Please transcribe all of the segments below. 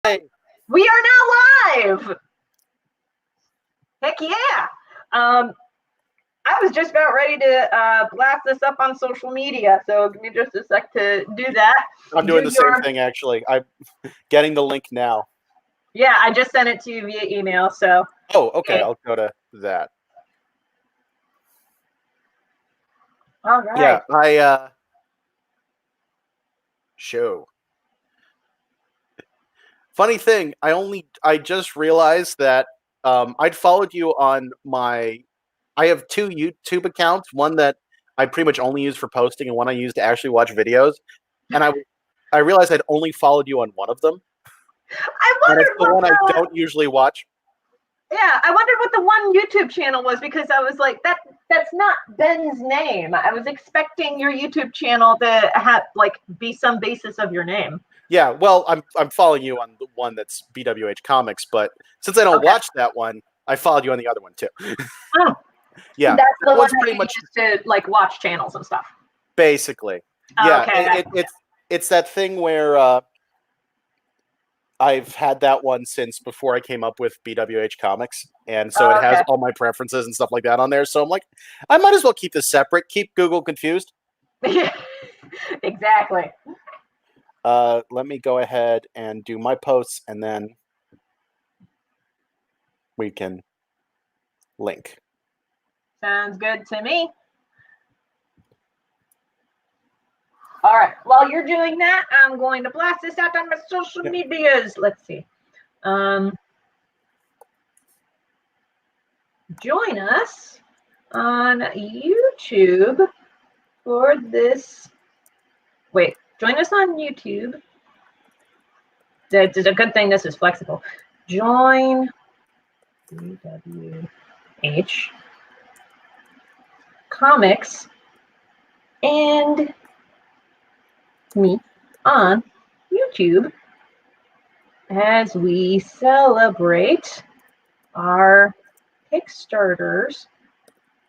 Yay! We are now live. Heck yeah. I was just about ready to blast this up on social media, so give me just a sec to do that. I'm doing the same thing, actually. I'm getting the link now. Yeah, I just sent it to you via email, so. Oh, okay. I'll go to that. All right. Yeah, I show. Funny thing, I just realized that I'd followed you on I have two YouTube accounts, one that I pretty much only use for posting and one I use to actually watch videos. And I realized I'd only followed you on one of them. I wondered and it's the one I don't usually watch. Yeah, I wondered what the one YouTube channel was, because I was like, that's not Ben's name. I was expecting your YouTube channel to have be some basis of your name. Yeah, well, I'm following you on the one that's BWH Comics, but since I don't watch that one, I followed you on the other one too. Oh, yeah, that's the one pretty much to watch channels and stuff. Basically, yeah, okay, it's that thing where I've had that one since before I came up with BWH Comics, and so it has all my preferences and stuff like that on there. So I'm like, I might as well keep this separate, keep Google confused. Yeah, exactly. Let me go ahead and do my posts, and then we can link. Sounds good to me. All right. While you're doing that, I'm going to blast this out on my social medias. Let's see. Join us on YouTube for this. Wait, join us on YouTube. It's a good thing this is flexible. Join BWH Comics and me on YouTube as we celebrate our KickStarters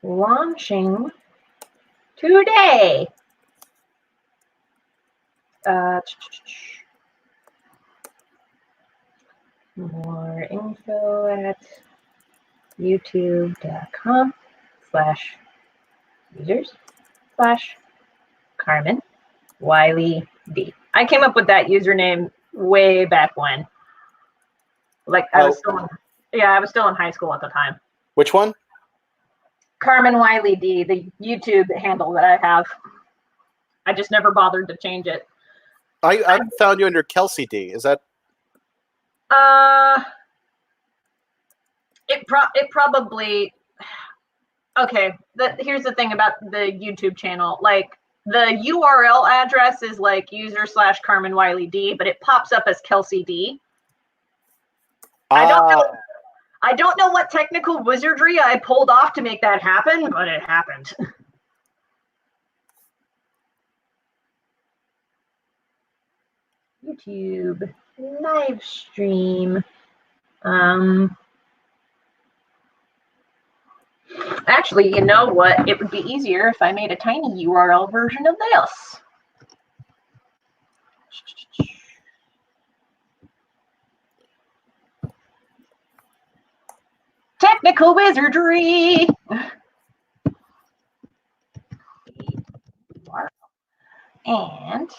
launching today. More info at youtube.com/users/Carmen Wiley D. I came up with that username way back when. I was still in high school at the time. Which one? Carmen Wiley D, the YouTube handle that I have. I just never bothered to change it. I found you under Kelsey D. Is that? It probably. Okay. Here's the thing about the YouTube channel. The URL address is user/Carmen Wiley D, but it pops up as Kelsey D. I don't know what technical wizardry I pulled off to make that happen, but it happened. YouTube live stream. Actually, you know what? It would be easier if I made a tiny URL version of this. Technical wizardry. And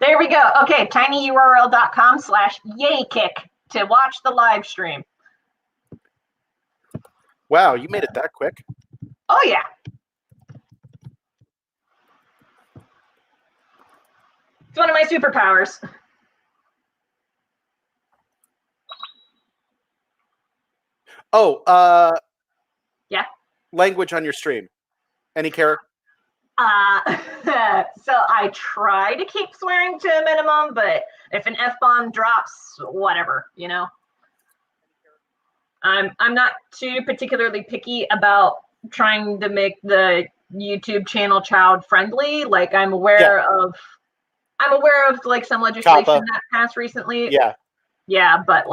there we go. Okay, tinyurl.com/yaykick to watch the live stream. Wow, you made it that quick. Oh, yeah. It's one of my superpowers. Oh, yeah. Language on your stream. Any care? So I try to keep swearing to a minimum, but if an F-bomb drops, whatever, you know. I'm not too particularly picky about trying to make the YouTube channel child friendly. I'm aware of some legislation that passed recently. Yeah. Yeah, but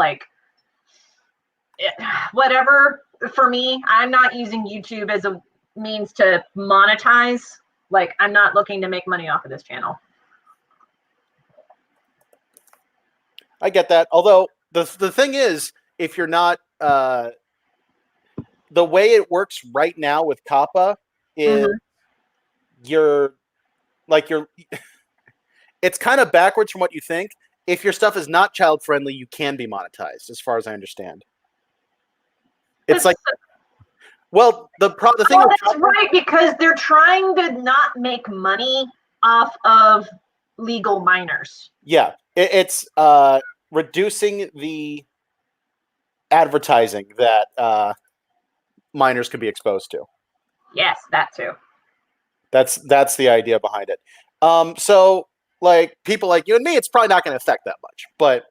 whatever. For me, I'm not using YouTube as a means to monetize. Like, I'm not looking to make money off of this channel. I get that. Although the thing is, if you're not the way it works right now with Kappa is you're it's kind of backwards from what you think. If your stuff is not child friendly, you can be monetized, as far as I understand. It's like, well, the thing. Well, that's right, because they're trying to not make money off of legal minors. Yeah, it's reducing the advertising that minors could be exposed to. Yes, that too. That's the idea behind it. So like people like you and me, it's probably not going to affect that much. But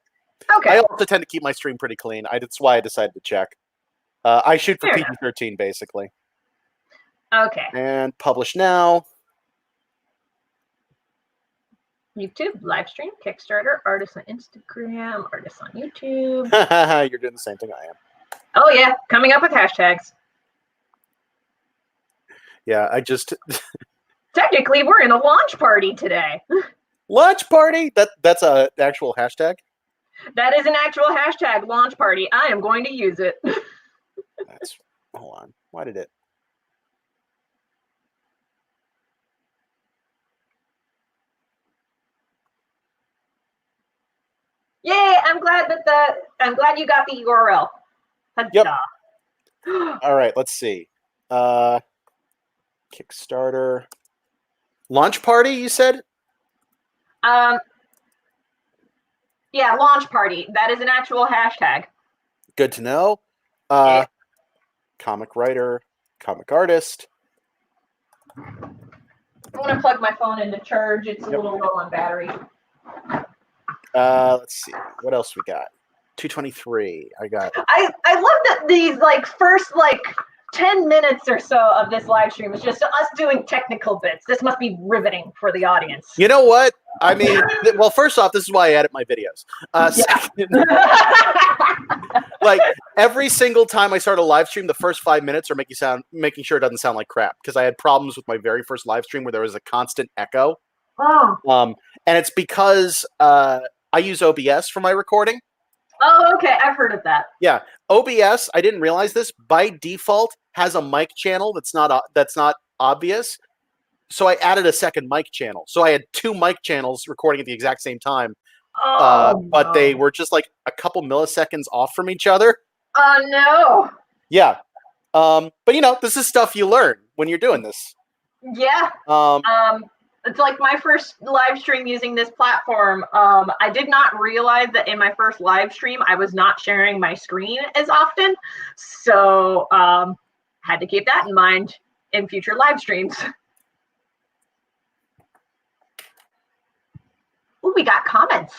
I also tend to keep my stream pretty clean. That's why I decided to check. I shoot for PG-13 basically. Okay. And publish now. YouTube, live stream, Kickstarter, artists on Instagram, artists on YouTube. You're doing the same thing I am. Oh yeah, coming up with hashtags. Yeah, I just technically we're in a launch party today. Launch party? That's a actual hashtag? That is an actual hashtag, launch party. I am going to use it. Hold on. Why did it? Yay, I'm glad you got the URL. Yep. All right, let's see. Kickstarter. Launch party, you said? Yeah, launch party. That is an actual hashtag. Good to know. Comic writer, comic artist. I'm going to plug my phone into charge. It's a little low on battery. Let's see. What else we got? 223. I love that these first 10 minutes or so of this live stream is just us doing technical bits. This must be riveting for the audience. You know what? I mean, well, first off, this is why I edit my videos. Second, every single time I start a live stream, the first 5 minutes are making sure it doesn't sound like crap, because I had problems with my very first live stream where there was a constant echo. Oh. And it's because I use OBS for my recording. Oh, okay. I've heard of that. Yeah, OBS. I didn't realize this. By default, has a mic channel that's not obvious. So I added a second mic channel. So I had two mic channels recording at the exact same time. But they were just like a couple milliseconds off from each other. Oh no. Yeah. But this is stuff you learn when you're doing this. Yeah. It's like my first live stream using this platform. I did not realize that in my first live stream, I was not sharing my screen as often. So had to keep that in mind in future live streams. Ooh, we got comments.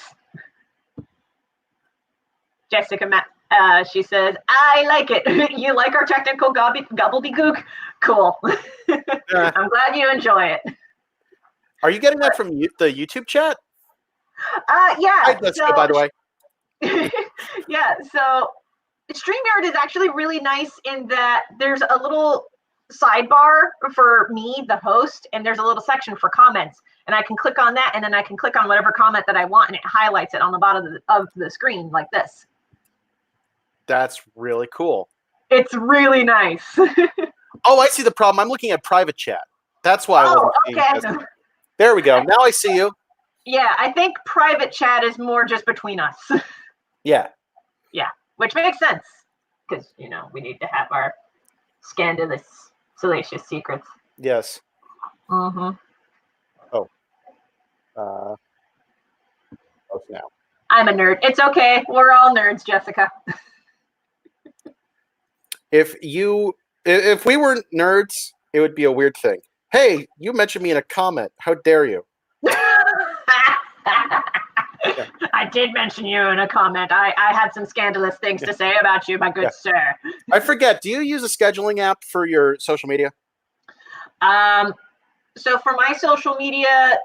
Jessica, she says, I like it. You like our technical gobbledygook? Cool. I'm glad you enjoy it. Are you getting that from the YouTube chat? Yeah. Hi, Jessica, by the way. Yeah, so StreamYard is actually really nice in that there's a little sidebar for me, the host, and there's a little section for comments. And I can click on that, and then I can click on whatever comment that I want, and it highlights it on the bottom of the screen like this. That's really cool. It's really nice. Oh, I see the problem. I'm looking at private chat. That's why I wasn't seeing this. There we go. Now I see you. Yeah, I think private chat is more just between us. Yeah. Yeah, which makes sense because, we need to have our scandalous, salacious secrets. Yes. Mm-hmm. Oh. Now. I'm a nerd. It's okay. We're all nerds, Jessica. If we weren't nerds, it would be a weird thing. Hey, you mentioned me in a comment. How dare you? Yeah. I did mention you in a comment. I had some scandalous things to say about you, my good sir. I forget. Do you use a scheduling app for your social media? So for my social media,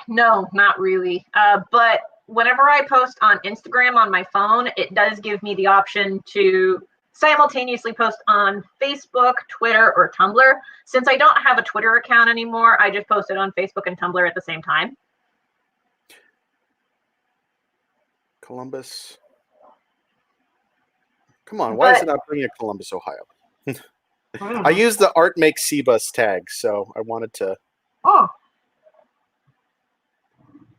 no, not really. But whenever I post on Instagram on my phone, it does give me the option to simultaneously post on Facebook, Twitter, or Tumblr. Since I don't have a Twitter account anymore, I just post it on Facebook and Tumblr at the same time. Columbus. Come on, why is it not bringing up Columbus, Ohio? I used the Art Makes Cbus tag, so I wanted to. Oh.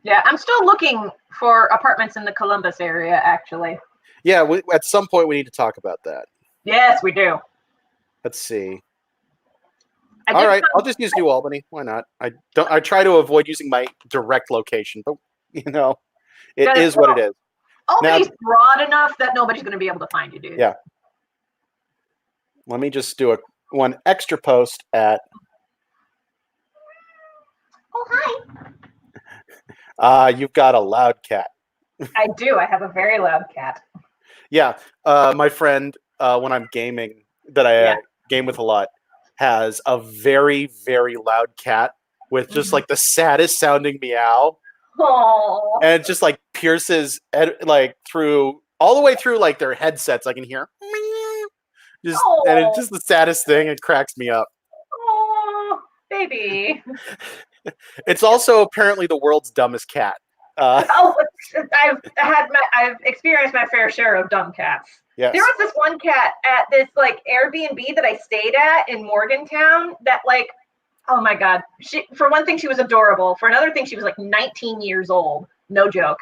Yeah, I'm still looking for apartments in the Columbus area, actually. Yeah, at some point we need to talk about that. Yes, we do. Let's see. All right, I'll just use New Albany. Why not? I try to avoid using my direct location, but it is what it is. Albany's broad enough that nobody's going to be able to find you, dude. Yeah. Let me just do one extra post at. Oh, hi. You've got a loud cat. I do. I have a very loud cat. Yeah. My friend, when I'm gaming, that I game with a lot, has a very, very loud cat with just like the saddest sounding meow. Aww. And it just like pierces like through all the way through like their headsets. I can hear just and it's just the saddest thing. It cracks me up. Oh, baby. It's also apparently the world's dumbest cat. I've experienced my fair share of dumb cats. Yes. There was this one cat at this like Airbnb that I stayed at in Morgantown that like, oh my God. For one thing, she was adorable. For another thing, she was like 19 years old. No joke.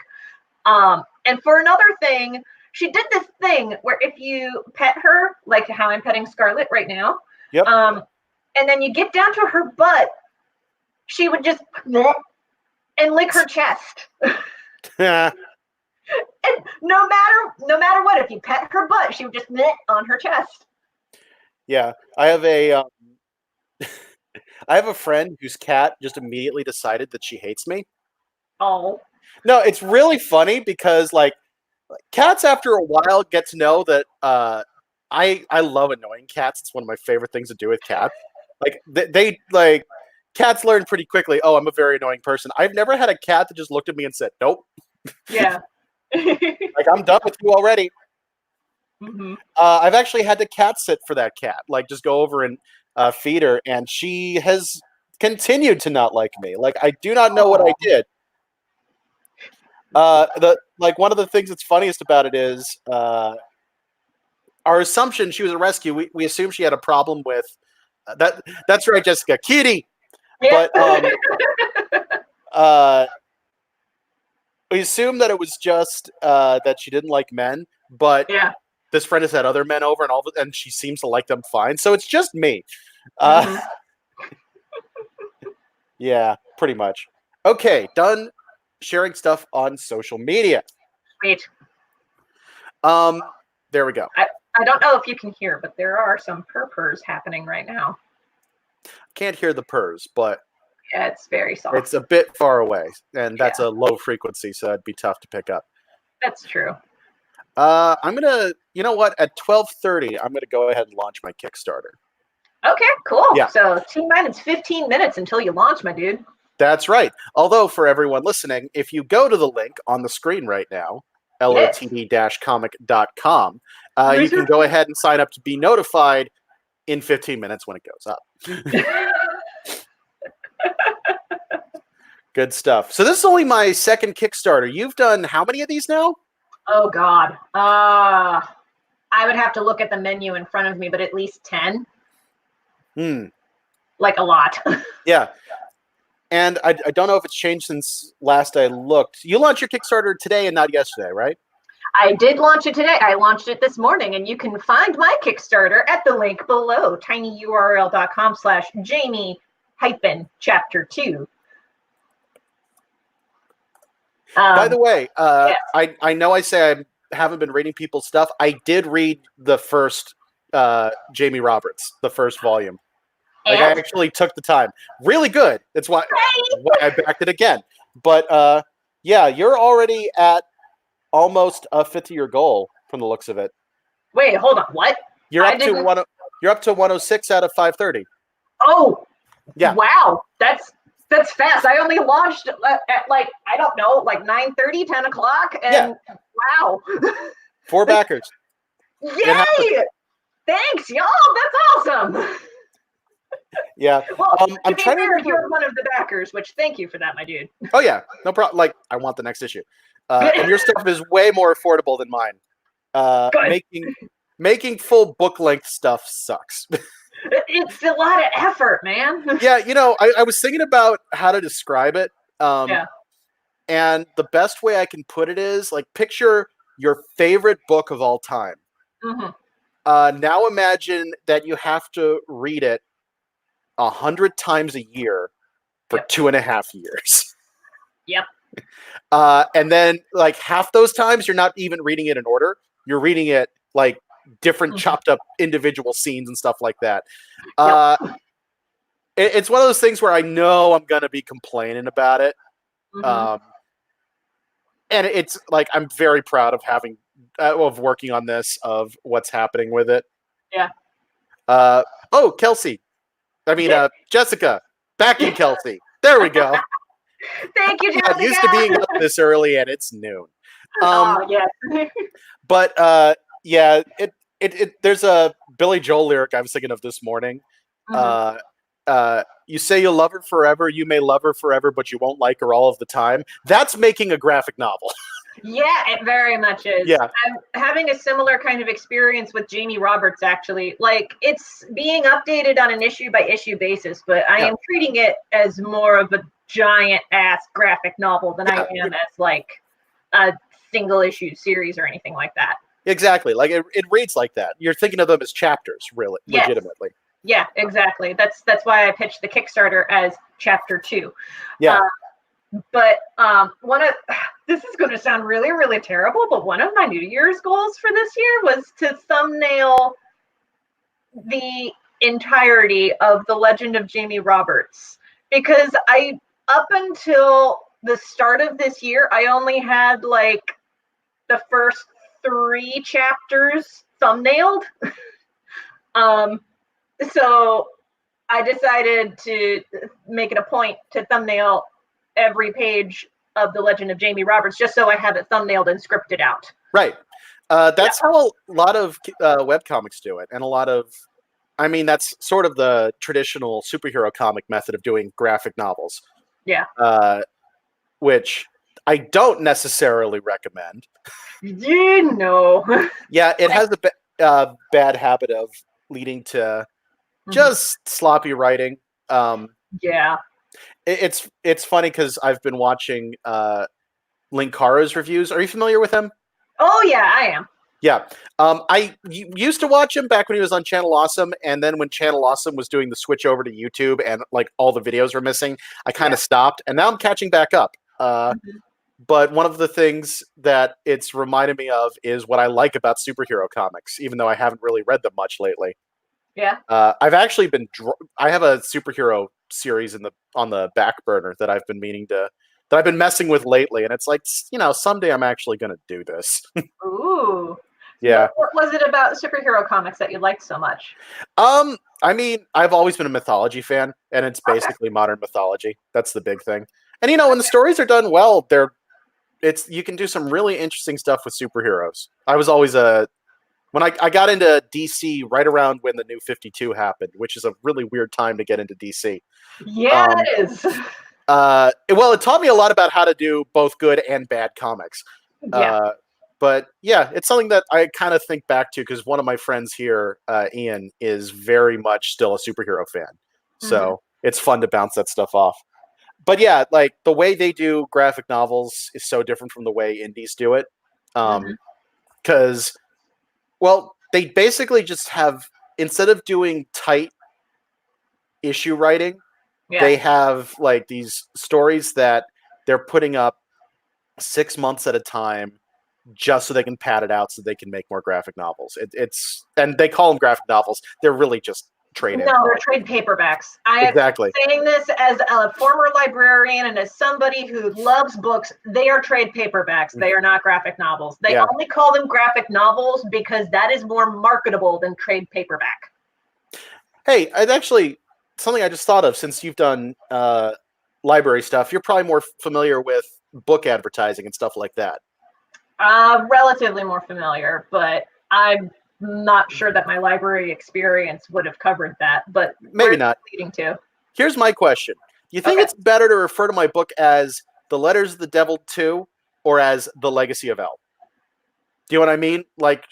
And for another thing, she did this thing where if you pet her, like how I'm petting Scarlett right now, yep. And then you get down to her butt, she would just and lick her chest. And no matter what, if you pet her butt, she would just on her chest. Yeah, I have a I have a friend whose cat just immediately decided that she hates me. Oh. No, it's really funny because like cats after a while get to know that I love annoying cats. It's one of my favorite things to do with cats. Like they like cats learn pretty quickly. Oh, I'm a very annoying person. I've never had a cat that just looked at me and said, "Nope." Yeah. Like I'm done with you already. Mm-hmm. I've actually had to cat sit for that cat. Like just go over and feed her, and she has continued to not like me. Like I do not know what I did. One of the things that's funniest about it is our assumption she was a rescue. We assumed she had a problem with that. That's right, Jessica, kitty. Yeah. But we assumed that it was just that she didn't like men. But this friend has had other men over, and she seems to like them fine. So it's just me. Yeah, pretty much. Okay, done sharing stuff on social media. Sweet. There we go. I don't know if you can hear, but there are some purrs happening right now. Can't hear the purrs, but yeah, it's very soft. It's a bit far away, and that's a low frequency, so it'd be tough to pick up. That's true. I'm gonna, you know what? At 12:30, I'm gonna go ahead and launch my Kickstarter. Okay, cool. Yeah. So T-minus 15 minutes until you launch, my dude. That's right. Although for everyone listening, if you go to the link on the screen right now, lotd-comic.com, you can go ahead and sign up to be notified in 15 minutes when it goes up. Good stuff. So this is only my second Kickstarter. You've done how many of these now? Oh, God. I would have to look at the menu in front of me, but at least 10. Like a lot. Yeah. And I don't know if it's changed since last I looked. You launched your Kickstarter today and not yesterday, right? I did launch it today. I launched it this morning, and you can find my Kickstarter at the link below, tinyurl.com/Jamie-chapter2. By the way, I know I say I haven't been reading people's stuff. I did read the first Jamie Roberts, the first volume. Like I actually took the time. Really good. That's why I backed it again. But yeah, you're already at almost a fifth of your goal from the looks of it. Wait, hold on. What? You're up to 106 out of 530. Oh, yeah. Wow, that's fast. I only launched at like, I don't know, like 9:30, 10 o'clock, and wow. 4 backers. Yay! Thanks, y'all. That's awesome. Yeah. Well, I'm to be trying to fair, remember. you're one of the backers, which thank you for that, my dude. Oh yeah, no problem. Like I want the next issue, and your stuff is way more affordable than mine. Good. Making full book length stuff sucks. It's a lot of effort, man. Yeah, I was thinking about how to describe it. Yeah. And the best way I can put it is like picture your favorite book of all time. Mm-hmm. Now imagine that you have to read it 100 times a year for Yep. 2.5 years. Yep. And then like half those times you're not even reading it in order. You're reading it like different chopped up individual scenes and stuff like that. Yep. It's one of those things where I know I'm going to be complaining about it. Mm-hmm. And it's like I'm very proud of of working on this, of what's happening with it. Yeah. Oh, Kelsey. I mean, Jessica. Backing Kelsey. There we go. Thank you, I'm Jessica. not used to being up this early, and it's noon. Yes. But yeah, there's a Billy Joel lyric I was thinking of this morning. Mm-hmm. You say you love her forever, you may love her forever, but you won't like her all of the time. That's making a graphic novel. Yeah, it very much is. Yeah. I'm having a similar kind of experience with Jamie Roberts, actually. Like, it's being updated on an issue by issue basis, but I am treating it as more of a giant ass graphic novel than I am as like a single issue series or anything like that. Exactly. Like it reads like that. You're thinking of them as chapters, really, Yes. legitimately. Yeah, exactly. That's why I pitched the Kickstarter as chapter 2. Yeah. But one of this is going to sound really, really terrible, but one of my New Year's goals for this year was to thumbnail the entirety of The Legend of Jamie Roberts, because up until the start of this year, I only had like the first 3 chapters thumbnailed. So I decided to make it a point to thumbnail every page of The Legend of Jamie Roberts, just so I have it thumbnailed and scripted out. Right. That's how a lot of webcomics do it. And that's sort of the traditional superhero comic method of doing graphic novels. Yeah. Which I don't necessarily recommend. You know. Yeah, it has a bad habit of leading to just sloppy writing. Yeah. It's funny because I've been watching Linkara's reviews. Are you familiar with him? Oh yeah, I am. Yeah. I used to watch him back when he was on Channel Awesome, and then when Channel Awesome was doing the switch over to YouTube and like all the videos were missing, I kind of stopped, and now I'm catching back up. But one of the things that it's reminded me of is what I like about superhero comics, even though I haven't really read them much lately. Yeah. I've actually I have a superhero series on the back burner that I've been messing with lately, and it's like, someday I'm actually going to do this. Ooh. Yeah. What was it about superhero comics that you liked so much? I mean, I've always been a mythology fan, and it's basically modern mythology. That's the big thing. And when the stories are done well, you can do some really interesting stuff with superheroes. I was always when I got into DC right around when the New 52 happened, which is a really weird time to get into DC. Yeah, it is. Well, it taught me a lot about how to do both good and bad comics. Yeah. But yeah, it's something that I kind of think back to because one of my friends here, Ian, is very much still a superhero fan. So it's fun to bounce that stuff off. But yeah, like the way they do graphic novels is so different from the way indies do it. Because, well, they basically just have, instead of doing tight issue writing, they have like these stories that they're putting up 6 months at a time just so they can pad it out so they can make more graphic novels. And they call them graphic novels. They're really just trade. No, they're trade paperbacks. Exactly. I'm saying this as a former librarian and as somebody who loves books. They are trade paperbacks. They are not graphic novels. They only call them graphic novels because that is more marketable than trade paperback. Hey, I'd actually, something I just thought of, since you've done library stuff, you're probably more familiar with book advertising and stuff like that. Relatively more familiar, but I'm not sure that my library experience would have covered that, but Maybe not. Leading to. Here's my question. Do you think it's better to refer to my book as The Letters of the Devil 2 or as The Legacy of L? Do you know what I mean? Like,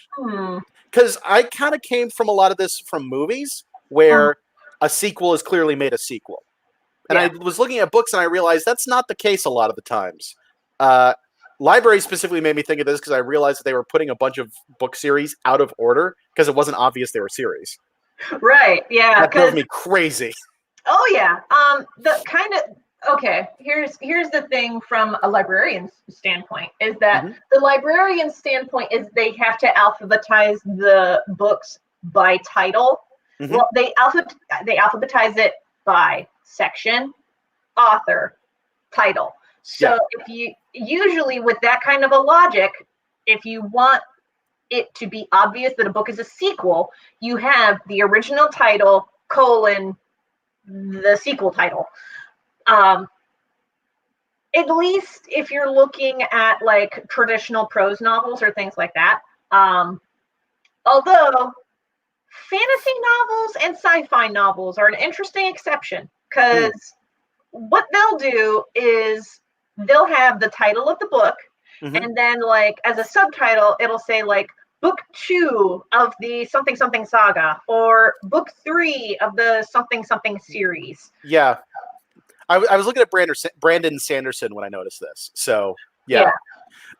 because I kind of came from a lot of this from movies where a sequel is clearly made a sequel. And I was looking at books and I realized that's not the case a lot of the times. Library specifically made me think of this because I realized that they were putting a bunch of book series out of order because it wasn't obvious they were series. Right, yeah. That drove me crazy. Oh, yeah. The kind of... Okay, here's the thing from a librarian's standpoint is that the librarian's standpoint is they have to alphabetize the books by title. Well, they alphabetize it by section, author, title. So if you usually with that kind of a logic, if you want it to be obvious that a book is a sequel, you have the original title colon the sequel title. At least if you're looking at like traditional prose novels or things like that. Although fantasy novels and sci-fi novels are an interesting exception because what they'll do is they'll have the title of the book and then like as a subtitle, it'll say like book 2 of the something something saga or book 3 of the something something series. Yeah. I was looking at Brandon Sanderson when I noticed this. So, yeah.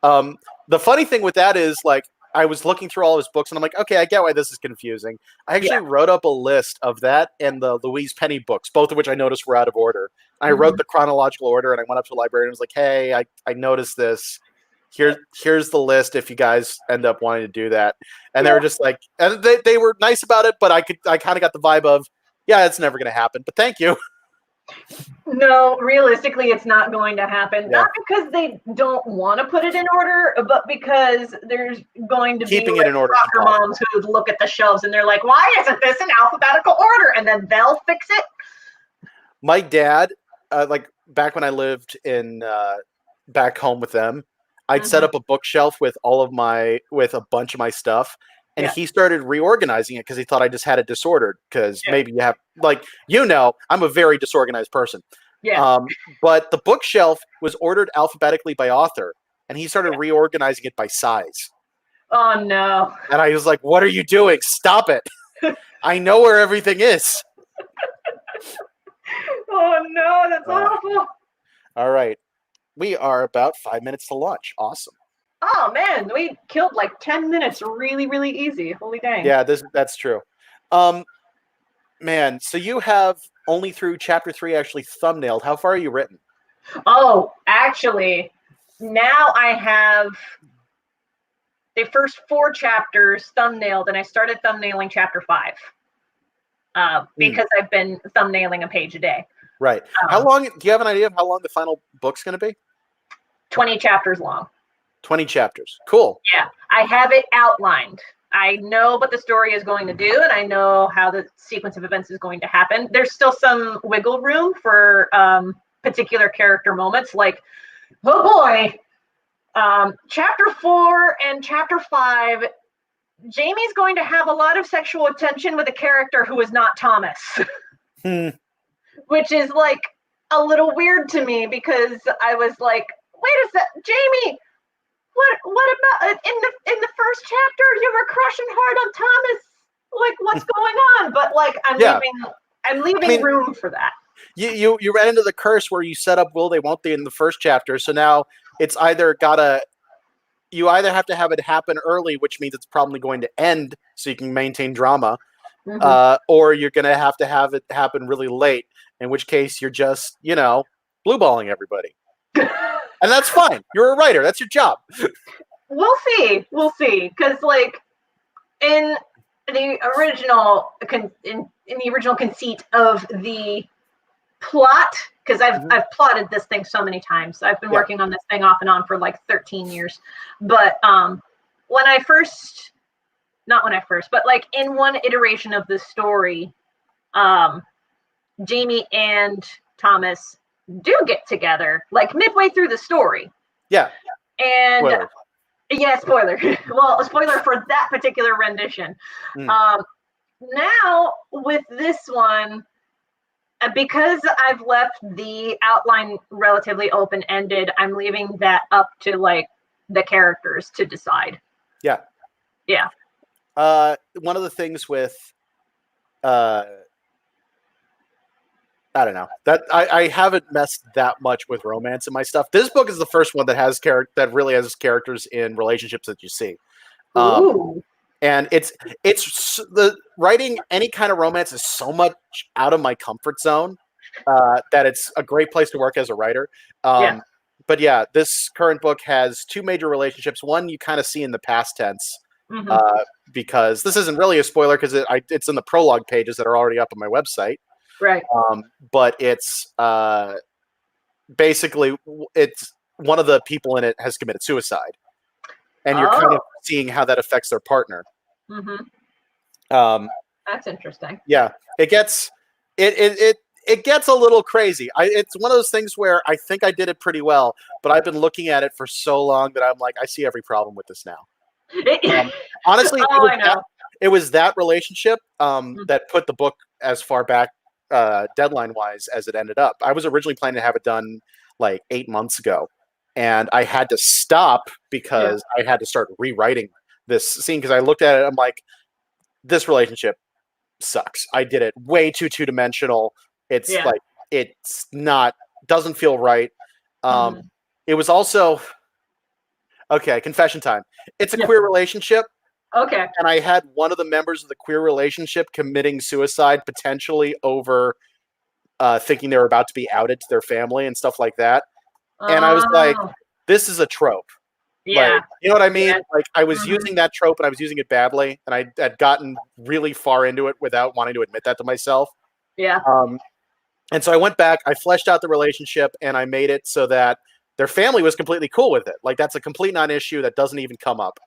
The funny thing with that is, like, I was looking through all his books, and I'm like, okay, I get why this is confusing. I actually wrote up a list of that and the Louise Penny books, both of which I noticed were out of order. I wrote the chronological order, and I went up to the librarian and was like, hey, I noticed this. Here's the list if you guys end up wanting to do that. And they were just like, and they were nice about it, but I kind of got the vibe of, yeah, it's never going to happen, but thank you. No, realistically, it's not going to happen. Yeah. Not because they don't want to put it in order, but because there's going to keeping be it in order. Rocker moms who look at the shelves and they're like, "Why isn't this in alphabetical order?" And then they'll fix it. My dad, like back when I lived in back home with them, I'd set up a bookshelf with a bunch of my stuff. And he started reorganizing it because he thought I just had it disordered. Because maybe you have, like, I'm a very disorganized person. Yeah. But the bookshelf was ordered alphabetically by author, and he started reorganizing it by size. Oh, no. And I was like, what are you doing? Stop it. I know where everything is. Oh, no, that's awful. All right. We are about 5 minutes to lunch. Awesome. Oh, man, we killed like 10 minutes really, really easy. Holy dang. Yeah, that's true. Man, so you have only through chapter 3 actually thumbnailed. How far are you written? Oh, actually, now I have the first 4 chapters thumbnailed, and I started thumbnailing chapter 5 because I've been thumbnailing a page a day. Right. How long? Do you have an idea of how long the final book's going to be? 20 chapters long. 20 chapters. Cool. Yeah, I have it outlined. I know what the story is going to do, and I know how the sequence of events is going to happen. There's still some wiggle room for particular character moments, like, oh boy, chapter 4 and chapter 5, Jamie's going to have a lot of sexual attention with a character who is not Thomas. Which is, like, a little weird to me, because I was like, wait a sec, Jamie, what about in the first chapter you were crushing hard on Thomas? Like, what's going on? But like I'm leaving room for that. You ran into the curse where you set up will they won't they in the first chapter. So now it's you either have to have it happen early, which means it's probably going to end so you can maintain drama, or you're gonna have it happen really late, in which case you're just, blue balling everybody. And that's fine. You're a writer. That's your job. We'll see. Because, like, in the original conceit of the plot, because I've plotted this thing so many times. I've been working on this thing off and on for like 13 years. But but like in one iteration of the story, Jamie and Thomas do get together like midway through the story. Yeah. And Whatever. Yeah, spoiler. Well, a spoiler for that particular rendition. Mm. Now with this one, because I've left the outline relatively open-ended, I'm leaving that up to like the characters to decide. Yeah. Yeah. One of the things with I don't know that I haven't messed that much with romance in my stuff. This book is the first one that has that really has characters in relationships that you see. Ooh. And it's the writing any kind of romance is so much out of my comfort zone that it's a great place to work as a writer. Yeah. But yeah, this current book has two major relationships. One you kind of see in the past tense Mm-hmm. because this isn't really a spoiler because it's in the prologue pages that are already up on my website. Right. But it's basically it's one of the people in it has committed suicide, and you're kind of seeing how that affects their partner. Mm-hmm. That's interesting. Yeah, it gets it gets a little crazy. It's one of those things where I think I did it pretty well, but I've been looking at it for so long that I'm like, I see every problem with this now. Honestly, I know. It was that relationship that put the book as far back deadline wise as it ended up. I was originally planning to have it done like 8 months ago, and I had to stop because I had to start rewriting this scene because I looked at it. I'm like, this relationship sucks. I did it way too two-dimensional. It's like it's not doesn't feel right. It was also okay. Confession time. It's a queer relationship. Okay. And I had one of the members of the queer relationship committing suicide potentially over thinking they were about to be outed to their family and stuff like that. And I was like, this is a trope. Yeah. Like, you know what I mean? Yeah. Like I was using that trope and I was using it badly. And I had gotten really far into it without wanting to admit that to myself. Yeah. And so I went back, I fleshed out the relationship and I made it so that their family was completely cool with it. Like that's a complete non-issue that doesn't even come up.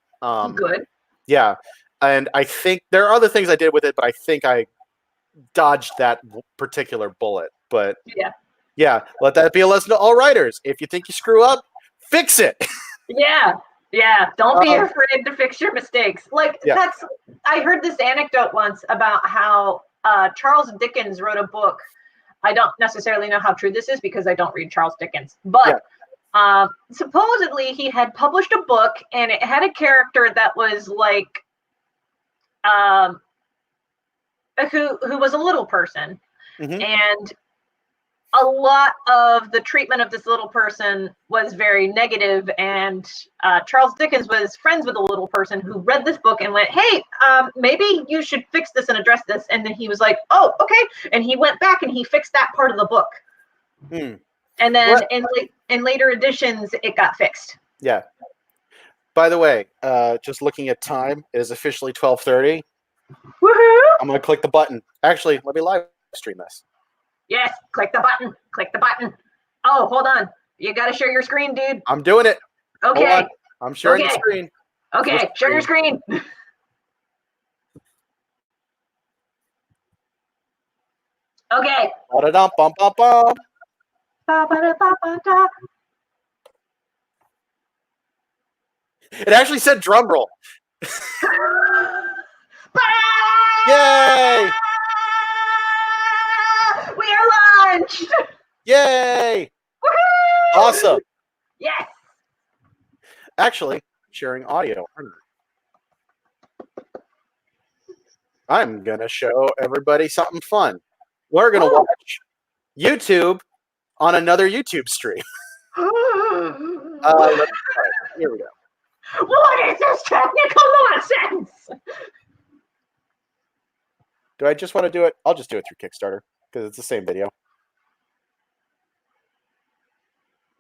Good. Yeah. And I think there are other things I did with it, but I think I dodged that particular bullet. But yeah, let that be a lesson to all writers. If you think you screw up, fix it. Yeah. Don't be afraid to fix your mistakes. Like I heard this anecdote once about how Charles Dickens wrote a book. I don't necessarily know how true this is because I don't read Charles Dickens, but supposedly he had published a book and it had a character that was like who was a little person, and a lot of the treatment of this little person was very negative, and Charles Dickens was friends with a little person who read this book and went, hey, maybe you should fix this and address this. And then he was like, oh, okay. And he went back and he fixed that part of the book. And then in later editions, it got fixed. Yeah. By the way, just looking at time, it is officially 12:30. Woohoo! I'm going to click the button. Actually, let me live stream this. Yes, click the button. Click the button. Oh, hold on. You got to share your screen, dude. I'm doing it. Okay. I'm sharing the screen. Okay, share your screen. Okay. Ba-da-dum, bum, bum, bum. Ba-ba-da-ba-ba-da. It actually said drum roll. Yay! We are launched! Yay! Woohoo! Awesome. Yes. Actually, sharing audio. I'm going to show everybody something fun. We're going to watch YouTube on another YouTube stream. Here we go. What is this technical nonsense? Do I just want to do it? I'll just do it through KickStarter because it's the same video.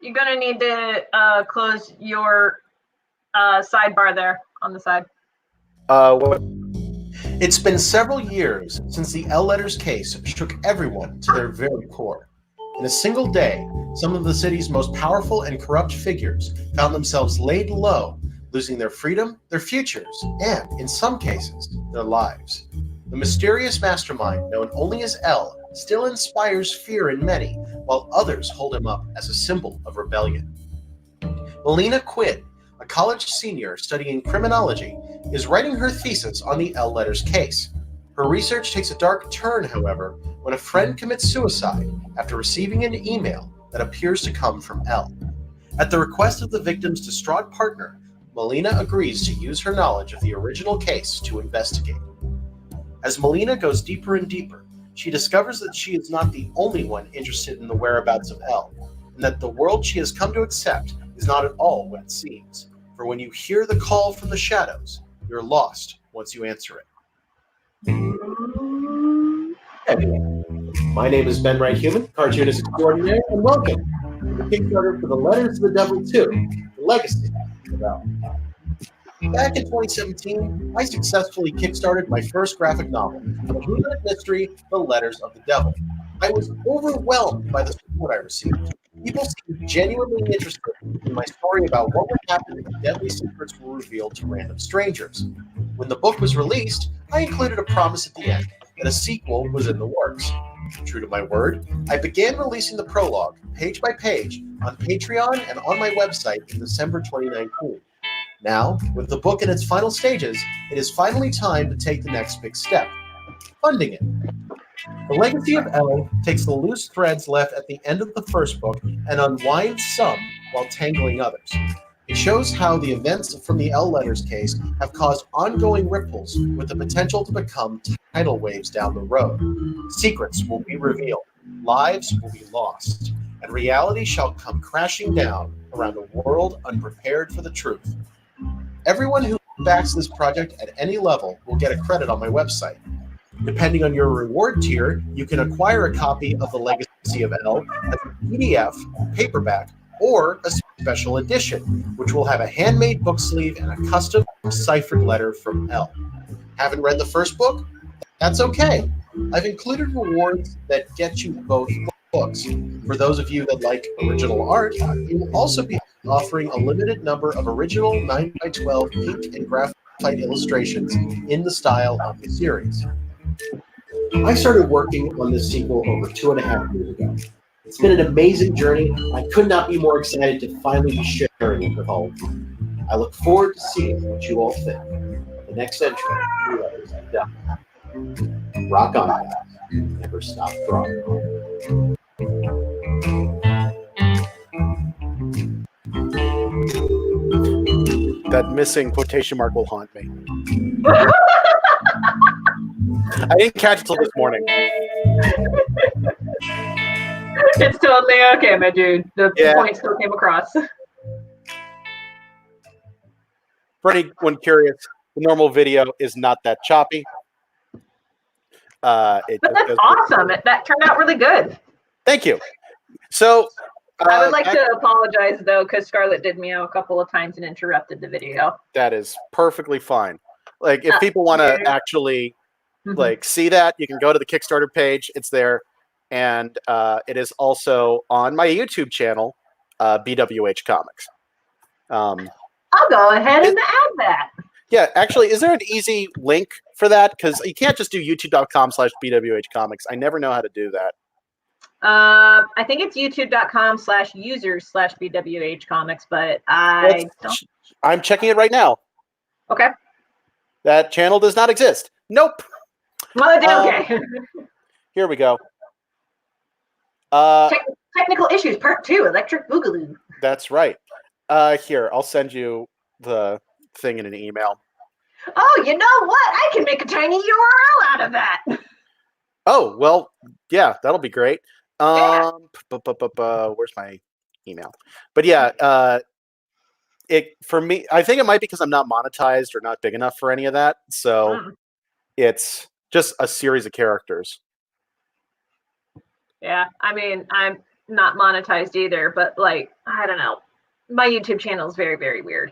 You're going to need to close your sidebar there on the side. What? It's been several years since the L Letters case shook everyone to their very core. In a single day, some of the city's most powerful and corrupt figures found themselves laid low, losing their freedom, their futures, and, in some cases, their lives. The mysterious mastermind known only as L still inspires fear in many, while others hold him up as a symbol of rebellion. Melina Quinn, a college senior studying criminology, is writing her thesis on the L letters case. Her research takes a dark turn, however, when a friend commits suicide after receiving an email that appears to come from L. At the request of the victim's distraught partner, Melina agrees to use her knowledge of the original case to investigate. As Melina goes deeper and deeper, she discovers that she is not the only one interested in the whereabouts of L, and that the world she has come to accept is not at all what it seems. For when you hear the call from the shadows, you're lost once you answer it. My name is Ben Wright-Heuman, cartoonist extraordinaire, and welcome to the Kickstarter for The Letters of the Devil 2, The Legacy of L. Back in 2017, I successfully kickstarted my first graphic novel, the whodunit mystery, The Letters of the Devil. I was overwhelmed by the support I received. People seemed genuinely interested in my story about what would happen if the deadly secrets were revealed to random strangers. When the book was released, I included a promise at the end that a sequel was in the works. True to my word, I began releasing the prologue, page by page, on Patreon and on my website in December 2019. Now, with the book in its final stages, it is finally time to take the next big step: funding it. The Legacy of L takes the loose threads left at the end of the first book and unwinds some while tangling others. It shows how the events from the L letters case have caused ongoing ripples with the potential to become tidal waves down the road. Secrets will be revealed, lives will be lost, and reality shall come crashing down around a world unprepared for the truth. Everyone who backs this project at any level will get a credit on my website. Depending on your reward tier, you can acquire a copy of The Legacy of L as a PDF, paperback, or a special edition, which will have a handmade book sleeve and a custom ciphered letter from L. Haven't read the first book? That's okay. I've included rewards that get you both books. For those of you that like original art, we will also be offering a limited number of original 9x12 ink and graphite illustrations in the style of the series. I started working on this sequel over 2.5 years ago. It's been an amazing journey. I could not be more excited to finally be sharing it with all of you. I look forward to seeing what you all think. The next entry, The Letters of the Devil. Rock on, guys. Never stop drawing. That missing quotation mark will haunt me. I didn't catch it till this morning. It's totally okay, my dude. The point still came across. For anyone curious, the normal video is not that choppy. That's awesome. That turned out really good. Thank you. So I would like to apologize, though, because Scarlett did meow a couple of times and interrupted the video. That is perfectly fine. Like, if people want to actually see that, you can go to the Kickstarter page. It's there. And it is also on my YouTube channel, BWH Comics. I'll go ahead and add that. Yeah, actually, is there an easy link for that? Because you can't just do youtube.com/BWH Comics. I never know how to do that. I think it's youtube.com/users/BWH Comics, but I don't. I'm checking it right now. Okay. That channel does not exist. Nope. Well, okay. Here we go. Technical issues, part 2, Electric Boogaloo. That's right. Here, I'll send you the thing in an email. Oh, you know what? I can make a tiny URL out of that. Oh, well, yeah, that'll be great. Where's my email? But yeah, for me, I think it might be because I'm not monetized or not big enough for any of that. So it's just a series of characters. Yeah, I mean, I'm not monetized either, but like, I don't know. My YouTube channel is very, very weird.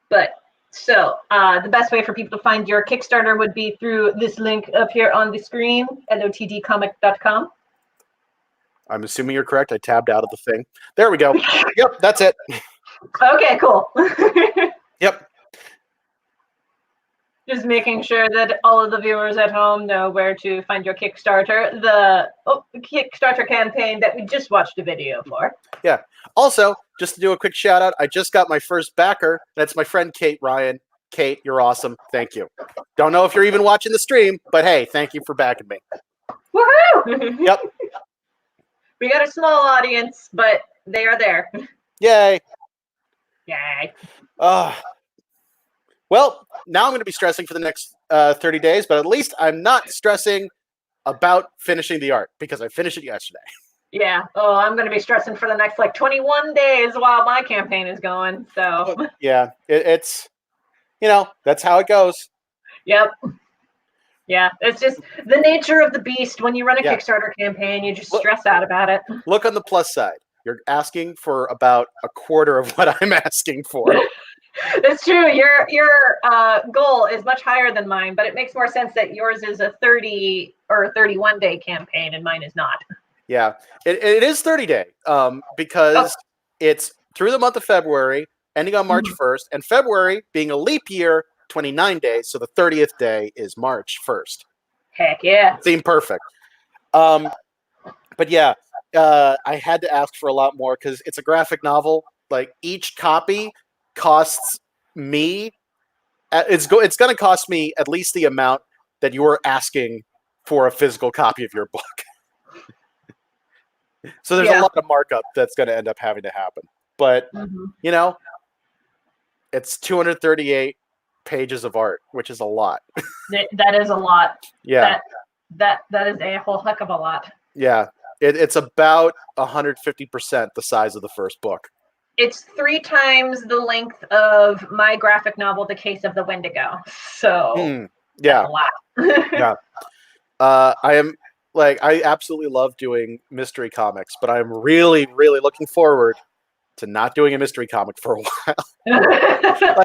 But so the best way for people to find your Kickstarter would be through this link up here on the screen, lotdcomic.com. I'm assuming you're correct. I tabbed out of the thing. There we go. Yep, that's it. Okay, cool. Yep. Just making sure that all of the viewers at home know where to find your Kickstarter. The Kickstarter campaign that we just watched a video for. Yeah. Also, just to do a quick shout out, I just got my first backer. That's my friend Kate Ryan. Kate, you're awesome. Thank you. Don't know if you're even watching the stream, but hey, thank you for backing me. Woohoo! Yep. We got a small audience, but they are there. Yay. Yay. Well, now I'm going to be stressing for the next 30 days, but at least I'm not stressing about finishing the art because I finished it yesterday. Yeah. Oh, I'm going to be stressing for the next like 21 days while my campaign is going. So yeah, it's, that's how it goes. Yep. Yeah, it's just the nature of the beast. When you run a Kickstarter campaign, you just stress out about it. Look on the plus side. You're asking for about a quarter of what I'm asking for. It's true. Your goal is much higher than mine, but it makes more sense that yours is a 30 or 31 day campaign and mine is not. Yeah, it is 30 day because it's through the month of February, ending on March 1st, and February being a leap year, 29 days, so the 30th day is March 1st. Heck yeah. Seemed perfect. But yeah, I had to ask for a lot more because it's a graphic novel. Like each copy costs me, it's going to cost me at least the amount that you're asking for a physical copy of your book. So there's a lot of markup that's going to end up having to happen. But, it's 238 pages of art, which is a lot. That is a lot. Yeah. That is a whole heck of a lot. Yeah. It's about 150% the size of the first book. It's 3 times the length of my graphic novel, The Case of the Wendigo. So that's a lot. Yeah. I absolutely love doing mystery comics, but I'm really, really looking forward to not doing a mystery comic for a while.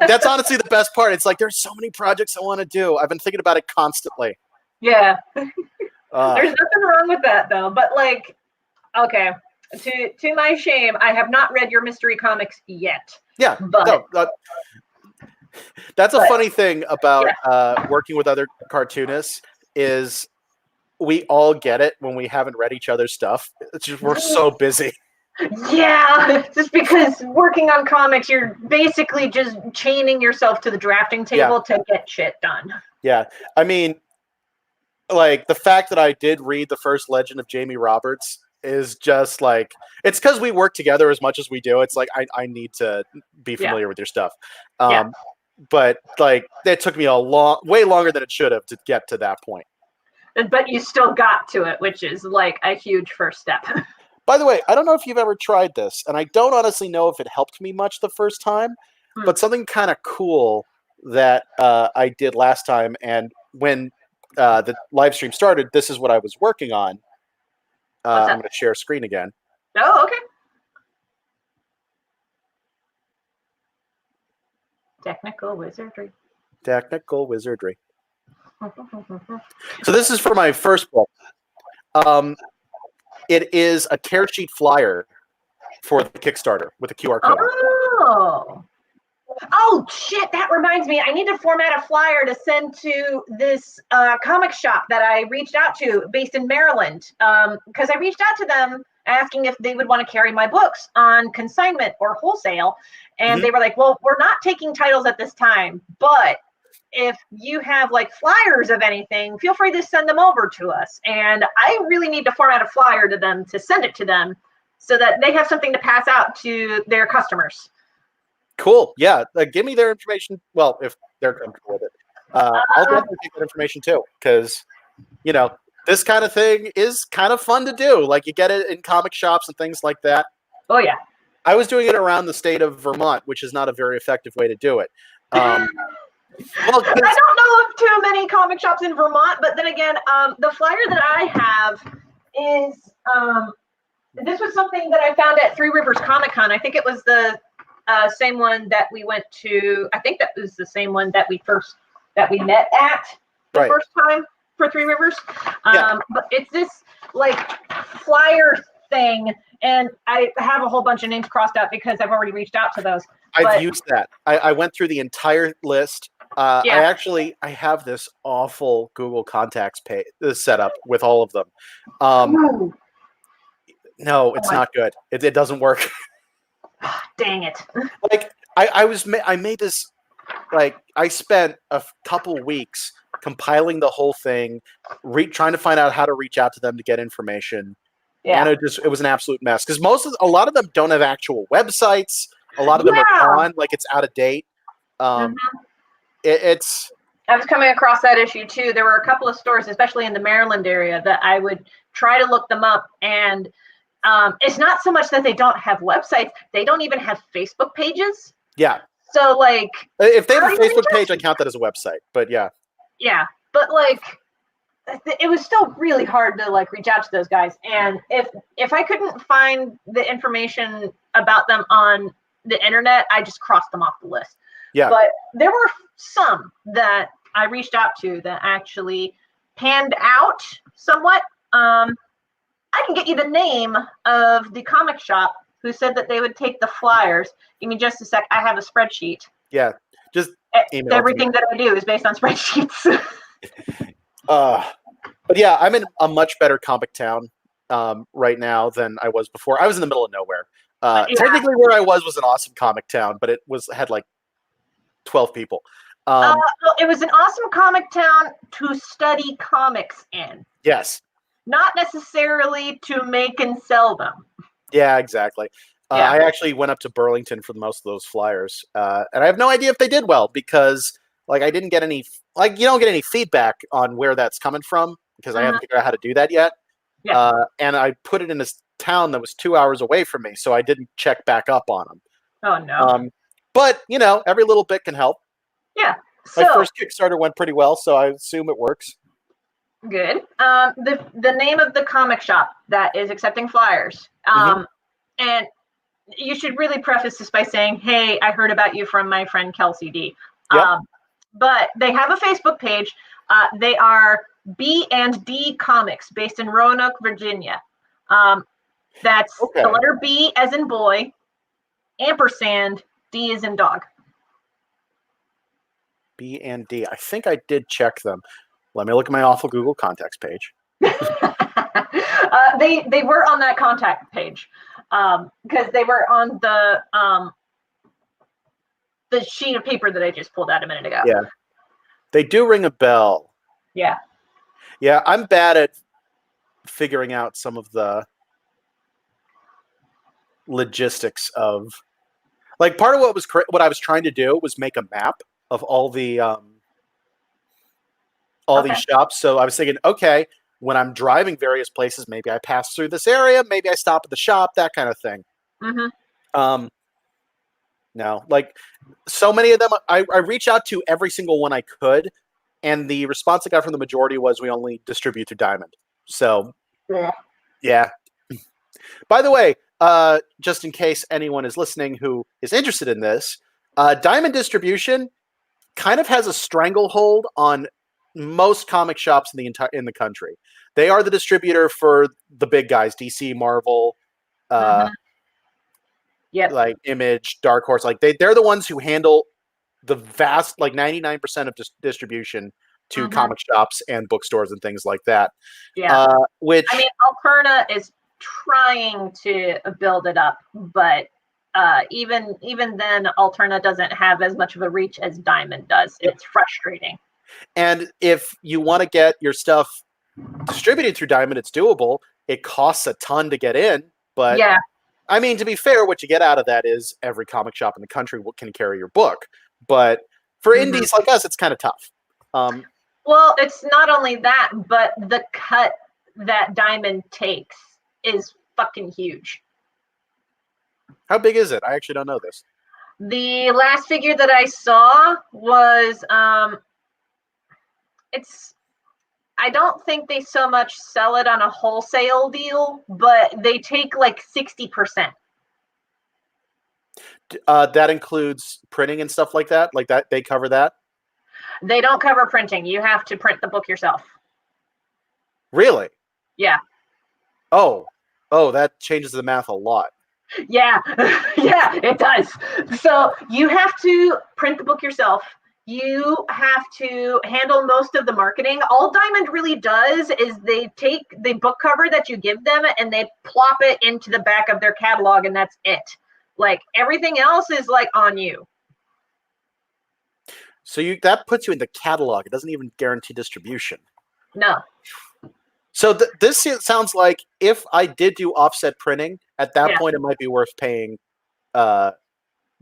That's honestly the best part. It's like there's so many projects I want to do. I've been thinking about it constantly. Yeah. There's nothing wrong with that though. But okay, to my shame, I have not read your mystery comics yet. Yeah. But that's a funny thing about working with other cartoonists is we all get it when we haven't read each other's stuff. It's just we're so busy. Yeah, just because working on comics, you're basically just chaining yourself to the drafting table to get shit done. Yeah, I mean, the fact that I did read the first Legend of Jamie Roberts is just it's because we work together as much as we do. It's I need to be familiar with your stuff. But it took me way longer than it should have to get to that point. But you still got to it, which is a huge first step. By the way, I don't know if you've ever tried this, and I don't honestly know if it helped me much the first time, but something kind of cool that I did last time, and when the live stream started, this is what I was working on. I'm going to share screen again. Oh, okay. Technical wizardry. So this is for my first book. It is a tear sheet flyer for the Kickstarter with a QR code. Oh shit! That reminds me. I need to format a flyer to send to this comic shop that I reached out to, based in Maryland. Because I reached out to them asking if they would want to carry my books on consignment or wholesale, and they were like, "Well, we're not taking titles at this time, but if you have flyers of anything, feel free to send them over to us." And I really need to format a flyer to them to send it to them so that they have something to pass out to their customers. Cool. Yeah. Give me their information. Well, if they're comfortable with it. I'll definitely take that information too, because, this kind of thing is kind of fun to do. You get it in comic shops and things like that. Oh, yeah. I was doing it around the state of Vermont, which is not a very effective way to do it. Well, I don't know of too many comic shops in Vermont, but then again, the flyer that I have is this was something that I found at Three Rivers Comic Con. I think it was the same one that we went to. I think that was the same one that we met at the first time for Three Rivers. But it's this flyer thing, and I have a whole bunch of names crossed out because I've already reached out to those. I've used that. I went through the entire list. I have this awful Google Contacts page set up with all of them. No, it's not good. It doesn't work. Dang it. Like I made this, like I spent a couple weeks compiling the whole thing, trying to find out how to reach out to them to get information. Yeah. And it was an absolute mess because a lot of them don't have actual websites. A lot of them are Yeah. gone, like it's out of date. Mhm. It's I was coming across that issue too. There were a couple of stores, especially in the Maryland area, that I would try to look them up. And it's not so much that they don't have websites, they don't even have Facebook pages. yeah. So, like, If they have how a do you Facebook reach out page, I count that as a website. But yeah. Yeah, but like, it was still really hard to like reach out to those guys. And if I couldn't find the information about them on the internet, I just crossed them off the list. Yeah. But there were some that I reached out to that actually panned out somewhat. I can get you the name of the comic shop who said that they would take the flyers. Give me just a sec. I have a spreadsheet. Yeah. Just email Everything that I do is based on spreadsheets. But yeah, I'm in a much better comic town right now than I was before. I was in the middle of nowhere. Yeah. Technically, where I was an awesome comic town, but it had like 12 people. Well, it was an awesome comic town to study comics in. Yes. Not necessarily to make and sell them. Yeah, exactly. Yeah. I actually went up to Burlington for most of those flyers, and I have no idea if they did well because, like, I didn't get any, like, you don't get any feedback on where that's coming from because I haven't figured out how to do that yet. Yeah. And I put it in this town that was 2 hours away from me, so I didn't check back up on them. Oh no. But you know, every little bit can help. Yeah. My So first Kickstarter went pretty well, so I assume it works. good. The name of the comic shop that is accepting flyers. And you should really preface this by saying, "Hey, I heard about you from my friend Kelsey D." Yep. But they have a Facebook page. They are B&D Comics, based in Roanoke, Virginia. That's Okay. the letter B as in boy, ampersand, D as in dog. B&D. I think I did check them. Let me look at my awful Google contacts page. They were on that contact page because they were on the sheet of paper that I just pulled out a minute ago. Yeah. They do ring a bell. Yeah. Yeah, I'm bad at figuring out some of the logistics of, like, part of what I was trying to do was make a map of all the these shops. So I was thinking, okay, when I'm driving various places, maybe I pass through this area, maybe I stop at the shop, that kind of thing. No, like, so many of them, I reach out to every single one I could, and the response I got from the majority was, we only distribute through Diamond. So, yeah. By the way, just in case anyone is listening who is interested in this, Diamond Distribution kind of has a stranglehold on most comic shops in the country. They are the distributor for the big guys, DC, Marvel, like Image, Dark Horse. Like they're the ones who handle the vast, like 99% of distribution to comic shops and bookstores and things like that. Yeah. Which, I mean, Alterna is trying to build it up, but even then, Alterna doesn't have as much of a reach as Diamond does. It's frustrating. And if you want to get your stuff distributed through Diamond, it's doable. It costs a ton to get in, but yeah. I mean, to be fair, what you get out of that is every comic shop in the country can carry your book. But for indies like us, it's kind of tough. Well, it's not only that, but the cut that Diamond takes is fucking huge. How big is it? I actually don't know this. The last figure that I saw was I don't think they so much sell it on a wholesale deal, but they take like 60%. That includes printing and stuff like that? Like that, they cover that? They don't cover printing. You have to print the book yourself. Really? Yeah. Oh, that changes the math a lot. Yeah, yeah, it does. So you have to print the book yourself. You have to handle most of the marketing. All Diamond really does is they take the book cover that you give them and they plop it into the back of their catalog, and that's it. Like everything else is like on you. So that puts you in the catalog. It doesn't even guarantee distribution. No. So this sounds like if I did do offset printing, at that Yeah. point it might be worth paying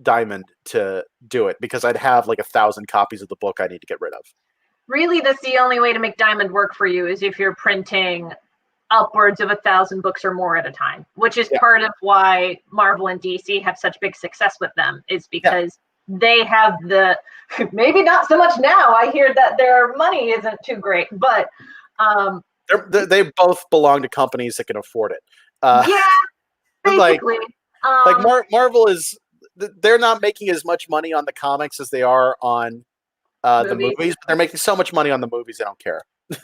Diamond to do it, because I'd have like 1,000 copies of the book I need to get rid of. Really, that's the only way to make Diamond work for you, is if you're printing upwards of 1,000 books or more at a time, which is part of why Marvel and DC have such big success with them, is because they have the, maybe not so much now, I hear that their money isn't too great, but they both belong to companies that can afford it. yeah, basically. Marvel is, they're not making as much money on the comics as they are on the movies, but they're making so much money on the movies they don't care.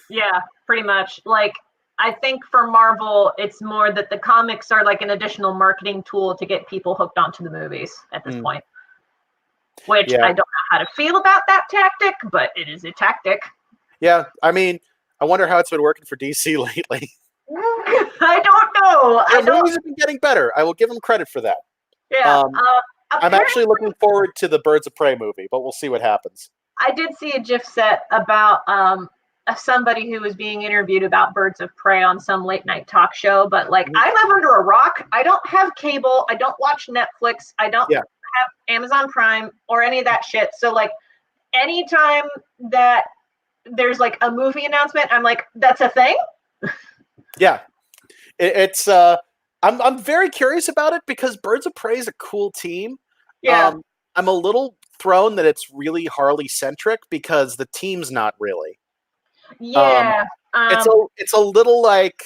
Yeah, pretty much. Like, I think for Marvel, it's more that the comics are like an additional marketing tool to get people hooked onto the movies at this point. Which I don't know how to feel about that tactic, but it is a tactic. Yeah, I mean, I wonder how it's been working for DC lately. I don't know. Their movies have been getting better. I will give them credit for that. Yeah. I'm actually looking forward to the Birds of Prey movie, but we'll see what happens. I did see a GIF set about somebody who was being interviewed about Birds of Prey on some late night talk show, but like I live under a rock. I don't have cable. I don't watch Netflix. I don't have Amazon Prime or any of that shit. So like anytime that there's like a movie announcement, I'm like, that's a thing? Yeah. It's I'm very curious about it because Birds of Prey is a cool team. Yeah. I'm a little thrown that it's really Harley centric because the team's not really. Yeah. It's a little like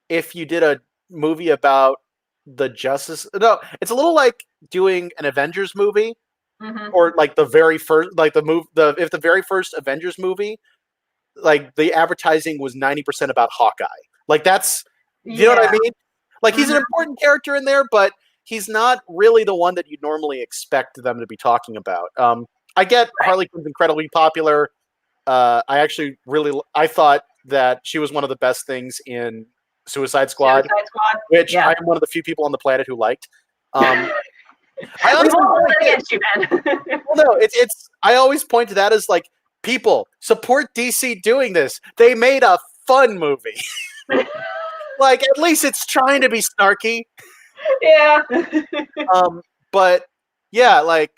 if you did a movie about the Justice. No, it's a little like doing an Avengers movie, or like the very first, like if the very first Avengers movie, like the advertising was 90% about Hawkeye. Like that's, you know what I mean? Like he's an important character in there, but he's not really the one that you'd normally expect them to be talking about. I get Harley Quinn's incredibly popular. I thought that she was one of the best things in Suicide Squad, which I'm one of the few people on the planet who liked. I honestly against you, man. well, no, I always point to that as like, people support DC doing this. They made a fun movie. Like at least it's trying to be snarky. Yeah. But yeah, like,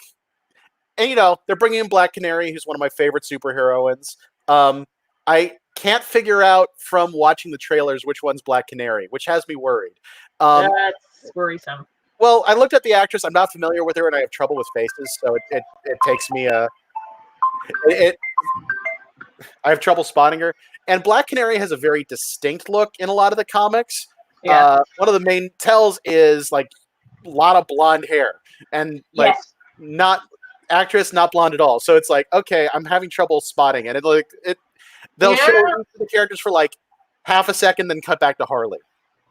and you know, they're bringing in Black Canary, who's one of my favorite superheroines. I can't figure out from watching the trailers which one's Black Canary, which has me worried. That's worrisome. Well, I looked at the actress. I'm not familiar with her, and I have trouble with faces, so it takes me I have trouble spotting her. And Black Canary has a very distinct look in a lot of the comics. Yeah. One of the main tells is like a lot of blonde hair, and like not blonde at all. So it's like, okay, I'm having trouble spotting, and they'll show the characters for like half a second, then cut back to Harley.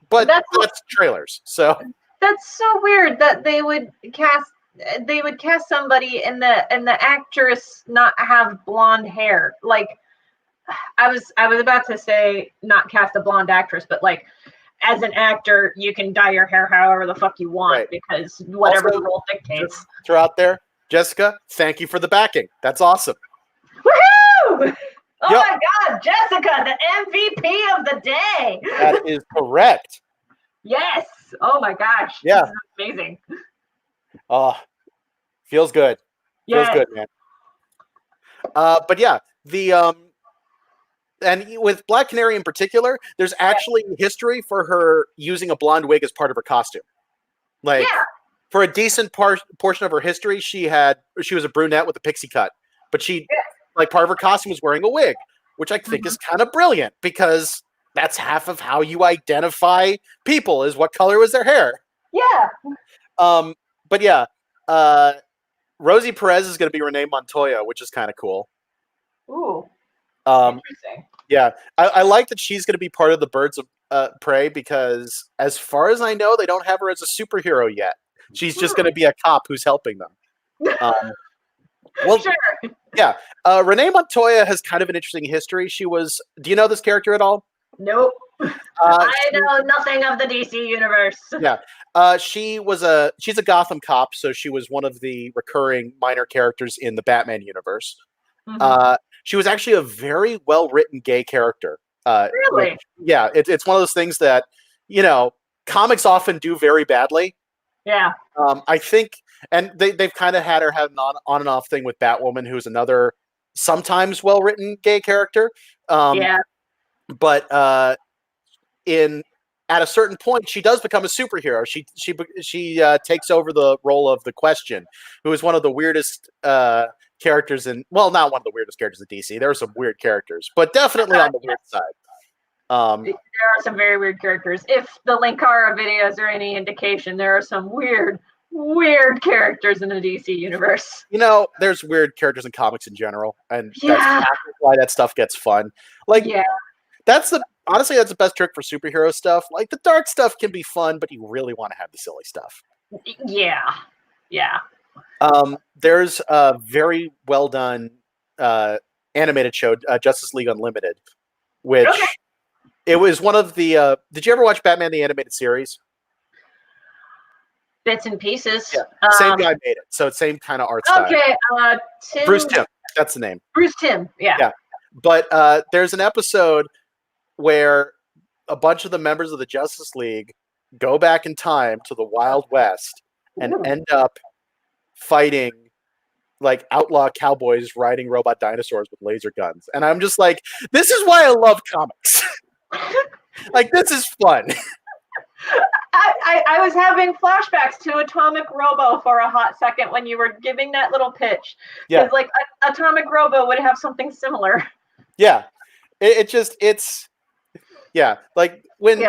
But that's trailers, so that's so weird that they would cast somebody and the actress not have blonde hair. Like I was about to say not cast a blonde actress, but like as an actor, you can dye your hair however the fuck you want because whatever the role dictates. Throw out there, Jessica, thank you for the backing. That's awesome. Woohoo! Oh my God, Jessica, the MVP of the day. That is correct. Yes. Oh my gosh. Yeah. This is amazing. Oh, feels good. Feels good, man. But yeah, and with Black Canary in particular, there's actually history for her using a blonde wig as part of her costume. Like for a decent portion of her history, she was a brunette with a pixie cut, but she like part of her costume was wearing a wig, which I think is kind of brilliant because that's half of how you identify people is what color was their hair. Yeah. But yeah, Rosie Perez is going to be Renee Montoya, which is kind of cool. Ooh. Interesting. Yeah, I like that she's going to be part of the Birds of Prey because, as far as I know, they don't have her as a superhero yet. She's just going to be a cop who's helping them. Well, sure. Yeah. Renee Montoya has kind of an interesting history. Do you know this character at all? Nope. I know nothing of the DC universe. Yeah. She's a Gotham cop, so she was one of the recurring minor characters in the Batman universe. Mhm. She was actually a very well-written gay character. Really? It's one of those things that, comics often do very badly. Yeah. I think, and they've kind of had her have an on and off thing with Batwoman, who's another sometimes well-written gay character. Yeah. But at a certain point, she does become a superhero. She takes over the role of the Question, who is one of the weirdest characters not one of the weirdest characters in DC. There are some weird characters, but definitely on the weird side. There are some very weird characters. If the Linkara videos are any indication, there are some weird characters in the DC universe. There's weird characters in comics in general, and that's why that stuff gets fun. Honestly, that's the best trick for superhero stuff. Like, the dark stuff can be fun, but you really want to have the silly stuff. Yeah. There's a very well done animated show, Justice League Unlimited, which it was one of the. Did you ever watch Batman the Animated Series? Bits and pieces. Yeah. Same guy made it, so same kind of art style. Okay, Bruce Timm, that's the name. Bruce Timm, yeah. But there's an episode where a bunch of the members of the Justice League go back in time to the Wild West and end up fighting like outlaw cowboys riding robot dinosaurs with laser guns. And I'm just like, this is why I love comics. Like, this is fun. I was having flashbacks to Atomic Robo for a hot second when you were giving that little pitch. Because like Atomic Robo would have something similar. Yeah. Like when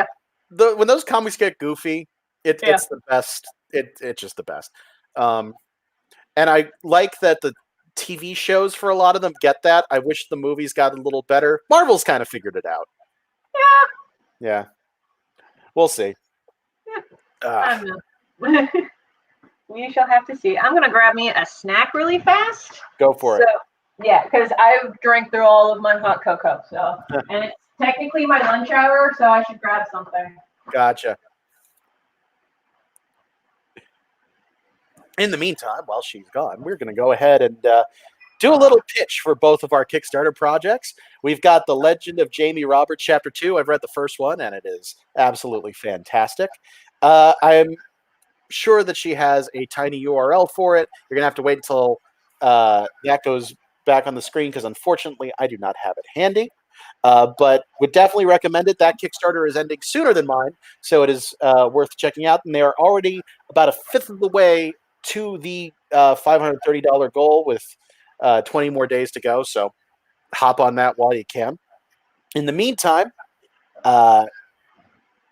those comics get goofy, it's the best. It's just the best. And I like that the TV shows for a lot of them get that. I wish the movies got a little better. Marvel's kind of figured it out. Yeah. We'll see. I don't know. We shall have to see. I'm gonna grab me a snack really fast. Go for it. Yeah, because I've drank through all of my hot cocoa. So, and it's technically my lunch hour, so I should grab something. Gotcha. In the meantime, while she's gone, we're going to go ahead and do a little pitch for both of our Kickstarter projects. We've got The Legend of Jamie Roberts, Chapter 2. I've read the first one, and it is absolutely fantastic. I'm sure that she has a tiny URL for it. You're going to have to wait until that goes back on the screen, because unfortunately, I do not have it handy. But would definitely recommend it. That Kickstarter is ending sooner than mine, so it is worth checking out. And they are already about a fifth of the way to the $530 goal with 20 more days to go. So hop on that while you can. In the meantime,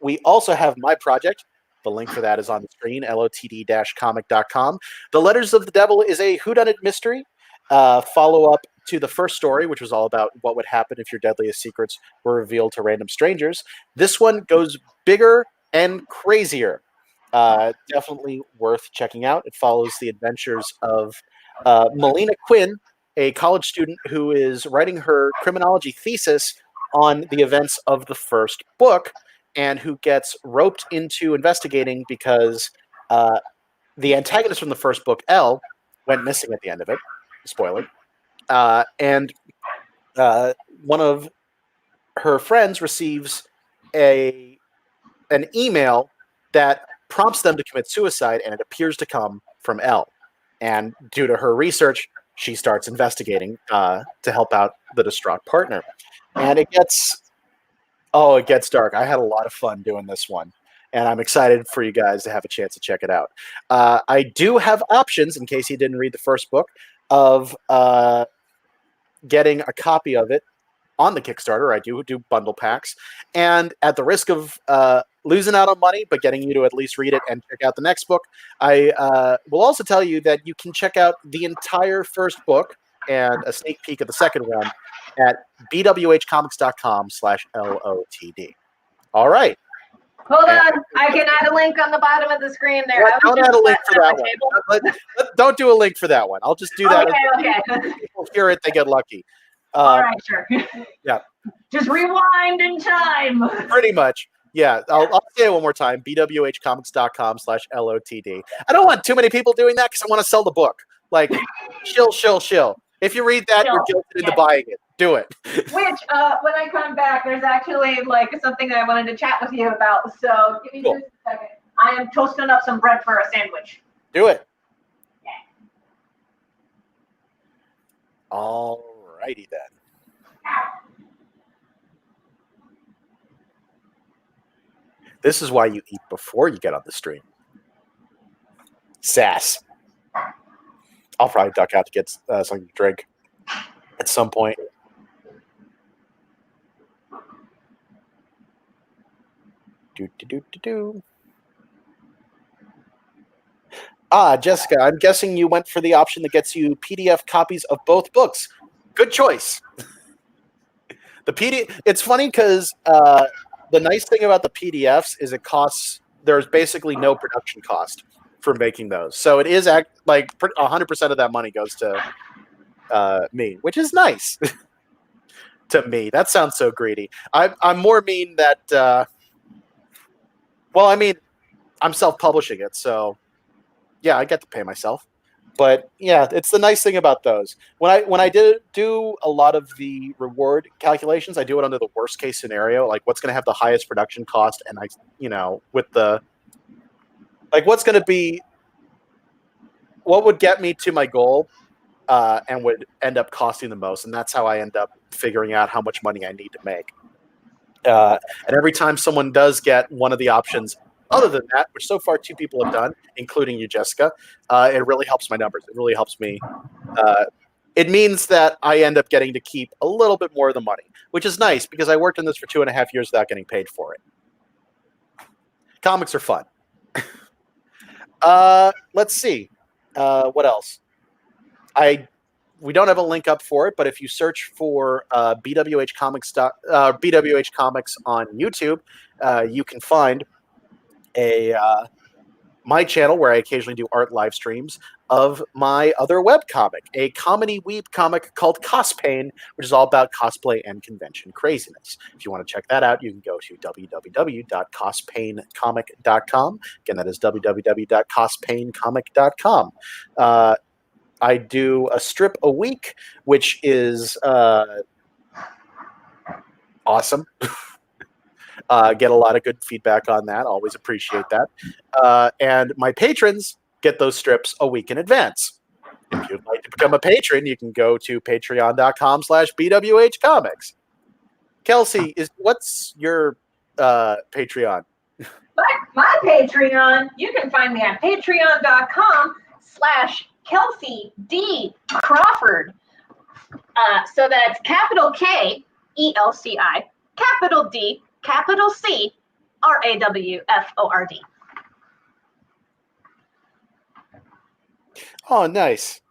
we also have my project. The link for that is on the screen, lotd-comic.com. The Letters of the Devil is a whodunit mystery follow-up to the first story, which was all about what would happen if your deadliest secrets were revealed to random strangers. This one goes bigger and crazier. Definitely worth checking out. It follows the adventures of Melina Quinn, a college student who is writing her criminology thesis on the events of the first book, and who gets roped into investigating because the antagonist from the first book, Elle, went missing at the end of it. Spoiler. And one of her friends receives an email that prompts them to commit suicide, and it appears to come from Elle. And due to her research, she starts investigating to help out the distraught partner. And it gets dark. I had a lot of fun doing this one, and I'm excited for you guys to have a chance to check it out. I do have options, in case you didn't read the first book, of getting a copy of it on the Kickstarter. I do bundle packs, and at the risk of losing out on money, but getting you to at least read it and check out the next book, I will also tell you that you can check out the entire first book and a sneak peek of the second one at bwhcomics.com/LOTD. All right. Hold on. I can add a link on the bottom of the screen there. Don't add a link for that one. Don't do a link for that one. I'll just do that. Okay. If people hear it, they get lucky. All right, sure. Yeah. Just rewind in time. Pretty much. Yeah, I'll say it one more time. bwhcomics.com/LOTD. I don't want too many people doing that because I want to sell the book. Like, chill. If you read that, you're guilted into buying it. Do it. Which, when I come back, there's actually like something that I wanted to chat with you about. So give me just a second. I am toasting up some bread for a sandwich. Do it. Yeah. All righty then. This is why you eat before you get on the stream. Sass. I'll probably duck out to get something to drink at some point. Do. Jessica, I'm guessing you went for the option that gets you PDF copies of both books. Good choice. The PDF. It's funny because the nice thing about the PDFs is there's basically no production cost for making those. So it is like 100% of that money goes to me, which is nice to me. That sounds so greedy. I'm more mean that, I'm self-publishing it. So yeah, I get to pay myself. But yeah, it's the nice thing about those. When I do a lot of the reward calculations, I do it under the worst case scenario, like what's going to have the highest production cost, and with the what's going to be what would get me to my goal, and would end up costing the most, and that's how I end up figuring out how much money I need to make. And every time someone does get one of the options other than that, which so far 2 people have done, including you, Jessica, it really helps my numbers. It really helps me. It means that I end up getting to keep a little bit more of the money, which is nice because I worked in this for 2.5 years without getting paid for it. Comics are fun. Let's see. What else? We don't have a link up for it, but if you search for BWH Comics on YouTube, you can find my channel where I occasionally do art live streams of my other webcomic, a comedy weeb comic called Cospain, which is all about cosplay and convention craziness. If you want to check that out, you can go to www.cospaincomik.com. Again, that is www.cospaincomik.com. I do a strip a week, which is awesome. Get a lot of good feedback on that. Always appreciate that. And my patrons get those strips a week in advance. If you'd like to become a patron, you can go to patreon.com/BWHcomics. Kelsey, what's your Patreon? My Patreon, you can find me at patreon.com/Kelsey D. Crawford. So that's capital K ELCI, capital D, capital C RAWFORD. Oh, nice.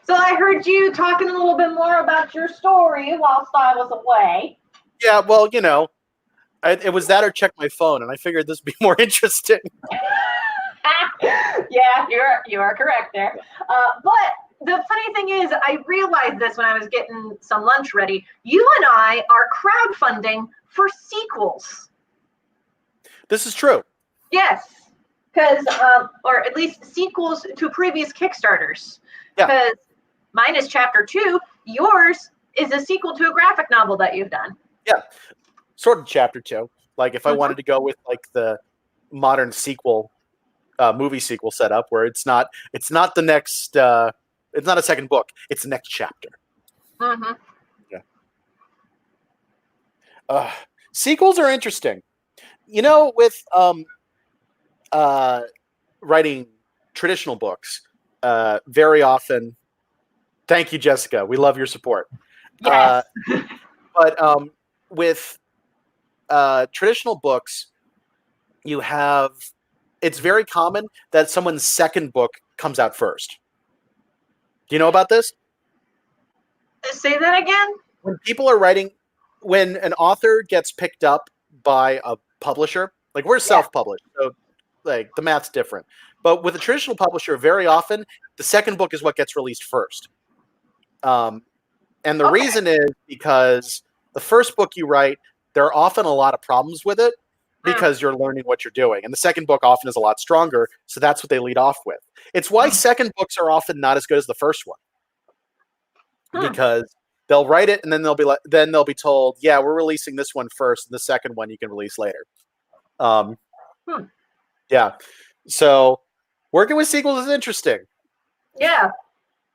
So I heard you talking a little bit more about your story whilst I was away. Yeah, well, it was that or check my phone, and I figured this would be more interesting. Yeah, you are correct there. But the funny thing is, I realized this when I was getting some lunch ready. You and I are crowdfunding for sequels. This is true. Yes, because or at least sequels to previous Kickstarters. Yeah. Because mine is Chapter 2. Yours is a sequel to a graphic novel that you've done. Yeah, sort of Chapter 2. Like if I wanted to go with like the modern sequel, movie sequel setup, where it's not the next, it's not a second book, it's the next chapter. Mm-hmm. Yeah. Sequels are interesting. With writing traditional books, very often. Thank you, Jessica. We love your support. Yes. But with traditional books, it's very common that someone's second book comes out first. Do you know about this? Say that again? When an author gets picked up by a publisher, like we're self-published, so like the math's different. But with a traditional publisher, very often the second book is what gets released first. And And the reason is because the first book you write, there are often a lot of problems with it because you're learning what you're doing. And the second book often is a lot stronger, so that's what they lead off with. It's why second books are often not as good as the first one. Because they'll write it and then they'll be told, yeah, we're releasing this one first, and the second one you can release later. Yeah. So working with sequels is interesting. Yeah,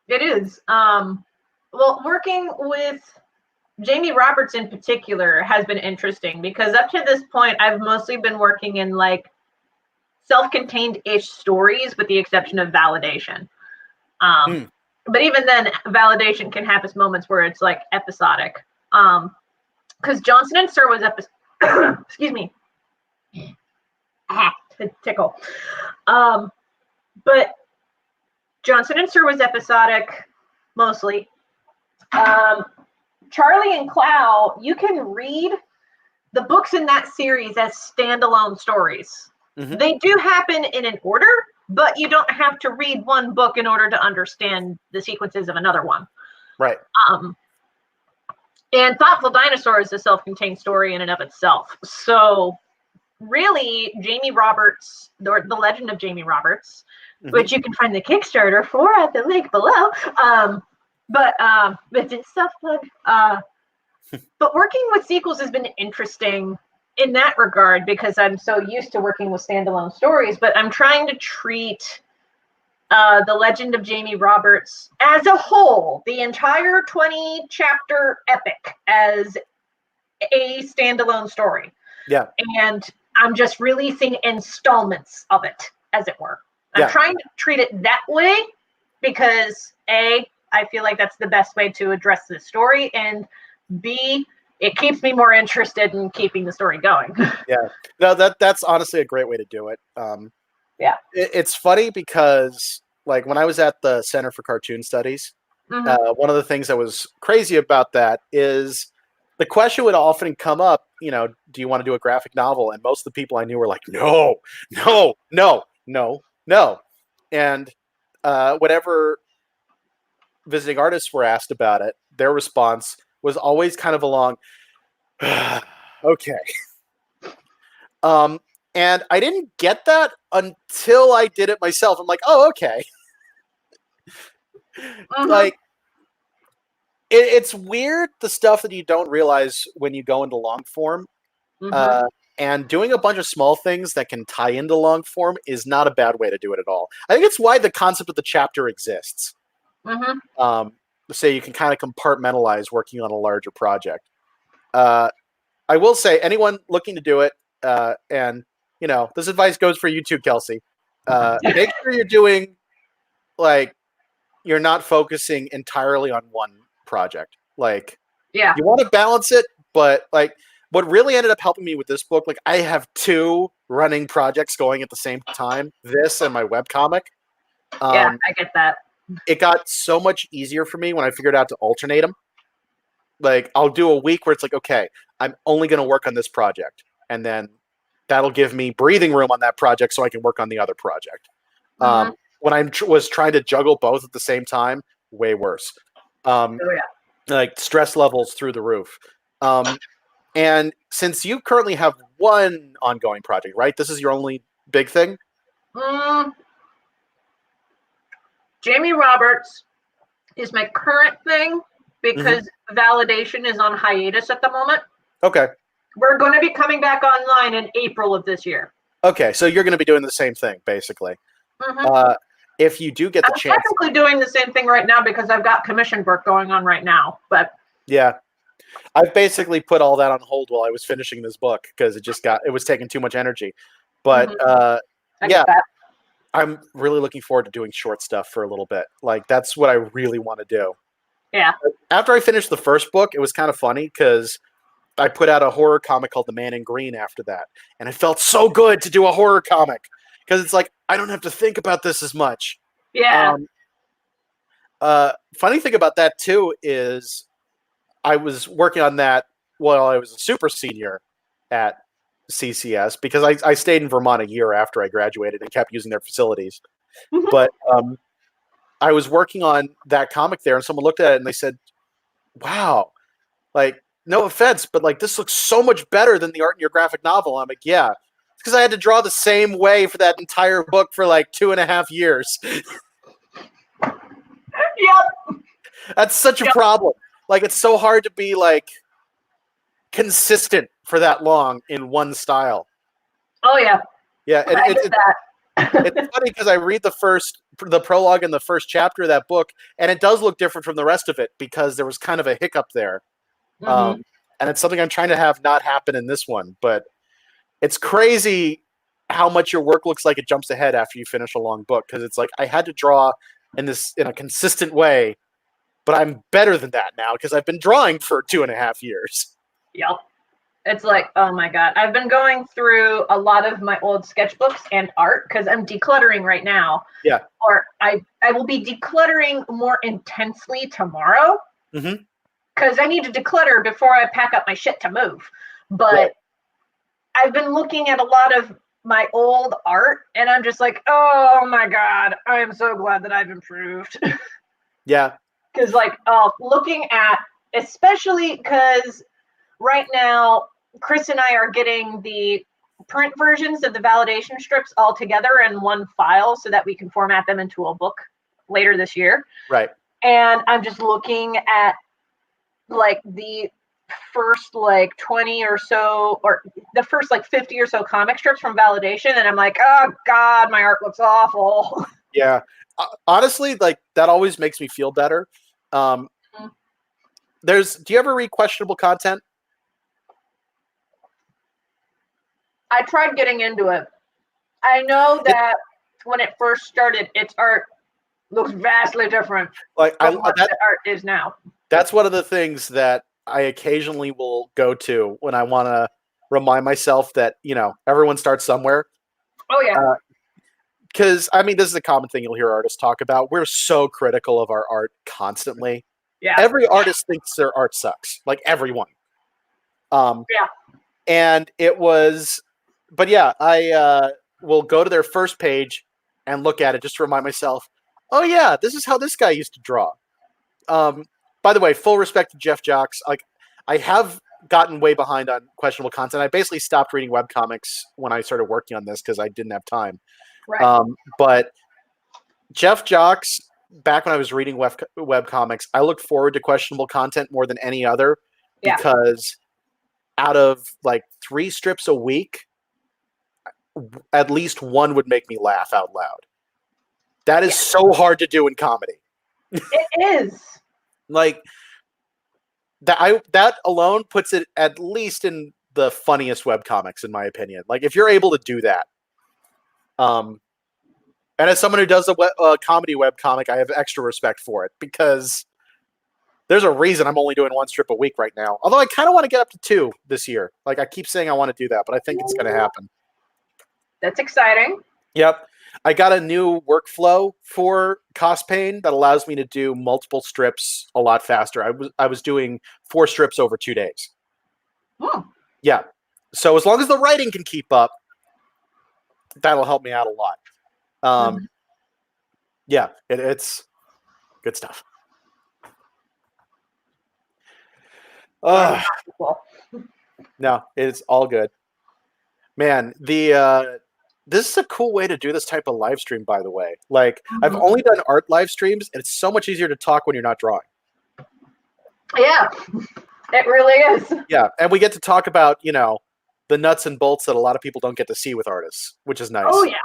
it is. Well, working with Jamie Roberts in particular has been interesting because up to this point, I've mostly been working in like self-contained-ish stories with the exception of validation. But even then, validation can have its moments where it's like episodic. Because Johnson and Sir was excuse me. Tickle. But Johnson and Sir was episodic mostly. Charlie and Clow, you can read the books in that series as standalone stories. They do happen in an order, but you don't have to read one book in order to understand the sequences of another one. Right. And Thoughtful Dinosaur is a self-contained story in and of itself. So really, Jamie Roberts, or The Legend of Jamie Roberts, which you can find the Kickstarter for at the link below. But it's self-plug. But working with sequels has been interesting in that regard because I'm so used to working with standalone stories, but I'm trying to treat The Legend of Jamie Roberts as a whole, the entire 20-chapter epic, as a standalone story. Yeah. And I'm just releasing installments of it, as it were. I'm trying to treat it that way because A, I feel like that's the best way to address the story, and B, it keeps me more interested in keeping the story going. Yeah. No, that's honestly a great way to do it. It's funny because like when I was at the Center for Cartoon Studies, one of the things that was crazy about that is the question would often come up, you know, do you want to do a graphic novel? And most of the people I knew were like, no. And whenever visiting artists were asked about it, their response was always kind of along, okay. And I didn't get that until I did it myself. I'm like, oh, okay. Like, it's weird, the stuff that you don't realize when you go into long form. And doing a bunch of small things that can tie into long form is not a bad way to do it at all. I think it's why the concept of the chapter exists. So you can kind of compartmentalize working on a larger project. I will say, anyone looking to do it, and you know, this advice goes for you too, Kelsey. Make sure you're doing, like, you're not focusing entirely on one project. Like, you want to balance it, but like, what really ended up helping me with this book, like, I have 2 running projects going at the same time. This and my webcomic. I get that. It got so much easier for me when I figured out to alternate them. Like, I'll do a week where it's like, okay, I'm only going to work on this project, and then that'll give me breathing room on that project so I can work on the other project. When I was trying to juggle both at the same time, way worse. Like, stress levels through the roof. And since you currently have one ongoing project, right? This is your only big thing? Jamie Roberts is my current thing because validation is on hiatus at the moment. Okay. We're going to be coming back online in April of this year. Okay, so you're going to be doing the same thing, basically. If you do get the chance... I'm technically doing the same thing right now because I've got commission work going on right now, but... Yeah. I've basically put all that on hold while I was finishing this book because it was taking too much energy. But, I'm really looking forward to doing short stuff for a little bit. Like, that's what I really want to do. Yeah. After I finished the first book, it was kind of funny because I put out a horror comic called The Man in Green after that. And it felt so good to do a horror comic because it's like, I don't have to think about this as much. Yeah. Funny thing about that, too, is I was working on that while I was a super senior at CCS because I stayed in Vermont a year after I graduated and kept using their facilities. But I was working on that comic there, and someone looked at it and they said, wow, like no offense, but like this looks so much better than the art in your graphic novel. I'm like, yeah, it's because I had to draw the same way for that entire book for like 2.5 years. Yep. That's such a problem. Like it's so hard to be like consistent for that long in one style. Oh yeah. Yeah, and I get that. it's funny because I read the prologue and the first chapter of that book, and it does look different from the rest of it because there was kind of a hiccup there, Mhm. and it's something I'm trying to have not happen in this one. But it's crazy how much your work looks like it jumps ahead after you finish a long book because it's like I had to draw in a consistent way, but I'm better than that now because I've been drawing for 2.5 years. Yep. It's like, oh my God. I've been going through a lot of my old sketchbooks and art because I'm decluttering right now. Yeah. Or I will be decluttering more intensely tomorrow because I need to declutter before I pack up my shit to move. But Right. I've been looking at a lot of my old art and I'm just like, oh my God, I am so glad that I've improved. Yeah. Because like looking at, especially because right now, Chris and I are getting the print versions of the validation strips all together in one file so that we can format them into a book later this year. Right. And I'm just looking at like the first like 20 or so, or the first like 50 or so comic strips from validation. And I'm like, oh God, my art looks awful. Yeah. Honestly, like that always makes me feel better. Do you ever read questionable content? I tried getting into it. I know that when it first started, its art looks vastly different Like from what the art is now. that's one of the things that I occasionally will go to when I want to remind myself that, everyone starts somewhere. Oh yeah. Because, I mean, this is a common thing you'll hear artists talk about. We're so critical of our art constantly. Yeah. Every artist thinks their art sucks. Like, everyone. Yeah. And it was... But yeah, I will go to their first page and look at it just to remind myself, oh yeah, this is how this guy used to draw. By the way, full respect to Jeff Jocks. Like, I have gotten way behind on questionable content. I basically stopped reading webcomics when I started working on this because I didn't have time. Right. But Jeff Jocks, back when I was reading webcomics, I looked forward to questionable content more than any other because out of like 3 strips a week, at least one would make me laugh out loud. That is so hard to do in comedy. It is. Like that alone puts it at least in the funniest webcomics, in my opinion. Like if you're able to do that, and as someone who does a comedy webcomic, I have extra respect for it because there's a reason I'm only doing 1 strip a week right now. Although I kind of want to get up to 2 this year. Like I keep saying I want to do that, but I think it's going to happen. That's exciting. Yep. I got a new workflow for Cost Pain that allows me to do multiple strips a lot faster. I was doing 4 strips over 2 days. Oh. Yeah. So as long as the writing can keep up, that'll help me out a lot. Yeah, it's good stuff. No, it's all good. Man, this is a cool way to do this type of live stream, by the way. Like, I've only done art live streams, and it's so much easier to talk when you're not drawing. Yeah, it really is. Yeah, and we get to talk about, the nuts and bolts that a lot of people don't get to see with artists, which is nice. Oh, yeah.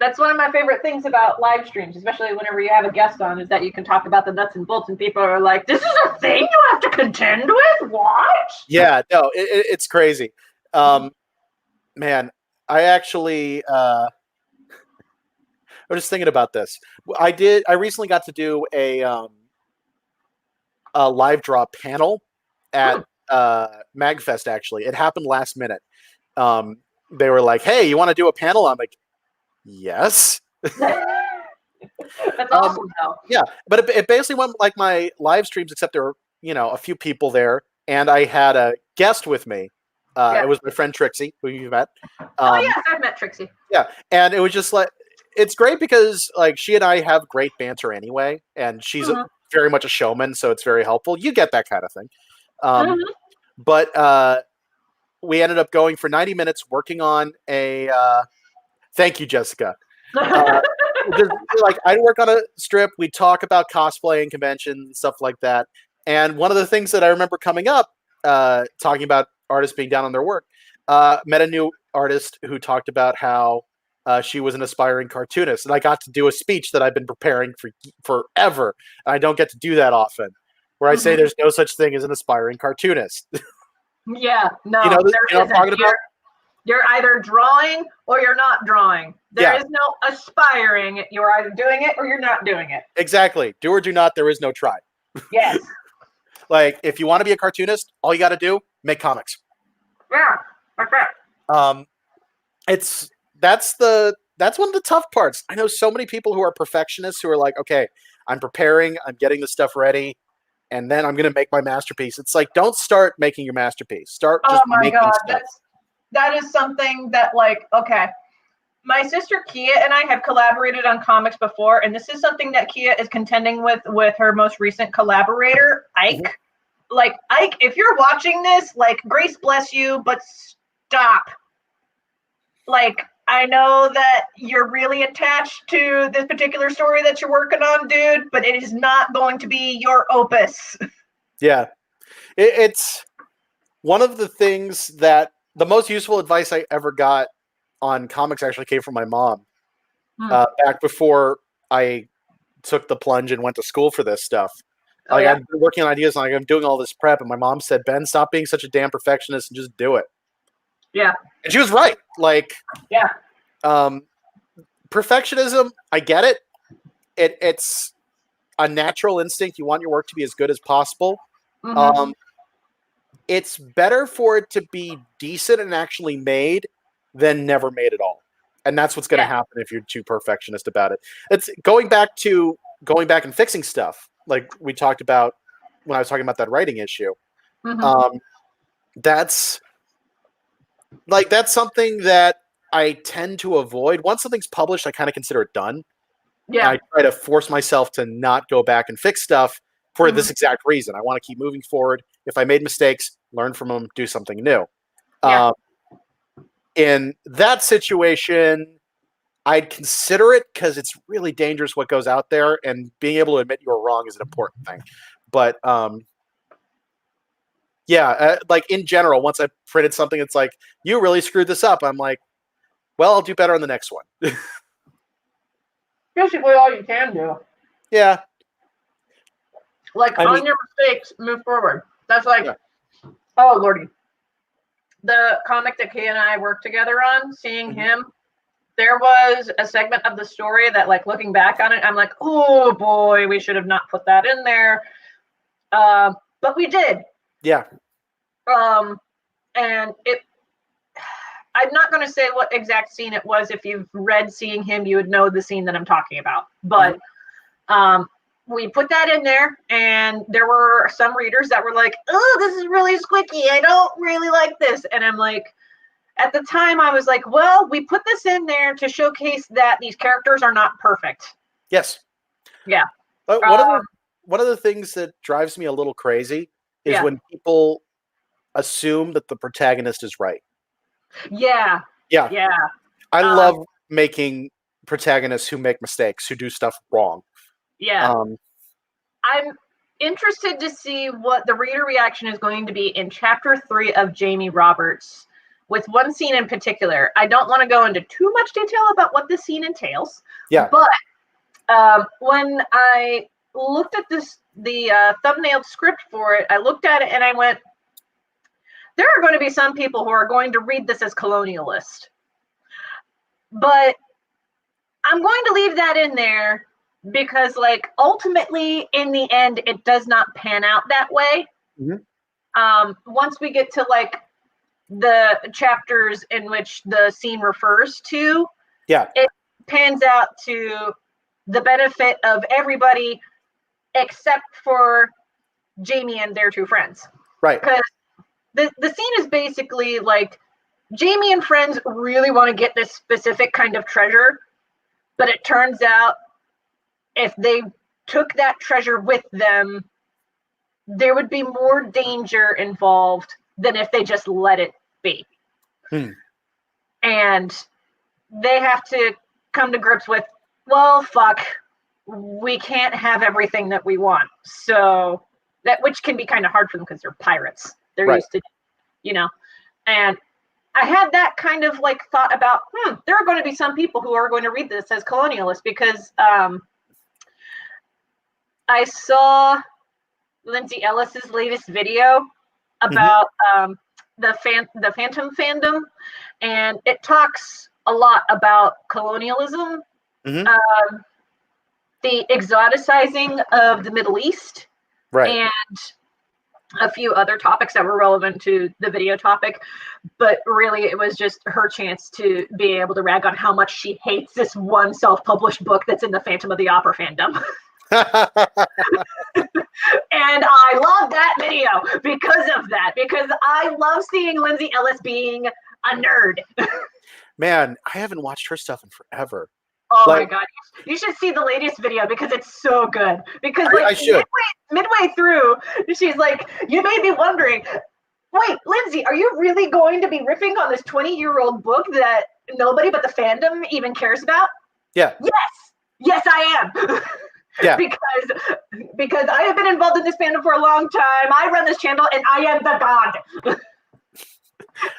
That's one of my favorite things about live streams, especially whenever you have a guest on, is that you can talk about the nuts and bolts, and people are like, this is a thing you have to contend with? What? Yeah, no, it's crazy. Man, I actually... I was just thinking about this. I recently got to do a live draw panel at MagFest, actually. It happened last minute. They were like, hey, you want to do a panel? I'm like, yes. That's awesome, though. Yeah, but it basically went like my live streams, except there were, a few people there, and I had a guest with me. It was my friend Trixie, who you met. Oh, yes, I've met Trixie. Yeah, and it was just like, it's great because like she and I have great banter anyway, and she's very much a showman, so it's very helpful. You get that kind of thing. Mhm. But we ended up going for 90 minutes working on a. Thank you, Jessica. Just, like, I'd work on a strip. We'd talk about cosplay and conventions and stuff like that. And one of the things that I remember coming up, talking about artists being down on their work, met a new artist who talked about how she was an aspiring cartoonist, and I got to do a speech that I've been preparing for forever, and I don't get to do that often, where I say there's no such thing as an aspiring cartoonist. Yeah, no, You know there what I'm isn't. talking about? You're either drawing or you're not drawing. There Yeah. is no aspiring. You're either doing it or you're not doing it. Exactly. Do or do not. There is no try. Yes. Like, if you want to be a cartoonist, all you got to do, make comics. Yeah. Like that. That's one of the tough parts. I know so many people who are perfectionists who are like, okay, I'm preparing, I'm getting the stuff ready, and then I'm going to make my masterpiece. It's like, don't start making your masterpiece. Start just making stuff. That is something that, like, okay. My sister Kia and I have collaborated on comics before, and this is something that Kia is contending with her most recent collaborator, Ike. Mm-hmm. Like, Ike, if you're watching this, like, grace bless you, but stop. Like, I know that you're really attached to this particular story that you're working on, dude, but it is not going to be your opus. Yeah. It's one of the things that the most useful advice I ever got on comics actually came from my mom. Back before I took the plunge and went to school for this stuff. Like, I've been working on ideas, like, I'm doing all this prep, and my mom said, Ben, stop being such a damn perfectionist and just do it. Yeah. And she was right. Like, yeah. Perfectionism, I get it. It's a natural instinct. You want your work to be as good as possible. Mm-hmm. It's better for it to be decent and actually made than never made at all. And that's what's going to happen if you're too perfectionist about it. It's going back and fixing stuff, like we talked about when I was talking about that writing issue. Mm-hmm. That's something that I tend to avoid. Once something's published, I kind of consider it done. Yeah. And I try to force myself to not go back and fix stuff for this exact reason. I want to keep moving forward. If I made mistakes, learn from them, do something new. Yeah. In that situation, I'd consider it because it's really dangerous what goes out there, and being able to admit you're wrong is an important thing. But like, in general, once I printed something, it's like, you really screwed this up. I'm like, well, I'll do better on the next one. Basically all you can do. Yeah. Like, on your mistakes, move forward. That's like, oh, Lordy. The comic that Kay and I worked together on, seeing him, there was a segment of the story that, like, looking back on it, I'm like, oh, boy, we should have not put that in there. But we did. Yeah. And I'm not going to say what exact scene it was. If you've read Seeing Him, you would know the scene that I'm talking about. But we put that in there, and there were some readers that were like, oh, this is really squicky. I don't really like this. And I'm like, at the time, I was like, well, we put this in there to showcase that these characters are not perfect. Yes. Yeah. But one of the things that drives me a little crazy is when people assume that the protagonist is right. Yeah. Yeah. Yeah. I love making protagonists who make mistakes, who do stuff wrong. Yeah. I'm interested to see what the reader reaction is going to be in Chapter 3 of Jamie Roberts, with one scene in particular. I don't want to go into too much detail about what the scene entails. Yeah. But when I looked at the thumbnailed script for it, I looked at it and I went, there are going to be some people who are going to read this as colonialist. But I'm going to leave that in there because, like, ultimately, in the end, it does not pan out that way. Mm-hmm. Once we get to, like, the chapters in which the scene refers to, it pans out to the benefit of everybody except for Jamie and their two friends. Right. Because the scene is basically like Jamie and friends really want to get this specific kind of treasure, but it turns out if they took that treasure with them, there would be more danger involved than if they just let it be. And they have to come to grips with, well, fuck, we can't have everything that we want. So that, which can be kind of hard for them because they're pirates. They're used to, and I had that kind of like thought about, there are going to be some people who are going to read this as colonialist, because I saw Lindsay Ellis's latest video about the Phantom fandom, and it talks a lot about colonialism, the exoticizing of the Middle East, and a few other topics that were relevant to the video topic. But really, it was just her chance to be able to rag on how much she hates this one self-published book that's in the Phantom of the Opera fandom. And I love that video because of that, because I love seeing Lindsay Ellis being a nerd. Man, I haven't watched her stuff in forever. Oh my God. You should see the latest video because it's so good. Because like I should. Midway through, she's like, you may be wondering, wait, Lindsay, are you really going to be riffing on this 20-year-old book that nobody but the fandom even cares about? Yeah. Yes, I am. Yeah. Because I have been involved in this fandom for a long time. I run this channel and I am the god.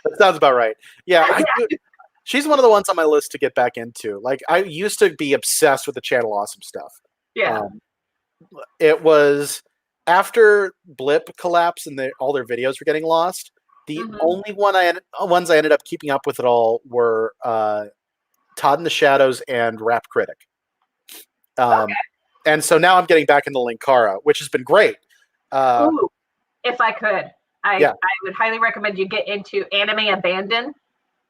That sounds about right. Yeah. She's one of the ones on my list to get back into. Like, I used to be obsessed with the Channel Awesome stuff. Yeah. It was after Blip collapsed and all their videos were getting lost. The only ones I ended up keeping up with at all were Todd in the Shadows and Rap Critic. Okay. And so now I'm getting back into Linkara, which has been great. Ooh, if I could, I would highly recommend you get into Anime Abandon,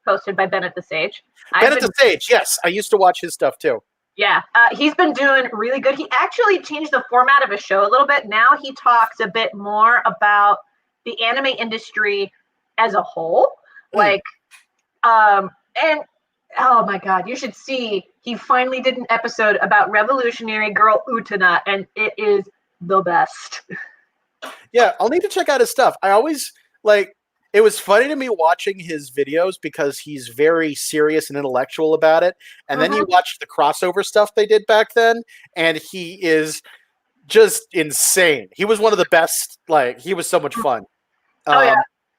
posted by Bennett the Sage. Bennett the Sage, yes. I used to watch his stuff too. Yeah, he's been doing really good. He actually changed the format of his show a little bit. Now he talks a bit more about the anime industry as a whole. Like, and oh my God, you should see, he finally did an episode about Revolutionary Girl Utena, and it is the best. Yeah, I'll need to check out his stuff. I always, it was funny to me watching his videos because he's very serious and intellectual about it. And then you watch the crossover stuff they did back then, and he is just insane. He was one of the best. He was so much fun. Oh, yeah.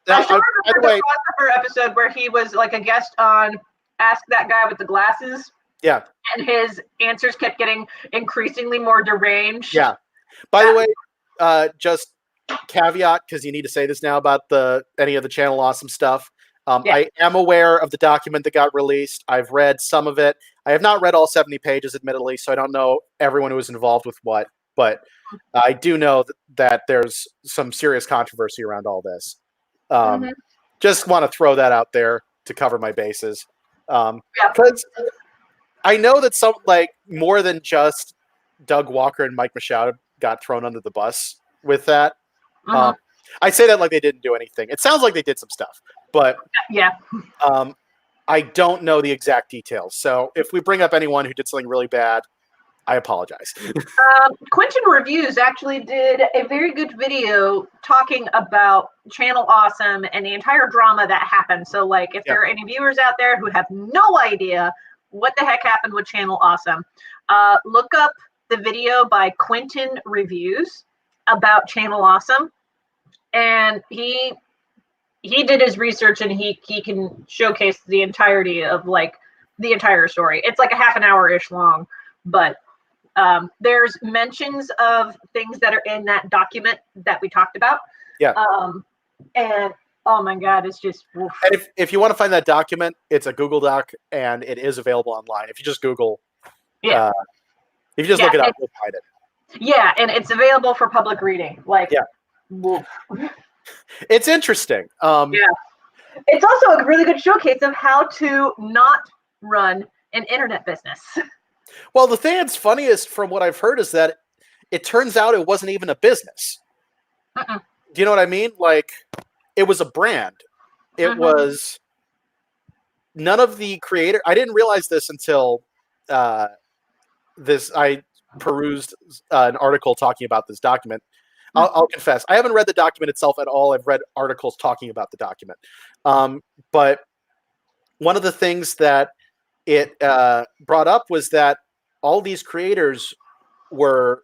I still by the remember way, the crossover episode where he was like a guest on Ask That Guy with the Glasses. Yeah. And his answers kept getting increasingly more deranged. Yeah. By the way, just caveat, because you need to say this now about any of the Channel Awesome stuff. I am aware of the document that got released. I've read some of it. I have not read all 70 pages, admittedly, so I don't know everyone who was involved with what. But I do know that there's some serious controversy around all this. Just want to throw that out there to cover my bases. Because I know that some, more than just Doug Walker and Mike Machado got thrown under the bus with that. I say that like they didn't do anything. It sounds like they did some stuff, but I don't know the exact details. So if we bring up anyone who did something really bad, I apologize. Quentin Reviews actually did a very good video talking about Channel Awesome and the entire drama that happened. So if there are any viewers out there who have no idea what the heck happened with Channel Awesome, look up the video by Quentin Reviews about Channel Awesome, and he did his research, and he can showcase the entirety of the entire story. It's like a half an hour-ish long, but there's mentions of things that are in that document that we talked about. Yeah. And oh my God, it's just oof. And if you want to find that document, it's a Google Doc, and it is available online. If you just Google, if you just look it up, you'll find it. Yeah, and it's available for public reading. Woof. It's interesting. It's also a really good showcase of how to not run an internet business. Well, the thing that's funniest from what I've heard is that it turns out it wasn't even a business. Do you know what I mean? It was a brand. It was none of the creator. I didn't realize this until I perused an article talking about this document. I'll confess, I haven't read the document itself at all. I've read articles talking about the document. But one of the things that it brought up was that all these creators were,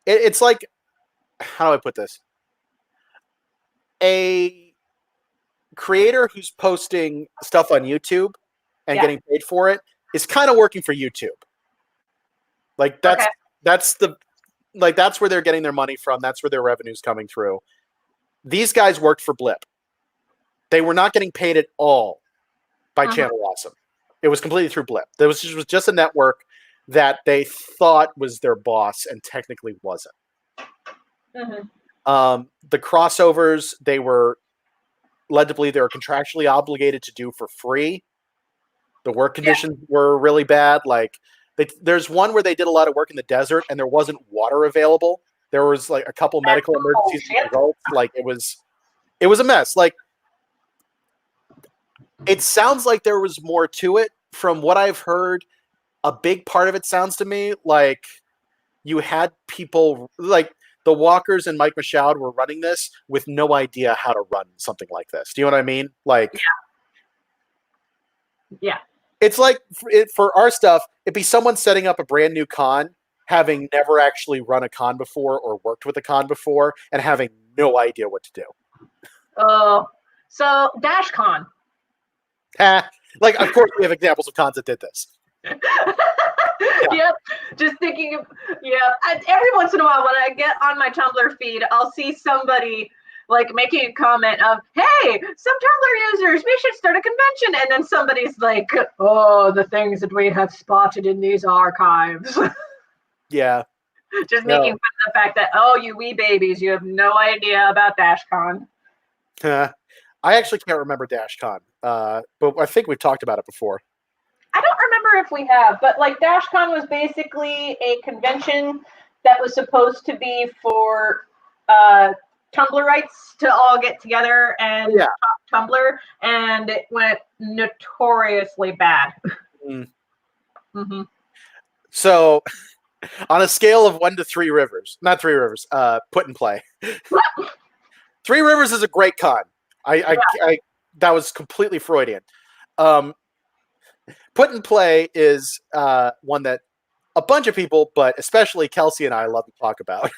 it's like, how do I put this? A creator who's posting stuff on YouTube and getting paid for it is kind of working for YouTube. Like that's where they're getting their money from. That's where their revenue's coming through. These guys worked for Blip. They were not getting paid at all by Channel Awesome. It was completely through Blip. There was just a network that they thought was their boss and technically wasn't. The crossovers, they were led to believe they were contractually obligated to do for free. The work conditions were really bad. Like there's one where they did a lot of work in the desert and there wasn't water available. There was like a couple medical emergencies and results. Like it was a mess. Like it sounds like there was more to it. From what I've heard, a big part of it sounds to me like you had people like the Walkers and Mike Michaud were running this with no idea how to run something like this. Do you know what I mean? Like, it's like for our stuff, it'd be someone setting up a brand new con, having never actually run a con before or worked with a con before, and having no idea what to do. So DashCon. Like, of course, we have examples of cons that did this. Yep. Just thinking of, every once in a while when I get on my Tumblr feed, I'll see somebody like making a comment of, hey, some Tumblr users, we should start a convention. And then somebody's like, oh, the things that we have spotted in these archives. Yeah. Just making fun of the fact that, oh, you wee babies, you have no idea about DashCon. I actually can't remember DashCon, but I think we've talked about it before. I don't remember if we have, but like DashCon was basically a convention that was supposed to be for Tumblrites to all get together and talk Tumblr, and it went notoriously bad. So, on a scale of 1 to 3 rivers, not 3 rivers, Put and Play. 3 Rivers is a great con. That was completely Freudian. Put and Play is one that a bunch of people, but especially Kelsey and I, love to talk about.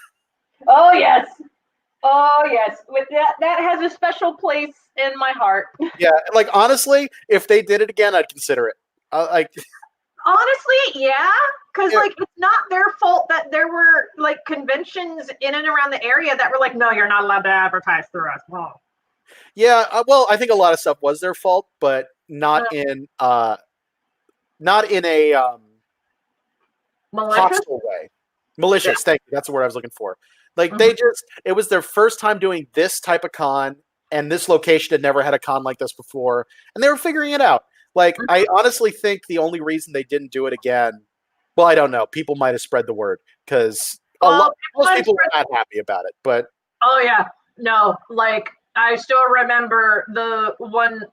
Oh yes, with that has a special place in my heart. Yeah, like honestly, if they did it again, I'd consider it. Honestly, yeah, because like it's not their fault that there were like conventions in and around the area that were like, no, you're not allowed to advertise through us. Well, yeah, well, I think a lot of stuff was their fault, but not in a hostile way. Malicious, thank you. That's the word I was looking for. Like it was their first time doing this type of con, and this location had never had a con like this before, and they were figuring it out. Like, I honestly think the only reason they didn't do it again, well, I don't know. People might have spread the word because most people were not happy about it. But I still remember the one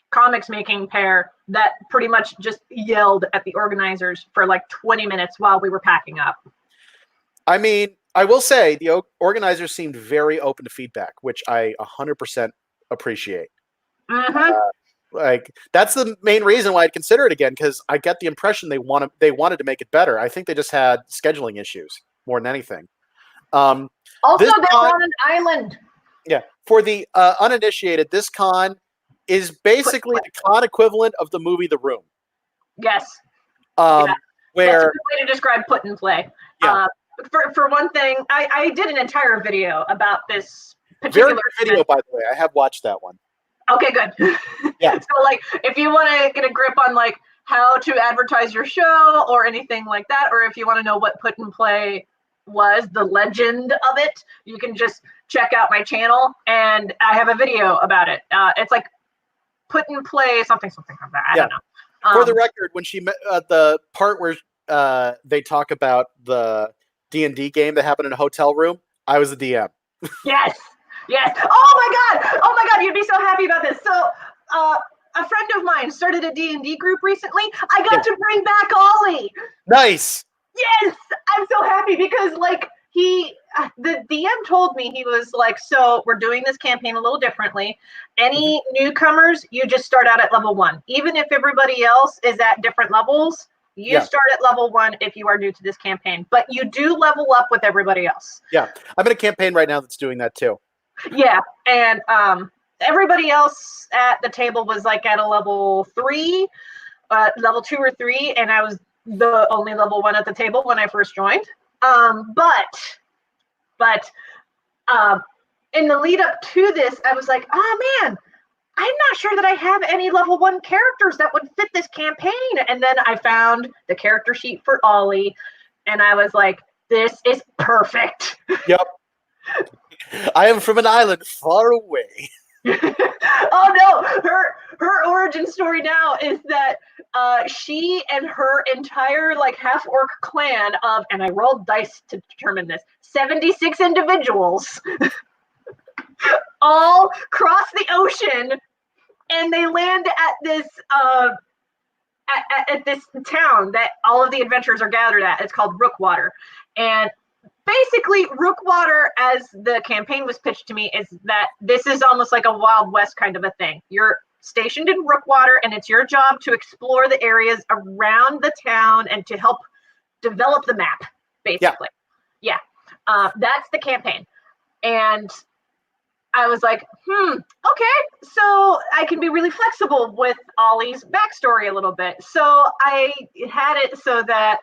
comics making pair that pretty much just yelled at the organizers for like 20 minutes while we were packing up. I mean, I will say the organizers seemed very open to feedback, which I 100% appreciate. Like that's the main reason why I'd consider it again, because I get the impression they wanted to make it better. I think they just had scheduling issues more than anything. Also, they were on an island. Yeah, for the uninitiated, this con is basically the con equivalent of the movie The Room. Yes. Where that's a good way to describe Put and Play. Yeah. For one thing, I did an entire video about this particular. Very good video, by the way. I have watched that one. Okay, good. Yeah. So, like, if you want to get a grip on like how to advertise your show or anything like that, or if you want to know what Put and Play was, the legend of it, you can just check out my channel, and I have a video about it. It's like Put and Play something like that. I don't know. For the record, when she met the part where they talk about the D&D game that happened in a hotel room, I was the DM. Yes. Oh my god, you'd be so happy about this. So a friend of mine started a D&D group recently. I got to bring back Ollie. Nice. Yes, I'm so happy because like the DM told me, he was like, so we're doing this campaign a little differently. Any newcomers, you just start out at level 1. Even if everybody else is at different levels, you start at level 1 if you are new to this campaign. But you do level up with everybody else. Yeah, I'm in a campaign right now that's doing that too. Yeah, and everybody else at the table was like at a level 3, level 2 or 3, and I was the only level 1 at the table when I first joined. But in the lead up to this, I was like, oh man, I'm not sure that I have any level 1 characters that would fit this campaign. And then I found the character sheet for Ollie, and I was like, this is perfect. Yep. I am from an island far away. Oh no, her origin story now is that she and her entire like half orc clan of, and I rolled dice to determine this, 76 individuals all cross the ocean, and they land at this at this town that all of the adventurers are gathered at. It's called Rookwater. And basically, Rookwater, as the campaign was pitched to me, is that this is almost like a Wild West kind of a thing. You're stationed in Rookwater, and it's your job to explore the areas around the town and to help develop the map, basically. Yeah. That's the campaign. And I was like, okay, so I can be really flexible with Ollie's backstory a little bit. So I had it so that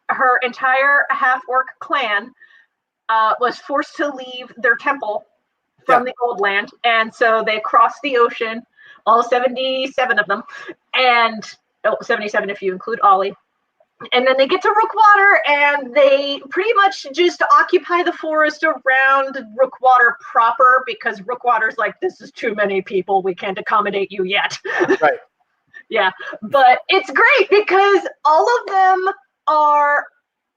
her entire half-orc clan was forced to leave their temple from the old land. And so they crossed the ocean, all 77 of them, and 77 if you include Ollie. And then they get to Rookwater, and they pretty much just occupy the forest around Rookwater proper, because Rookwater's like, this is too many people. We can't accommodate you yet. Right. Yeah. But it's great because all of them are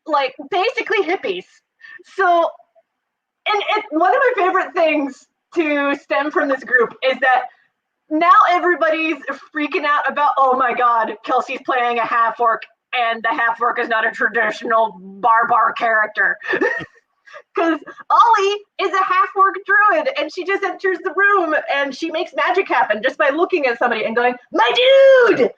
like basically hippies. So, and one of my favorite things to stem from this group is that now everybody's freaking out about, oh my God, Kelsey's playing a half orc, and the half orc is not a traditional barbar character. Because Ollie is a half orc druid, and she just enters the room and she makes magic happen just by looking at somebody and going, my dude!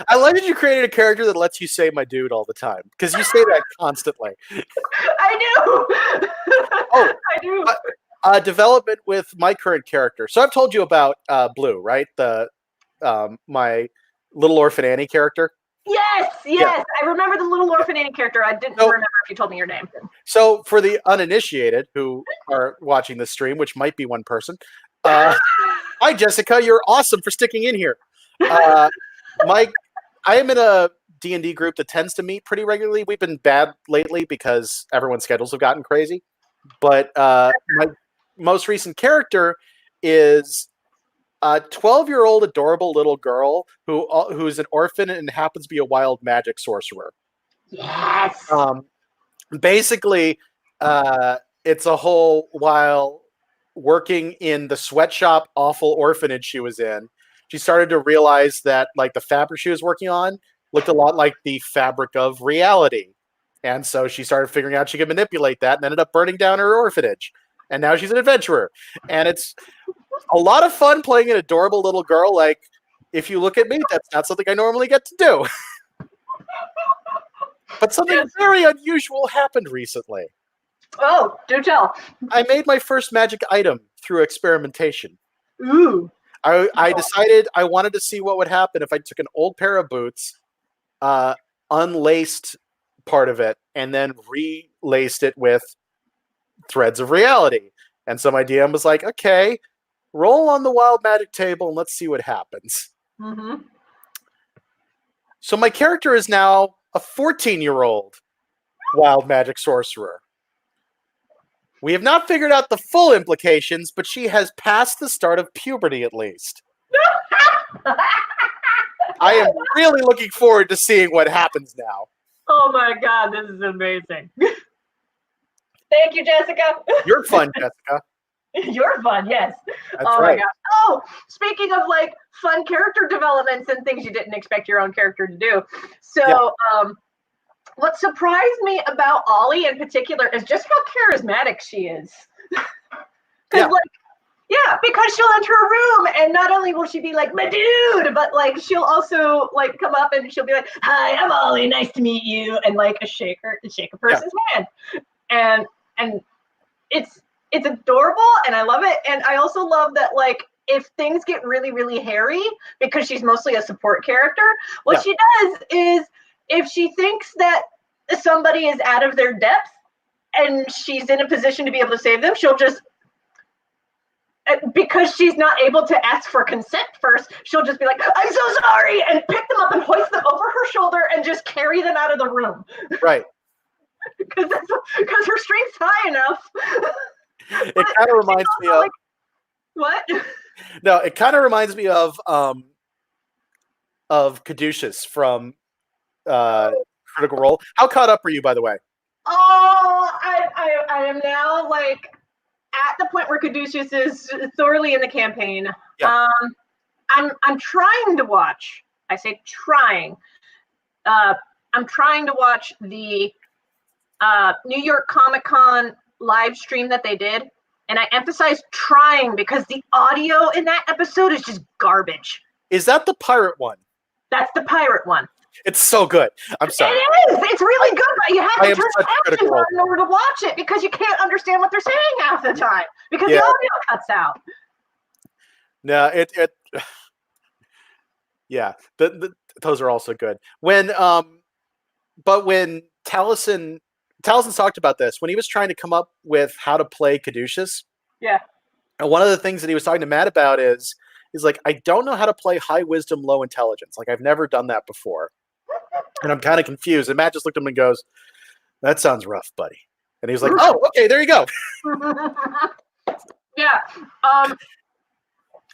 I like that you created a character that lets you say my dude all the time, because you say that constantly. I do! Oh, I do. Development with my current character. So I've told you about Blue, right? The my Little Orphan Annie character. Yes. I remember the Little Orphan Annie character. I didn't remember if you told me your name. So for the uninitiated who are watching this stream, which might be one person, hi Jessica, you're awesome for sticking in here. I am in a D&D group that tends to meet pretty regularly. We've been bad lately because everyone's schedules have gotten crazy. But my most recent character is a 12-year-old adorable little girl who's an orphan and happens to be a wild magic sorcerer. Yes. Basically, it's a whole while working in the sweatshop awful orphanage she was in, she started to realize that like the fabric she was working on looked a lot like the fabric of reality. And so she started figuring out she could manipulate that and ended up burning down her orphanage. And now she's an adventurer. And it's a lot of fun playing an adorable little girl. Like, if you look at me, that's not something I normally get to do. But something very unusual happened recently. Oh, do tell. I made my first magic item through experimentation. Ooh. I decided I wanted to see what would happen if I took an old pair of boots, unlaced part of it, and then relaced it with threads of reality. And so my DM was like, okay, roll on the wild magic table and let's see what happens. Mm-hmm. So my character is now a 14-year-old wild magic sorcerer. We have not figured out the full implications, but she has passed the start of puberty at least. I am really looking forward to seeing what happens now. Oh my god, this is amazing. Thank you, Jessica. You're fun, Jessica. You're fun, yes. That's Oh right. my god. Oh, speaking of like fun character developments and things you didn't expect your own character to do. So, what surprised me about Ollie in particular is just how charismatic she is. Because because she'll enter a room and not only will she be like my dude, but like she'll also like come up and she'll be like, "Hi, I'm Ollie. Nice to meet you," and like shake a person's hand, and it's adorable and I love it. And I also love that like if things get really really hairy because she's mostly a support character, what she does is if she thinks that somebody is out of their depth and she's in a position to be able to save them, she'll just, because she's not able to ask for consent first, she'll just be like, "I'm so sorry," and pick them up and hoist them over her shoulder and just carry them out of the room. Right. Because her strength's high enough. It kind of reminds me of what? No, it kind of reminds me of Caduceus from Critical Role. How caught up are you, by the way? Oh, I am now like at the point where Caduceus is thoroughly in the campaign. Yeah. I'm trying to watch. I say trying. I'm trying to watch the New York Comic-Con live stream that they did, and I emphasize trying because the audio in that episode is just garbage. Is that the pirate one? That's the pirate one. It's so good. I'm sorry. It is. It's really good, but you have I to am turn such a captions critical on in order to watch it because you can't understand what they're saying half the time because the Yeah. audio cuts out. No, yeah. Those are also good. When but when Taliesin talked about this when he was trying to come up with how to play Caduceus. Yeah. And one of the things that he was talking to Matt about is like, I don't know how to play high wisdom, low intelligence. Like I've never done that before. And I'm kind of confused. And Matt just looked at him and goes, "That sounds rough, buddy." And he was like, "Oh, okay, there you go." Yeah.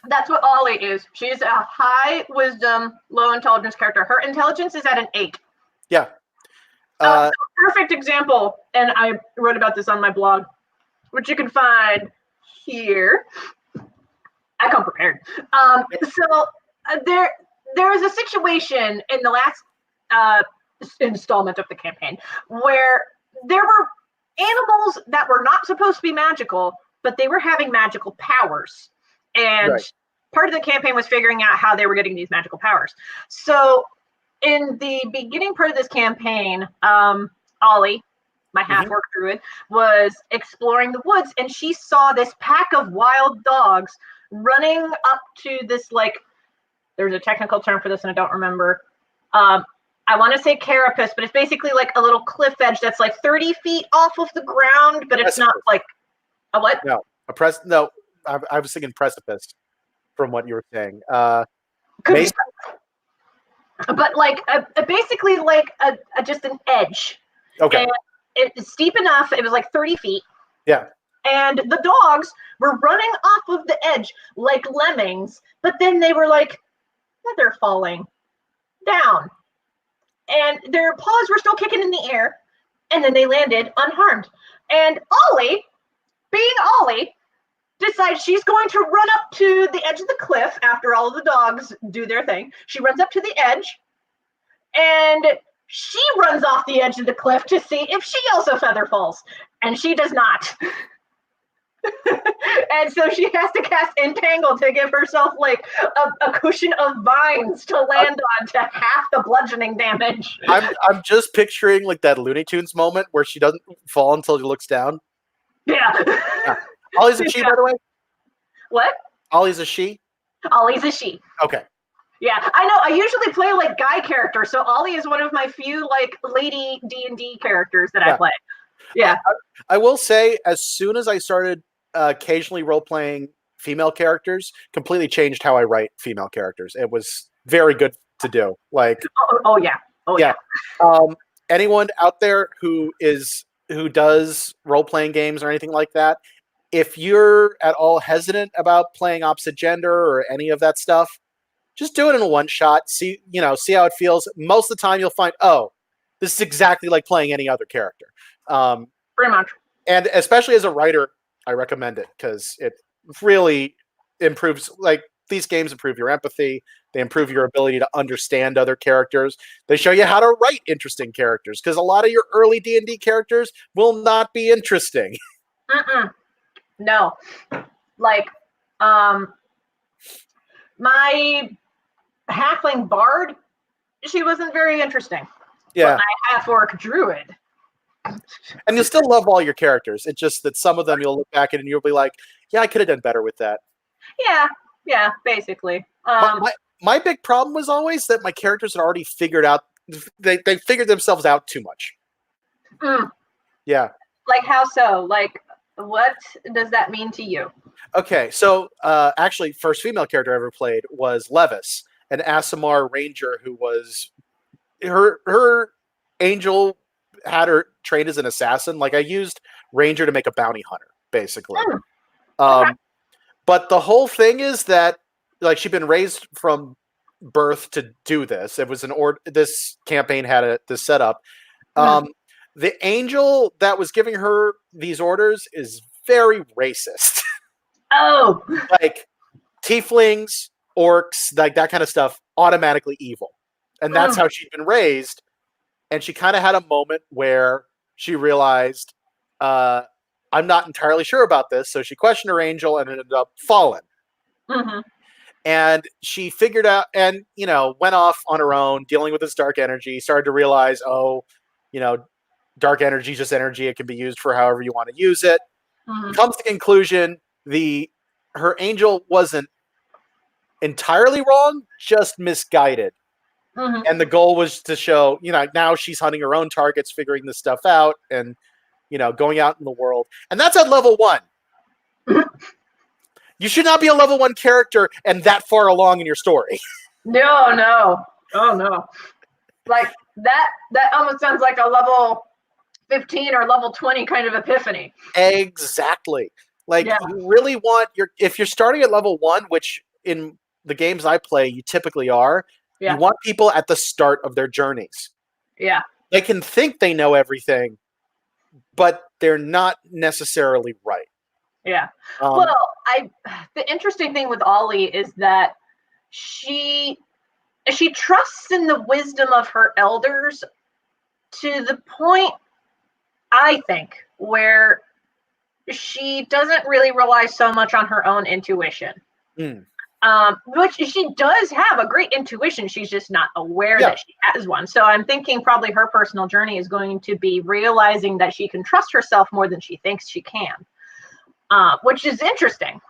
That's what Ollie is. She's a high wisdom, low intelligence character. Her intelligence is at an 8. Yeah. Perfect example, and I wrote about this on my blog, which you can find here. I come prepared. There is a situation in the last installment of the campaign where there were animals that were not supposed to be magical, but they were having magical powers. And part of the campaign was figuring out how they were getting these magical powers. So in the beginning part of this campaign, Ollie, my half-orc druid, was exploring the woods, and she saw this pack of wild dogs running up to this, like, there's a technical term for this and I don't remember. I want to say carapace, but it's basically like a little cliff edge that's like 30 feet off of the ground, but it's not like a what? No, I was thinking precipice from what you were saying. But like basically like just an edge. Okay. And it's steep enough. It was like 30 feet. Yeah. And the dogs were running off of the edge like lemmings, but then they were like, they're falling down. And their paws were still kicking in the air, and then they landed unharmed. And Ollie, being Ollie, decides she's going to run up to the edge of the cliff after all of the dogs do their thing. She runs up to the edge, and she runs off the edge of the cliff to see if she also feather falls. And she does not. And so she has to cast Entangle to give herself like a cushion of vines to land on to half the bludgeoning damage. I'm just picturing like that Looney Tunes moment where she doesn't fall until she looks down. Yeah. Ollie's a she, by the way? What? Ollie's a she? Ollie's a she. Okay. Yeah, I know. I usually play like guy characters, so Ollie is one of my few like lady D&D characters that I play. Yeah. I will say, as soon as I started occasionally role-playing female characters, completely changed how I write female characters. It was very good to do. Like, oh yeah. Anyone out there who does role-playing games or anything like that, if you're at all hesitant about playing opposite gender or any of that stuff, just do it in a one-shot. See how it feels. Most of the time, you'll find, oh, this is exactly like playing any other character. Pretty much. And especially as a writer, I recommend it because it really improves. Like these games improve your empathy. They improve your ability to understand other characters. They show you how to write interesting characters because a lot of your early D&D characters will not be interesting. No, like my halfling bard, she wasn't very interesting. Yeah, but my half-orc druid. and you'll still love all your characters. It's just that some of them you'll look back at and you'll be like, yeah, I could have done better with that. Yeah, basically. My big problem was always that my characters had already figured out, they figured themselves out too much. Yeah. Like how so? Like what does that mean to you? Okay, so actually, first female character I ever played was Levis, an Asimar ranger who was her angel had her trained as an assassin. Like I used ranger to make a bounty hunter, basically. Okay. But the whole thing is that like she'd been raised from birth to do this. It was this campaign had this setup. The angel that was giving her these orders is very racist. Oh, like tieflings, orcs, like that kind of stuff, automatically evil. And that's how she'd been raised. And she kind of had a moment where she realized, I'm not entirely sure about this. So she questioned her angel and ended up falling. And she figured out and, went off on her own, dealing with this dark energy, started to realize, dark energy is just energy. It can be used for however you want to use it. Comes to the conclusion, her angel wasn't entirely wrong, just misguided. And the goal was to show, now she's hunting her own targets, figuring this stuff out, and, going out in the world. And that's at level 1. You should not be a level 1 character and that far along in your story. No. Oh, no. Like, that almost sounds like a level 15 or level 20 kind of epiphany. Exactly. Like, you really want if you're starting at level 1, which in the games I play, you typically are, you want people at the start of their journeys. Yeah. They can think they know everything, but they're not necessarily right. Yeah. Well, the interesting thing with Ollie is that she trusts in the wisdom of her elders to the point, I think, where she doesn't really rely so much on her own intuition. Which she does have a great intuition. She's just not aware that she has one. So I'm thinking probably her personal journey is going to be realizing that she can trust herself more than she thinks she can, which is interesting.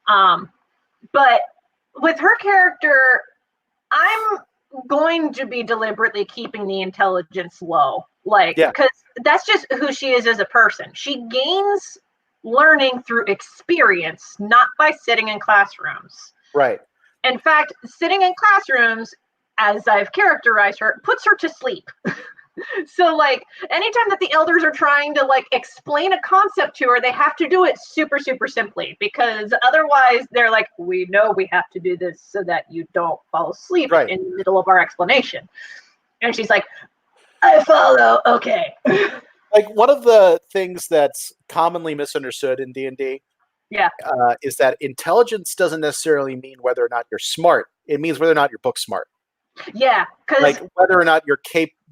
But with her character, I'm going to be deliberately keeping the intelligence low. Because that's just who she is as a person. She gains learning through experience, not by sitting in classrooms. Right. In fact, sitting in classrooms, as I've characterized her, puts her to sleep. So, anytime that the elders are trying to, explain a concept to her, they have to do it super, super simply. Because otherwise, they're like, we know we have to do this so that you don't fall asleep in the middle of our explanation. And she's like, I follow, okay. One of the things that's commonly misunderstood in D&D is that intelligence doesn't necessarily mean whether or not you're smart. It means whether or not you're book smart. Yeah, because whether or not you're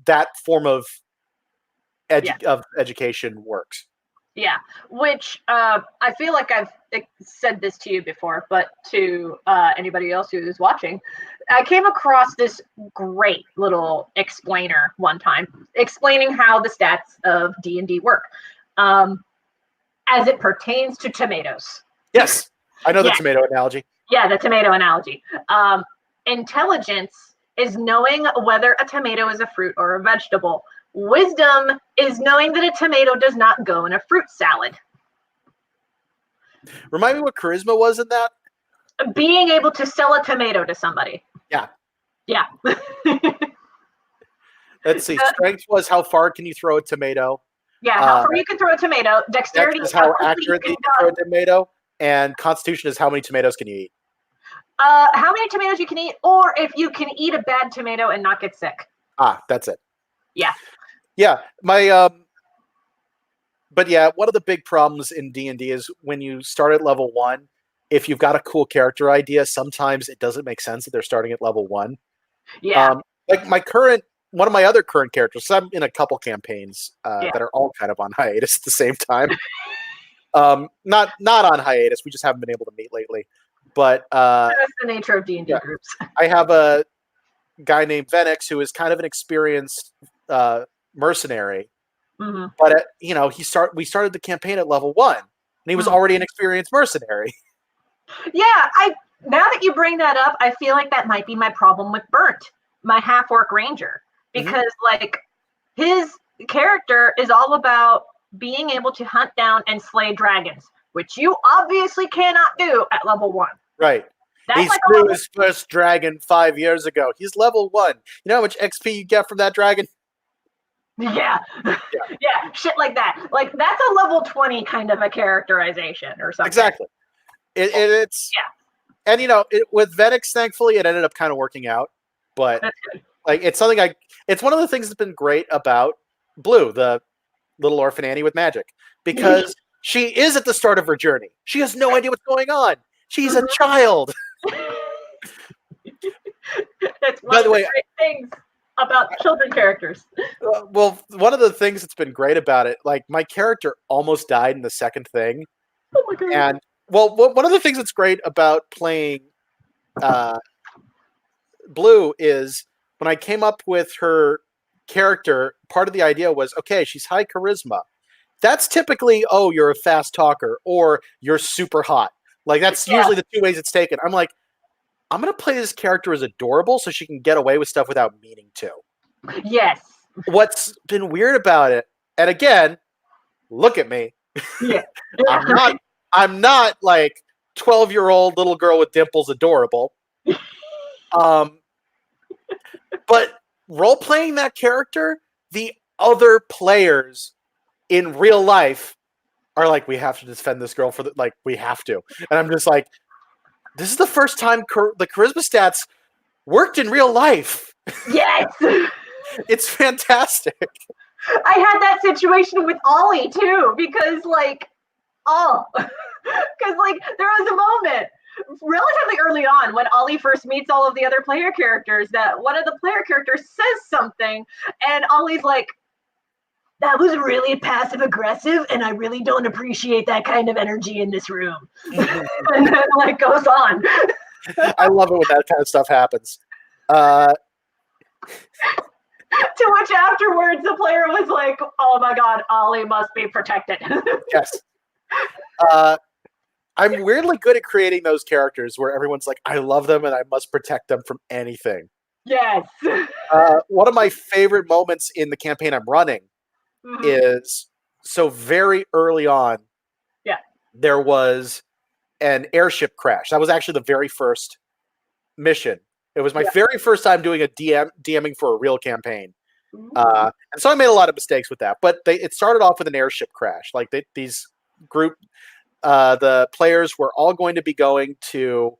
that form of education works. Yeah, which I feel like I've said this to you before, but to anybody else who is watching, I came across this great little explainer one time, explaining how the stats of D&D work as it pertains to tomatoes. Yes, I know the tomato analogy. Yeah, the tomato analogy. Intelligence is knowing whether a tomato is a fruit or a vegetable. Wisdom is knowing that a tomato does not go in a fruit salad. Remind me what charisma was in that? Being able to sell a tomato to somebody. Yeah. Yeah. Let's see. Strength was how far can you throw a tomato? Yeah, how far you can throw a tomato. Dexterity is how accurately you can throw a tomato. And constitution is how many tomatoes can you eat? How many tomatoes you can eat, or if you can eat a bad tomato and not get sick. That's it. Yeah. Yeah, my but yeah, one of the big problems in D&D is when you start at level 1, if you've got a cool character idea, sometimes it doesn't make sense that they're starting at level 1. Yeah. Like one of my other current characters, so I'm in a couple campaigns that are all kind of on hiatus at the same time. Not on hiatus, we just haven't been able to meet lately. But That's the nature of D&D groups. I have a guy named Venix who is kind of an experienced mercenary. Mm-hmm. But we started the campaign at level 1, and he was already an experienced mercenary. Yeah, now that you bring that up, I feel like that might be my problem with Burnt, my half-orc ranger, because like his character is all about being able to hunt down and slay dragons, which you obviously cannot do at level 1. Right. He slew his first dragon 5 years ago. He's level 1. You know how much XP you get from that dragon? Yeah. Yeah, shit like that. Like, that's a level 20 kind of a characterization or something. Exactly. It's and with Venix, thankfully, it ended up kind of working out. But like, it's something it's one of the things that's been great about Blue, the little orphan Annie with magic, because she is at the start of her journey. She has no idea what's going on. She's a child. That's one of the great things about children characters. Well, one of the things that's been great about it, like, my character almost died in the second thing. Oh my god. And one of the things that's great about playing Blue is when I came up with her character, part of the idea was, okay, she's high charisma. That's typically, oh, you're a fast talker, or you're super hot. Like, that's usually the two ways it's taken. I'm like, I'm going to play this character as adorable so she can get away with stuff without meaning to. Yes. What's been weird about it, and again, look at me. Yeah. I'm not like 12-year-old little girl with dimples adorable. But role-playing that character, the other players in real life are like, we have to defend this girl we have to. And I'm just like, this is the first time the charisma stats worked in real life. Yes. It's fantastic. I had that situation with Ollie too, because there was a moment relatively early on when Ollie first meets all of the other player characters that one of the player characters says something, and Ollie's like, that was really passive aggressive, and I really don't appreciate that kind of energy in this room. And then goes on. I love it when that kind of stuff happens. To which afterwards the player was like, oh my god, Ollie must be protected. Yes. I'm weirdly good at creating those characters where everyone's like, I love them and I must protect them from anything. Yes. One of my favorite moments in the campaign I'm running is, so very early on, there was an airship crash. That was actually the very first mission. It was my very first time doing a DMing for a real campaign. And so I made a lot of mistakes with that. But it started off with an airship crash. Like, the players were all going to be going to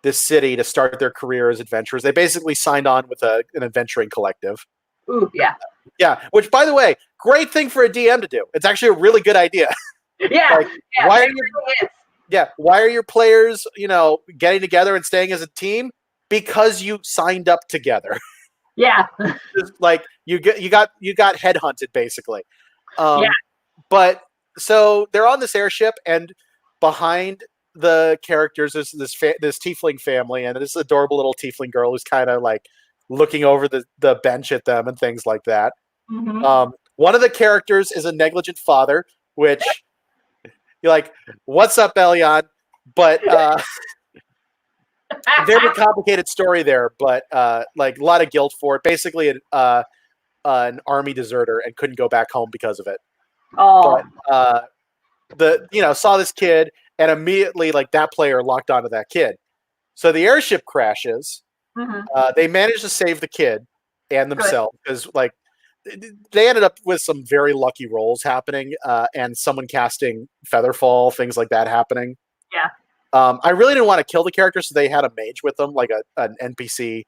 this city to start their career as adventurers. They basically signed on with an adventuring collective. Ooh, yeah. Yeah, which, by the way, great thing for a DM to do. It's actually a really good idea. Yeah. Why are your players, getting together and staying as a team? Because you signed up together. Yeah. Like, you got headhunted, basically. But so they're on this airship, and behind the characters is this tiefling family, and this adorable little tiefling girl who's kind of like looking over the bench at them and things like that. One of the characters is a negligent father, which you're like, what's up, Elion? But very complicated story there, but like, a lot of guilt for it. Basically, an army deserter and couldn't go back home because of it. Oh. But saw this kid, and immediately, like, that player locked onto that kid. So the airship crashes. They managed to save the kid and themselves, because like, they ended up with some very lucky rolls happening, and someone casting Featherfall, things like that happening. Yeah. I really didn't want to kill the character, so they had a mage with them, like an NPC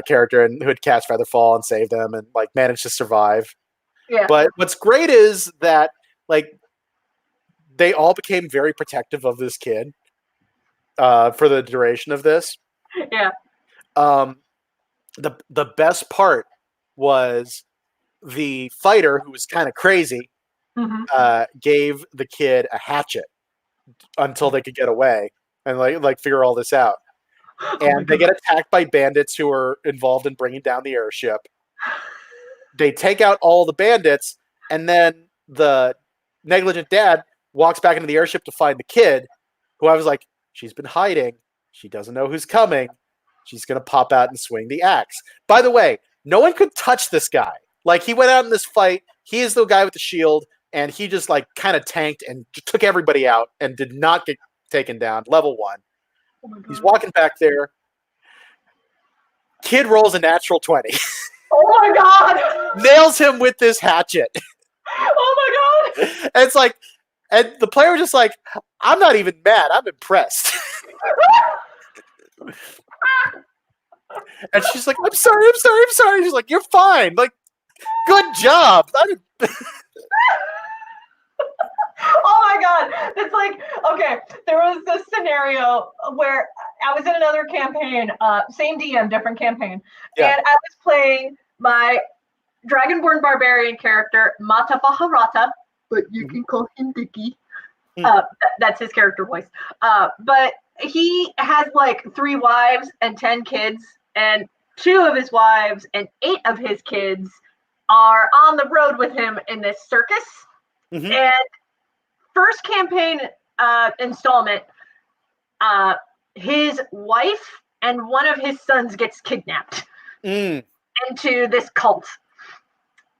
character, and who had cast Featherfall and saved them and like managed to survive. Yeah. But what's great is that like they all became very protective of this kid for the duration of this. Yeah. The best part was the fighter, who was kind of crazy, gave the kid a hatchet until they could get away and like figure all this out. And they get attacked by bandits who are involved in bringing down the airship. They take out all the bandits, and then the negligent dad walks back into the airship to find the kid, who I was like, she's been hiding. She doesn't know who's coming. She's going to pop out and swing the axe. By the way, no one could touch this guy. Like, he went out in this fight. He is the guy with the shield, and he just, like, kind of tanked and took everybody out and did not get taken down. Level 1. Oh He's walking back there. Kid rolls a natural 20. Oh my god! Nails him with this hatchet. Oh my god! And it's like, and the player was just like, I'm not even mad. I'm impressed. And she's like, I'm sorry. She's like, you're fine. Like, good job. Oh my god! It's like, okay, there was this scenario where I was in another campaign, same DM, different campaign, Yeah. and I was playing my Dragonborn Barbarian character, Mata Baharata, but you can call him Dicky. That's his character voice. But he has like 3 wives and 10 kids, and 2 of his wives and 8 of his kids are on the road with him in this circus. And first campaign installment, his wife and one of his sons gets kidnapped into this cult.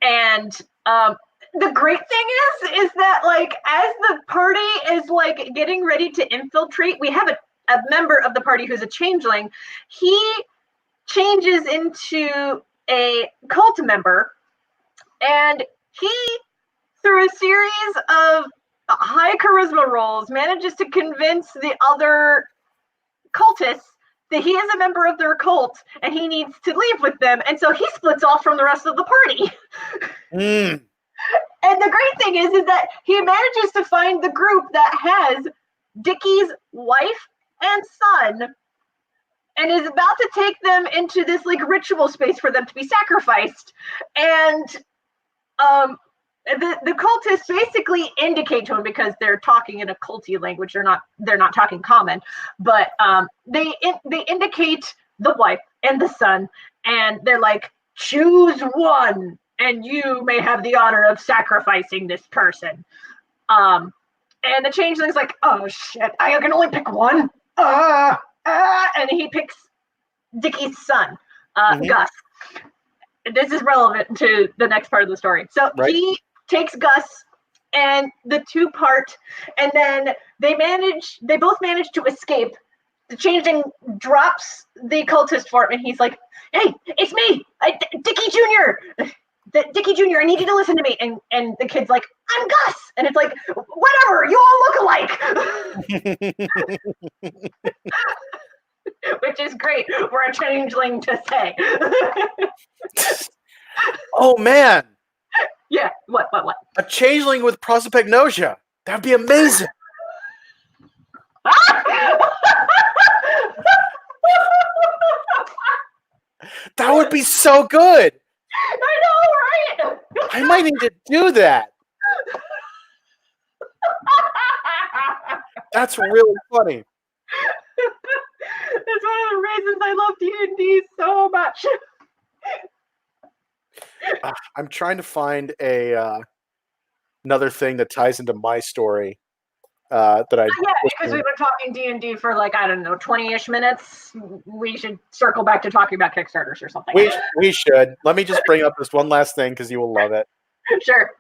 And the great thing is that, like, as the party is like getting ready to infiltrate, we have a member of the party who's a changeling. He changes into a cult member, and he, through a series of high charisma rolls, manages to convince the other cultists that he is a member of their cult and he needs to leave with them. And so he splits off from the rest of the party. And the great thing is that he manages to find the group that has Dickie's wife and son, and is about to take them into this like ritual space for them to be sacrificed. And the cultists basically indicate to him, because they're talking in a culty language, they're not talking common, but they indicate the wife and the son, and they're like, choose one and you may have the honor of sacrificing this person. And the changeling's like, oh shit, I can only pick one. And he picks Dickie's son, Gus. This is relevant to the next part of the story. So he takes Gus and the 2-part, and then they both manage to escape. The changeling drops the cultist for him, and he's like, hey, it's me, Dickie Jr. Dickie Jr., I need you to listen to me. And the kid's like, I'm Gus. And it's like, whatever, you all look alike. Which is great for a changeling to say. Oh, man. Yeah, what? A changeling with prosopagnosia. That'd be amazing. That would be so good. I know, right? I might need to do that. That's really funny. That's one of the reasons I love D&D so much. I'm trying to find another thing that ties into my story. Because we've been talking D&D for like, I don't know, 20-ish minutes. We should circle back to talking about Kickstarters or something. We should. Let me just bring up this one last thing because you will love it. Sure.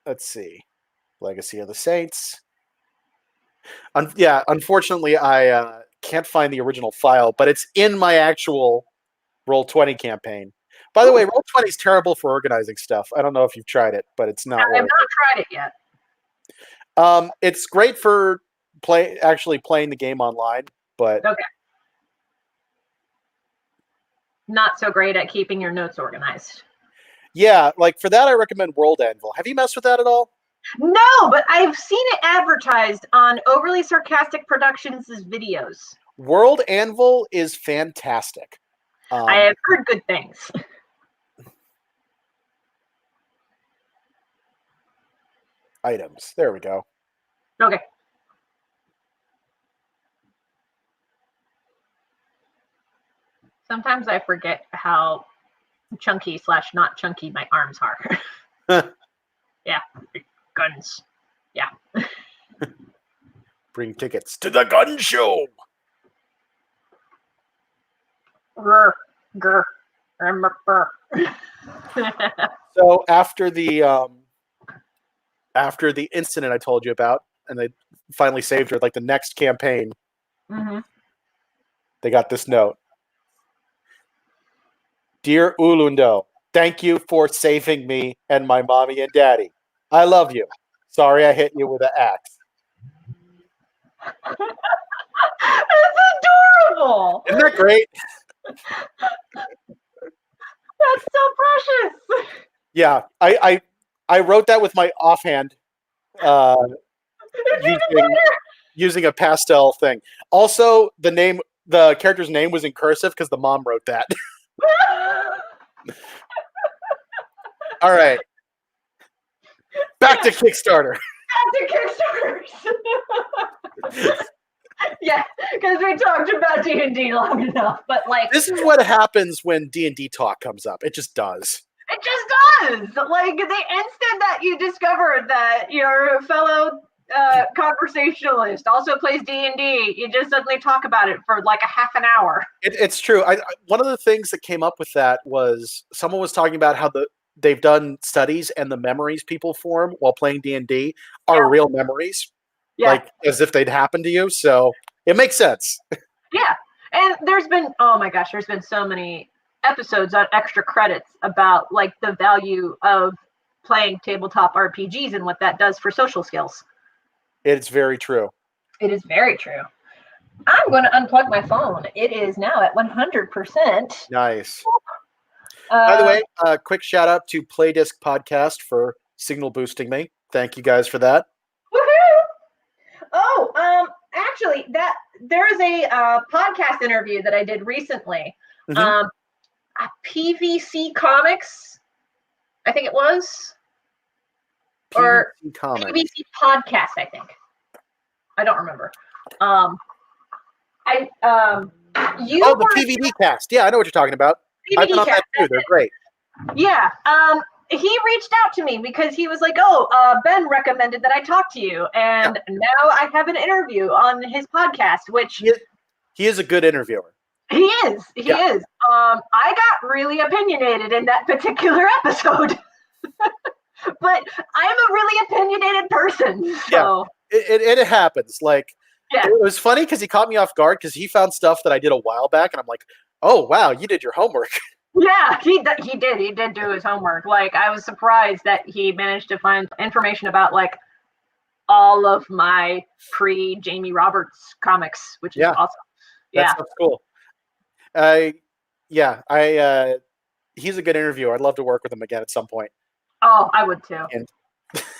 Let's see. Legacy of the Saints. Unfortunately, I can't find the original file, but it's in my actual Roll20 campaign. By the way, Roll20 is terrible for organizing stuff. I don't know if you've tried it, but it's not. I have not tried it yet. It's great for actually playing the game online, but okay. Not so great at keeping your notes organized. Yeah, like for that, I recommend World Anvil. Have you messed with that at all? No, but I've seen it advertised on Overly Sarcastic Productions' videos. World Anvil is fantastic. I have heard good things. Items. There we go. Okay. Sometimes I forget how chunky / not chunky my arms are. Yeah. Guns. Yeah. Bring tickets to the gun show. Grr. Grr. So after the incident I told you about, and they finally saved her, like the next campaign, they got this note. Dear Ulundo, thank you for saving me and my mommy and daddy. I love you. Sorry I hit you with an axe. That's adorable. Isn't that great? That's so precious. Yeah, I wrote that with my offhand using a pastel thing. Also, the character's name was in cursive because the mom wrote that. All right. Back to KickStarter. Back to Kickstarters. Yeah, because we talked about D&D long enough, but like this is what happens when D&D talk comes up. It just does. It just does. Like the instant that you discover that your fellow conversationalist also plays D&D, you just suddenly talk about it for like a half an hour. It's true. One of the things that came up with that was someone was talking about how they've done studies and the memories people form while playing D&D are real memories, like as if they'd happened to you. So it makes sense. Yeah, and there's been so many episodes on Extra Credits about like the value of playing tabletop RPGs and what that does for social skills. It's very true. It is very true. I'm going to unplug my phone. It is now at 100%. Nice. By the way, quick shout out to Playdisc Podcast for signal boosting me. Thank you guys for that. Woohoo! Oh, actually, there is a podcast interview that I did recently. PVC Comics, I think it was, or PVC Podcast, I think. I don't remember. The PVD cast. Yeah, I know what you're talking about. I've been on that too. They're great. Yeah. He reached out to me because he was like, Ben recommended that I talk to you. And now I have an interview on his podcast, which he is a good interviewer. He is. He is. I got really opinionated in that particular episode. But I'm a really opinionated person. So it happens. Like it was funny because he caught me off guard because he found stuff that I did a while back, and I'm like, oh wow, you did your homework. Yeah, he did. He did do his homework. Like I was surprised that he managed to find information about like all of my pre-Jamie Roberts comics, which is awesome. That's cool. He's a good interviewer. I'd love to work with him again at some point. Oh, I would too.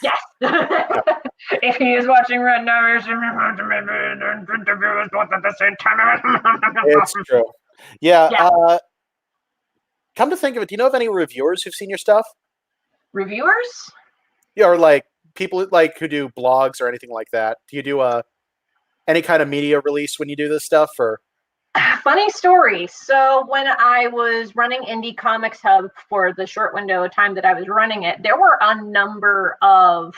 Yes. If he is watching right now, he's interview us both at the same time. It's true. Yeah. Come to think of it, do you know of any reviewers who've seen your stuff? Reviewers? Yeah, or like people like who do blogs or anything like that. Do you do any kind of media release when you do this stuff, or? Funny story. So when I was running Indie Comics Hub for the short window of time that I was running it, there were a number of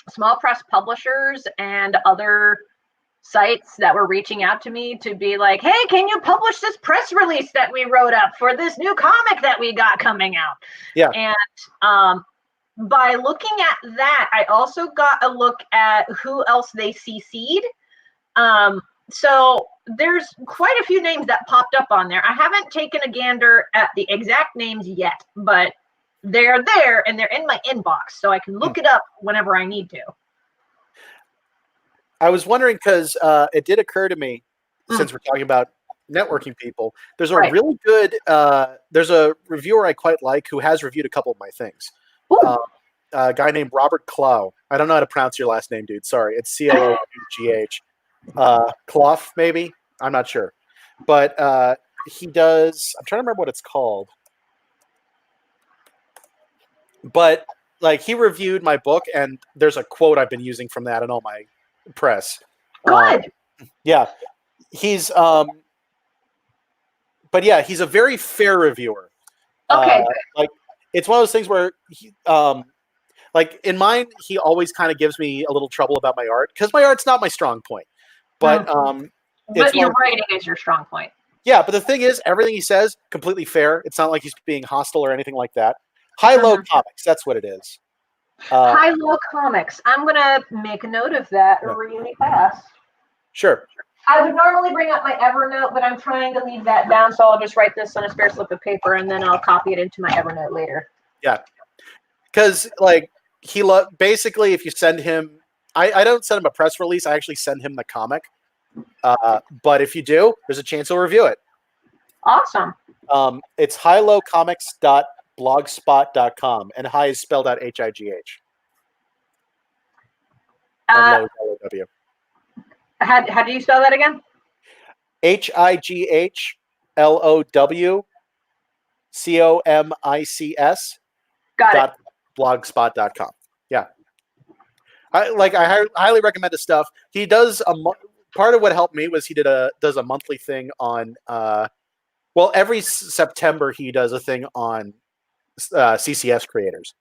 small press publishers and other sites that were reaching out to me to be like, hey, can you publish this press release that we wrote up for this new comic that we got coming out? Yeah. And by looking at that, I also got a look at who else they CC'd. So there's quite a few names that popped up on there. I haven't taken a gander at the exact names yet, but they're there and they're in my inbox, so I can look it up whenever I need to. I was wondering because it did occur to me, since we're talking about networking people. There's a Right. really good. There's a reviewer I quite like who has reviewed a couple of my things. Ooh. A guy named Robert Clough. I don't know how to pronounce your last name, dude. Sorry, it's Clough. Clough, maybe. I'm not sure, but he does. I'm trying to remember what it's called. But like he reviewed my book, and there's a quote I've been using from that in all my press. Good. Yeah, he's but yeah, he's a very fair reviewer. Okay. Like it's one of those things where he, like in mine, he always kind of gives me a little trouble about my art because my art's not my strong point. But But your writing is your strong point. Yeah, but the thing is, everything he says completely fair. It's not like he's being hostile or anything like that. High-low comics, that's what it is. High-low comics. I'm gonna make a note of that really fast. Sure. I would normally bring up my Evernote, but I'm trying to leave that down, so I'll just write this on a spare slip of paper, and then I'll copy it into my Evernote later. Yeah, because like basically, if you send him, I don't send him a press release. I actually send him the comic. But if you do, there's a chance he'll review it. Awesome. It's highlowcomics.blogspot.com, and high is spelled out H-I-G-H. And low is L-O-W. How do you spell that again? HIGHLOWCOMICS. Got it. .blogspot.com. Yeah. I highly recommend his stuff. He does part of what helped me was he does a monthly thing on every September he does a thing on CCS creators.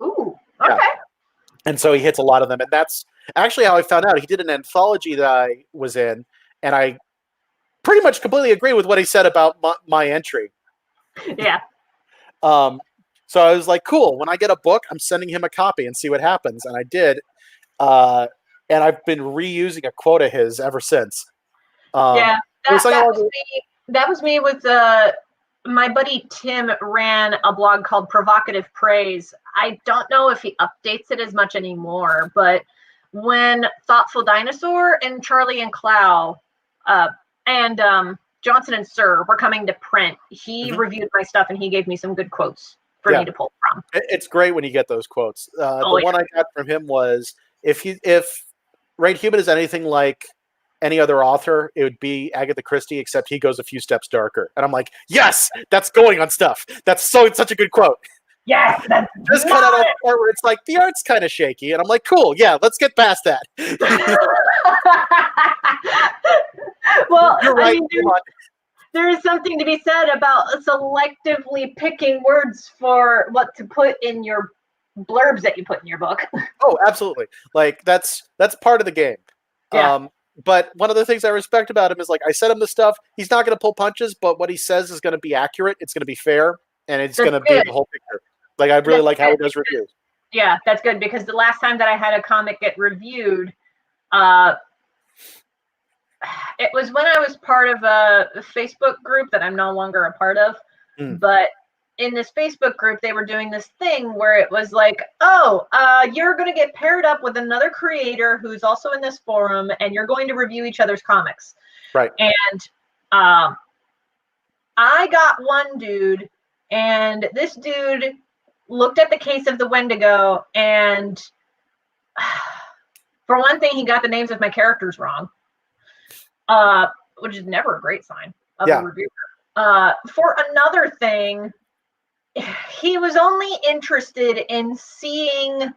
Ooh, okay. Yeah. And so he hits a lot of them, and that's actually how I found out. He did an anthology that I was in, and I pretty much completely agree with what he said about my entry. Yeah. So I was like, cool. When I get a book, I'm sending him a copy and see what happens. And I did. And I've been reusing a quote of his ever since. That was me with my buddy Tim ran a blog called Provocative Praise. I don't know if he updates it as much anymore, but when Thoughtful Dinosaur and Charlie and Clough and Johnson and Sir were coming to print, he reviewed my stuff and he gave me some good quotes for me to pull from. It's great when you get those quotes. One I got from him was, if Wright-Heuman is anything like any other author, it would be Agatha Christie, except he goes a few steps darker. And I'm like, yes, that's going on stuff. That's such a good quote. Yes, that's just cut out all the part where it's like the art's kind of shaky, and I'm like, cool, yeah, let's get past that. Well, you're right. There is something to be said about selectively picking words for what to put in your blurbs that you put in your book. Oh, absolutely. Like that's part of the game. Yeah. But one of the things I respect about him is, like, I sent him the stuff. He's not going to pull punches, but what he says is going to be accurate. It's going to be fair, and it's going to be the whole picture. Like, I really like how he does reviews. Yeah, that's good, because the last time that I had a comic get reviewed, it was when I was part of a Facebook group that I'm no longer a part of. But in this Facebook group, they were doing this thing where it was like, you're going to get paired up with another creator who's also in this forum, and you're going to review each other's comics. Right. And I got one dude, and this dude looked at the case of the Wendigo, and for one thing, he got the names of my characters wrong, which is never a great sign of a reviewer. For another thing, he was only interested in seeing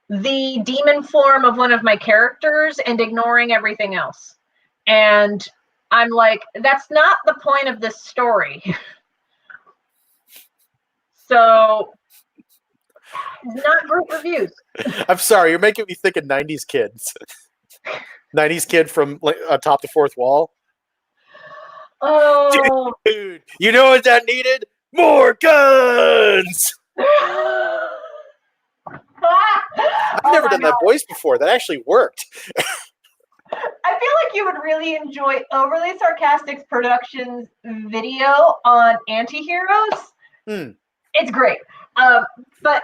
the demon form of one of my characters and ignoring everything else. And I'm like, that's not the point of this story. So, not group reviews. I'm sorry, you're making me think of 90s kids. 90s kid from like atop the fourth wall. Oh, dude, you know what that needed? More guns. I've never done that voice before. That actually worked. I feel like you would really enjoy Overly Sarcastic's Productions video on anti-heroes. It's great. But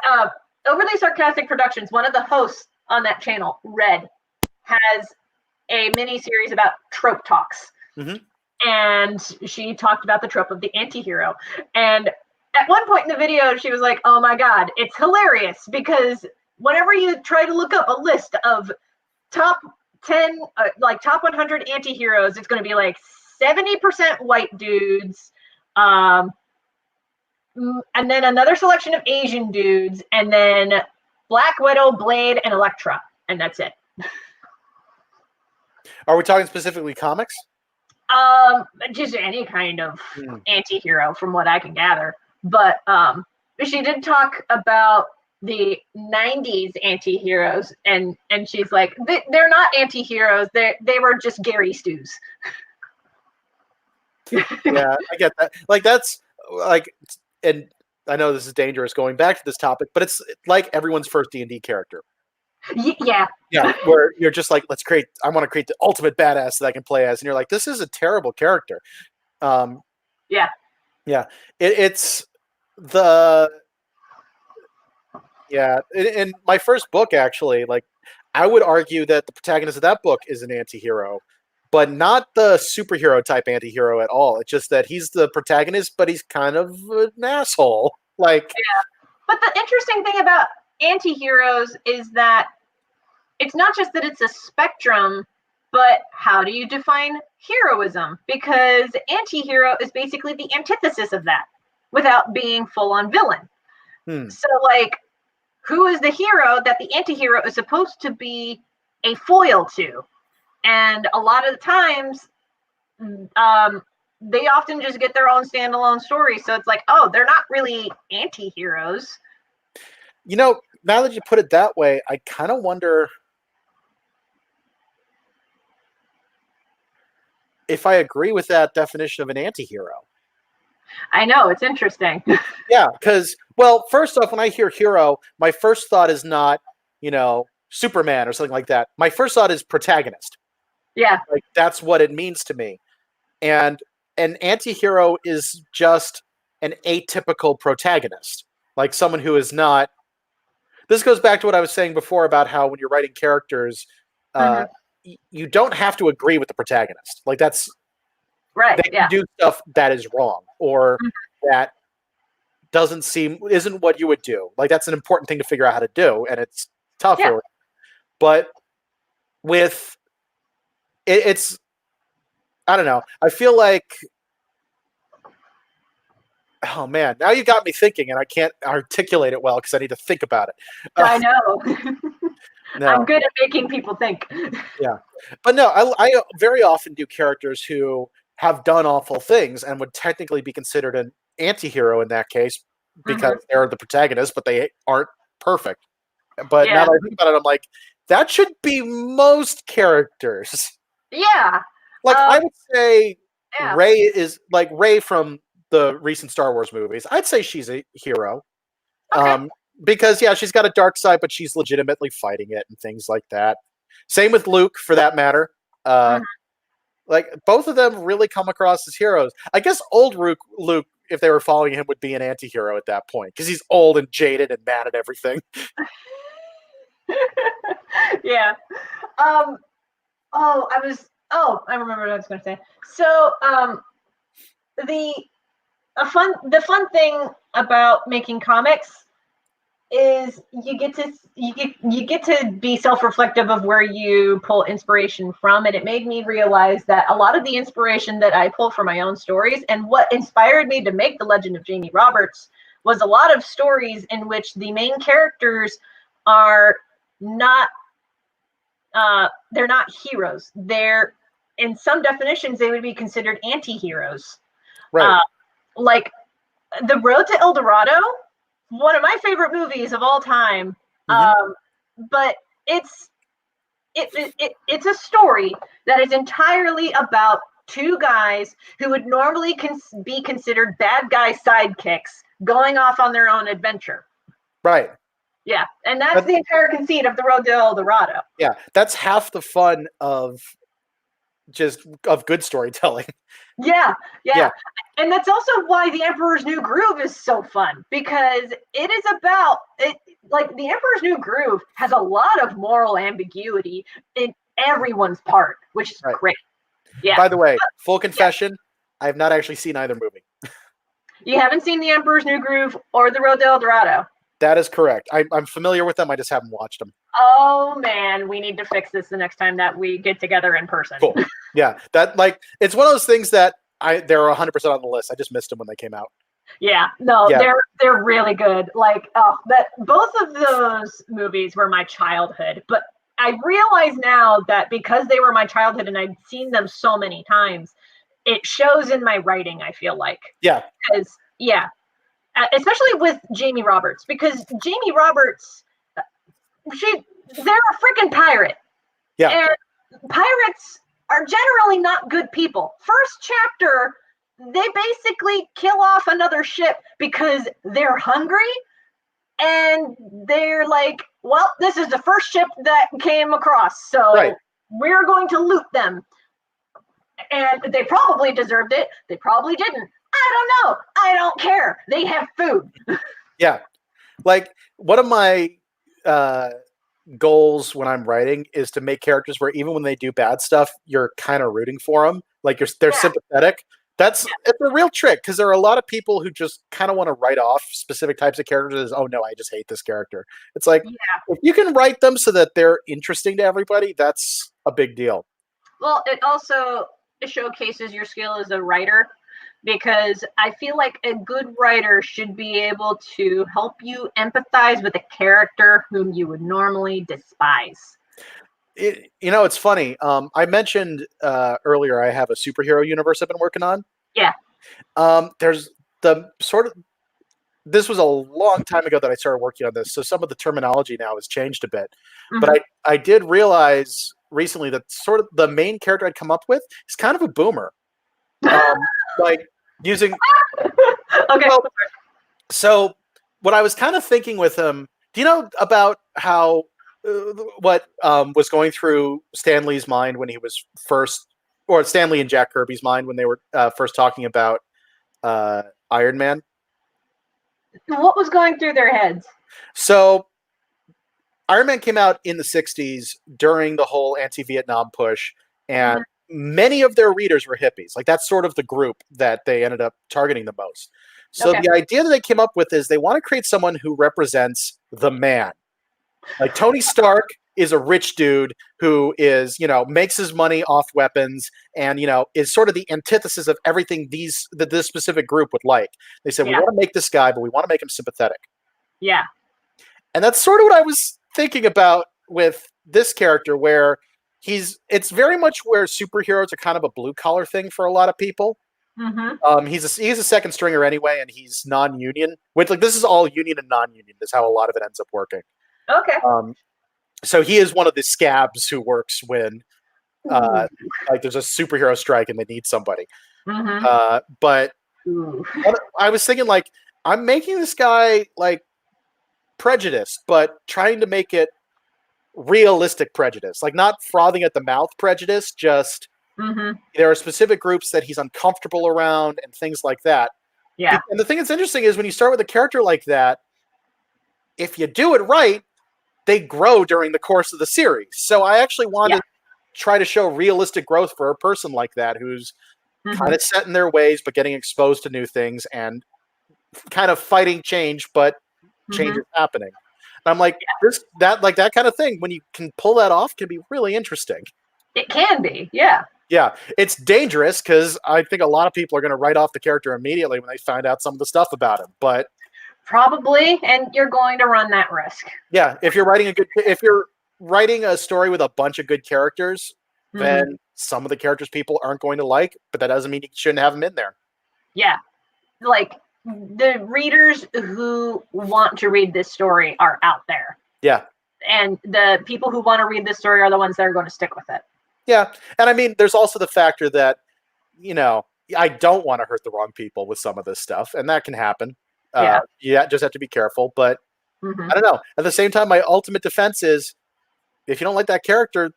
Overly Sarcastic Productions, one of the hosts on that channel, Red, has a mini series about trope talks. and she talked about the trope of the anti-hero. And at one point in the video, she was like, oh my God, it's hilarious because whenever you try to look up a list of top 10, like top 100 anti-heroes, it's going to be like 70% white dudes, and then another selection of Asian dudes, and then Black Widow, Blade, and Elektra, and that's it. Are we talking specifically comics? Just any kind of anti-hero from what I can gather. But she did talk about the 90s anti-heroes, and she's like, they're not anti-heroes, they were just Gary Stews. Yeah, I get that. Like, that's like, and I know this is dangerous going back to this topic, but it's like everyone's first D&D character. Yeah. Yeah, where you're just like, I want to create the ultimate badass that I can play as, and you're like, this is a terrible character. Yeah. It's the in my first book, actually, like, I would argue that the protagonist of that book is an anti-hero, but not the superhero type anti-hero at all. It's just that he's the protagonist, but he's kind of an asshole. Like, But the interesting thing about anti-heroes is that it's not just that it's a spectrum, but how do you define heroism? Because anti-hero is basically the antithesis of that without being full-on villain. So, like, who is the hero that the anti-hero is supposed to be a foil to? And a lot of the times, they often just get their own standalone story. So it's like, oh, they're not really anti-heroes. You know, now that you put it that way, I kind of wonder if I agree with that definition of an anti-hero. I know, it's interesting. Yeah, because, well, first off, when I hear hero, my first thought is not, Superman or something like that. My first thought is protagonist. Yeah. Like, that's what it means to me. And an anti-hero is just an atypical protagonist. Like, someone who is not... This goes back to what I was saying before about how when you're writing characters, you don't have to agree with the protagonist. Like, that's... Right, they can do stuff that is wrong or that isn't what you would do. Like, that's an important thing to figure out how to do, and it's tough. Yeah. But with it's I don't know. I feel like, oh man, now you got me thinking, and I can't articulate it well because I need to think about it. I know. No. I'm good at making people think. Yeah, but no, I very often do characters who have done awful things and would technically be considered an anti-hero in that case because they're the protagonist, but they aren't perfect. But now that I think about it, I'm like, that should be most characters. Yeah. Like, I would say Yeah. Rey from the recent Star Wars movies. I'd say she's a hero. Okay. Because, yeah, she's got a dark side, but she's legitimately fighting it and things like that. Same with Luke, for that matter. Like, both of them really come across as heroes. I guess old Luke, if they were following him, would be an anti-hero at that point, because he's old and jaded and mad at everything. Yeah. I remember what I was going to say. So, the fun thing about making comics is you get to be self-reflective of where you pull inspiration from, and it made me realize that a lot of the inspiration that I pull from my own stories and what inspired me to make The Legend of Jamie Roberts was a lot of stories in which the main characters are not they're not heroes. They're, in some definitions, they would be considered anti-heroes. Right. Like The Road to El Dorado, one of my favorite movies of all time. But it's a story that is entirely about two guys who would normally be considered bad guy sidekicks going off on their own adventure. Right. Yeah, and that's the entire conceit of The Road to El Dorado. Yeah, that's half the fun of good storytelling. Yeah. And that's also why The Emperor's New Groove is so fun, because it is about it. Like, The Emperor's New Groove has a lot of moral ambiguity in everyone's part, which is great. Yeah. By the way, full confession, I have not actually seen either movie. You haven't seen The Emperor's New Groove or The Road to El Dorado? That is correct. I'm familiar with them. I just haven't watched them. Oh man, we need to fix this the next time that we get together in person. Cool. Yeah, that like it's one of those things that they're 100% on the list. I just missed them when they came out. Yeah, no, Yeah. they're really good. Like, oh, that both of those movies were my childhood. But I realize now that because they were my childhood and I'd seen them so many times, it shows in my writing. I feel like, Yeah, because especially with Jamie Roberts, because Jamie Roberts, they're a freaking pirate. Yeah. And pirates are generally not good people. First chapter, they basically kill off another ship because they're hungry. And they're like, well, this is the first ship that came across. So we're going to loot them. And they probably deserved it. They probably didn't. I don't know. I don't care. They have food. Yeah. Like one of my goals when I'm writing is to make characters where even when they do bad stuff, you're kind of rooting for them. Like they're sympathetic. It's a real trick because there are a lot of people who just kind of want to write off specific types of characters as, oh no, I just hate this character. It's like, if you can write them so that they're interesting to everybody, that's a big deal. Well, it also showcases your skill as a writer, because I feel like a good writer should be able to help you empathize with a character whom you would normally despise. It's funny. I mentioned earlier I have a superhero universe I've been working on. Yeah. There's the sort of this was a long time ago that I started working on this, so some of the terminology now has changed a bit. Mm-hmm. But I did realize recently that sort of the main character I'd come up with is kind of a boomer. Like using okay. Well, so what I was kind of thinking with him, do you know about how what was going through Stan Lee's mind when he was first, or Stan Lee and Jack Kirby's mind when they were first talking about Iron Man? What was going through their heads? So Iron Man came out in the 60s during the whole anti-Vietnam push, and many of their readers were hippies. Like that's sort of the group that they ended up targeting the most. So the idea that they came up with is they want to create someone who represents the man. Like Tony Stark is a rich dude who is, makes his money off weapons and, is sort of the antithesis of everything this specific group would like. They said, we want to make this guy, but we want to make him sympathetic. Yeah. And that's sort of what I was thinking about with this character, where it's very much where superheroes are kind of a blue collar thing for a lot of people. Mm-hmm. He's a second stringer anyway, and he's non-union. Which this is all union and non-union. That's how a lot of it ends up working. Okay. So he is one of the scabs who works when like there's a superhero strike and they need somebody. Mm-hmm. But I was thinking, like, I'm making this guy like prejudiced, but trying to make it realistic prejudice, like not frothing at the mouth prejudice, just there are specific groups that he's uncomfortable around and things like that. Yeah. And the thing that's interesting is when you start with a character like that, if you do it right, they grow during the course of the series. So I actually want to try to show realistic growth for a person like that who's kind of set in their ways, but getting exposed to new things and kind of fighting change, but change is happening. And I'm like, that kind of thing, when you can pull that off, can be really interesting. It can be, yeah. Yeah, it's dangerous because I think a lot of people are going to write off the character immediately when they find out some of the stuff about him. But probably, and you're going to run that risk. Yeah, if you're writing a story with a bunch of good characters, then some of the characters people aren't going to like, but that doesn't mean you shouldn't have them in there. Yeah, like the readers who want to read this story are out there. Yeah, and the people who want to read this story are the ones that are going to stick with it. Yeah, and I mean, there's also the factor that I don't want to hurt the wrong people with some of this stuff, and that can happen. You just have to be careful, but I don't know. At the same time, my ultimate defense is, if you don't like that character,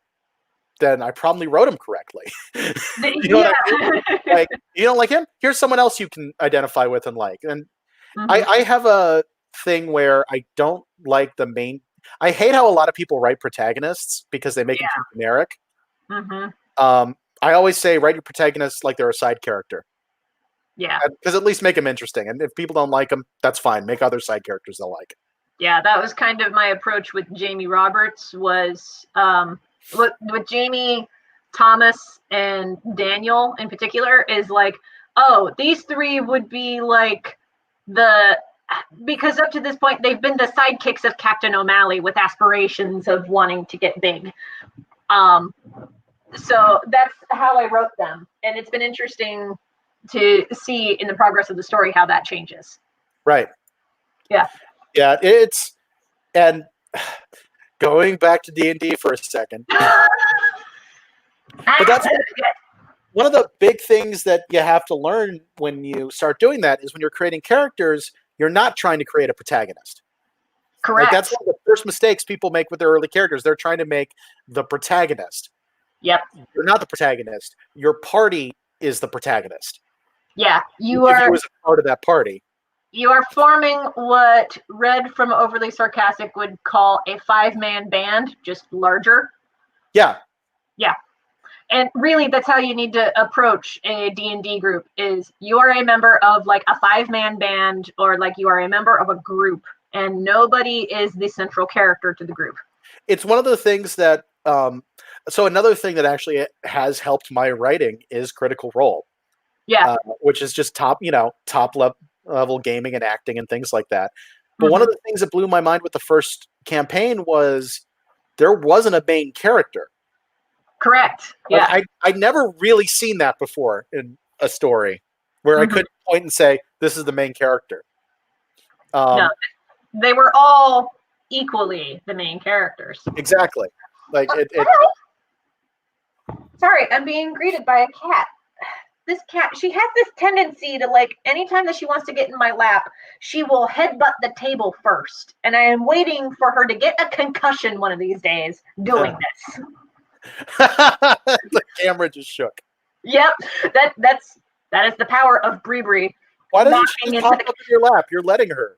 then I probably wrote him correctly. You know what I mean? Like, you don't like him? Here's someone else you can identify with and like. And I have a thing where I don't like the main. I hate how a lot of people write protagonists because they make them too generic. I always say write your protagonists like they're a side character. Yeah. Because at least make them interesting. And if people don't like them, that's fine. Make other side characters they'll like. Yeah, that was kind of my approach with Jamie Roberts was with Jamie, Thomas, and Daniel in particular is like, oh, these three would be like because up to this point they've been the sidekicks of Captain O'Malley with aspirations of wanting to get big. So that's how I wrote them. And it's been interesting to see in the progress of the story how that changes. Right. Yeah. Yeah, and going back to D&D for a second. But that's one of the big things that you have to learn when you start doing that is when you're creating characters, you're not trying to create a protagonist. Correct. Like that's one of the first mistakes people make with their early characters. They're trying to make the protagonist. Yep. You're not the protagonist. Your party is the protagonist. Yeah, you If are. you was a part of that party. You are forming what Red from Overly Sarcastic would call a 5-man band, just larger. Yeah. Yeah. And really, that's how you need to approach a D&D group is you are a member of like a 5-man band or like you are a member of a group and nobody is the central character to the group. It's one of the things that, so another thing that actually has helped my writing is Critical Role. Yeah. Which is just top level gaming and acting and things like that. But one of the things that blew my mind with the first campaign was there wasn't a main character. Correct. Yeah. Like, I'd never really seen that before in a story where I could point and say, this is the main character. No, they were all equally the main characters. Exactly. Like Sorry, I'm being greeted by a cat. This cat, she has this tendency to like, anytime that she wants to get in my lap, she will headbutt the table first. And I am waiting for her to get a concussion one of these days doing this. the camera just shook. Yep, that is the power of Bree. Why doesn't she just pop up in your lap? You're letting her.